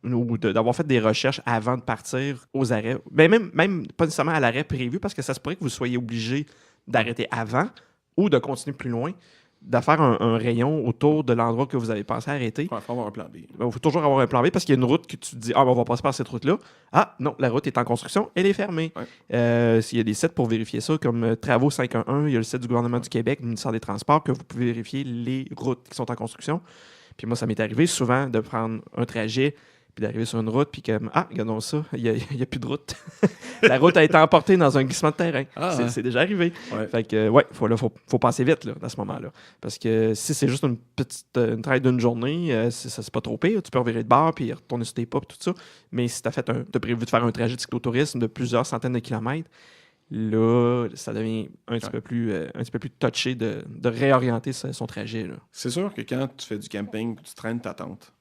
ou d'avoir fait des recherches avant de partir aux arrêts. Ben, même pas nécessairement à l'arrêt prévu, parce que ça se pourrait que vous soyez obligé d'arrêter avant ou de continuer plus loin, de faire un rayon autour de l'endroit que vous avez pensé arrêter. Il faut avoir un plan B. Il faut toujours avoir un plan B parce qu'il y a une route que tu te dis, on va passer par cette route-là. Ah, non, la route est en construction, elle est fermée. Ouais. Il y a des sites pour vérifier ça, comme Travaux 511, il y a le site du gouvernement du Québec, du ministère des Transports, que vous pouvez vérifier les routes qui sont en construction. Puis moi, ça m'est arrivé souvent de prendre un trajet puis d'arriver sur une route, puis que, regardons ça, il n'y a plus de route. La route a été emportée dans un glissement de terrain. C'est déjà arrivé. Ouais. Fait que, faut passer vite là, à ce moment-là. Parce que si c'est juste une traite d'une journée, c'est pas trop pire. Tu peux revirer de bord, puis retourner sur tes pas, puis tout ça. Mais si t'as prévu de faire un trajet de cyclotourisme de plusieurs centaines de kilomètres, là, ça devient un petit peu plus touché de réorienter son trajet. Là. C'est sûr que quand tu fais du camping, tu traînes ta tente,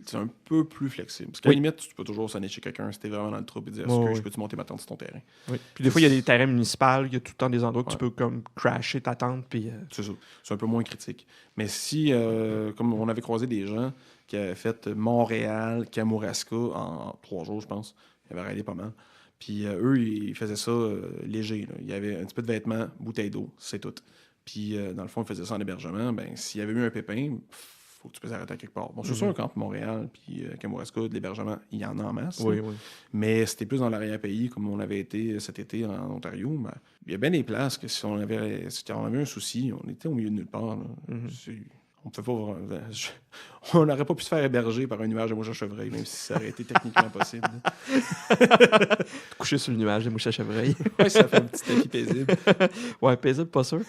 c'est un peu plus flexible. Parce qu'à la limite, tu peux toujours sonner chez quelqu'un si t'es vraiment dans le trouble et dire je peux-tu monter ma tente sur ton terrain? Oui. Puis des fois, il y a des terrains municipaux, il y a tout le temps des endroits que tu peux comme crasher ta tente. Puis, C'est ça. C'est un peu moins critique. Mais si, comme on avait croisé des gens qui avaient fait Montréal, Kamouraska en 3 jours, je pense, ils avaient raidé pas mal. Puis eux, ils faisaient ça léger. Là. Il y avait un petit peu de vêtements, bouteille d'eau, c'est tout. Puis dans le fond, ils faisaient ça en hébergement. Ben, s'il y avait eu un pépin, faut que tu puisses arrêter à quelque part. Bon, c'est sûr qu'entre Montréal et Kamouraska, de l'hébergement, il y en a en masse. Oui. Mais c'était plus dans l'arrière-pays, comme on avait été cet été en Ontario. Ben, il y a bien des places que si on avait un souci, on était au milieu de nulle part. On n'aurait pas pu se faire héberger par un nuage de mouches à chevreuil, même si ça aurait été techniquement possible. Coucher sur le nuage de mouches à chevreuil. Oui, ça fait un petit tapis paisible. Ouais, paisible, pas sûr.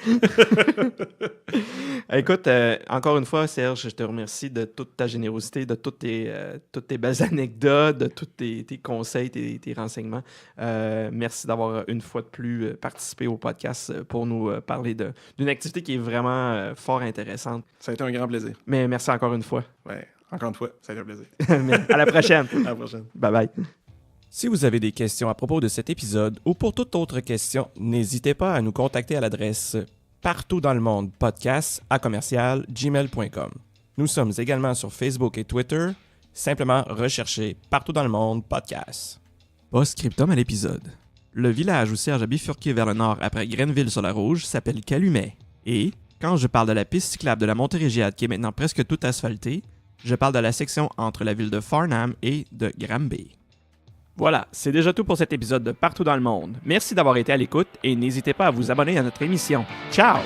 Écoute, encore une fois, Serge, je te remercie de toute ta générosité, de toutes tes belles anecdotes, de tous tes conseils, tes renseignements. Merci d'avoir une fois de plus participé au podcast pour nous parler d'une activité qui est vraiment fort intéressante. Ça a été un grand plaisir. Mais merci encore une fois. Ouais, encore une fois, ça a été un plaisir. À la prochaine. À la prochaine. Bye bye. Si vous avez des questions à propos de cet épisode ou pour toute autre question, n'hésitez pas à nous contacter à l'adresse partout dans le monde podcast@gmail.com. Nous sommes également sur Facebook et Twitter. Simplement recherchez Partout dans le monde podcast. Post-scriptum à l'épisode. Le village où Serge a bifurqué vers le nord après Grenville-sur-la-Rouge s'appelle Calumet. Et, quand je parle de la piste cyclable de la Montérégiade qui est maintenant presque toute asphaltée, je parle de la section entre la ville de Farnham et de Granby. Voilà, c'est déjà tout pour cet épisode de Partout dans le monde. Merci d'avoir été à l'écoute et n'hésitez pas à vous abonner à notre émission. Ciao!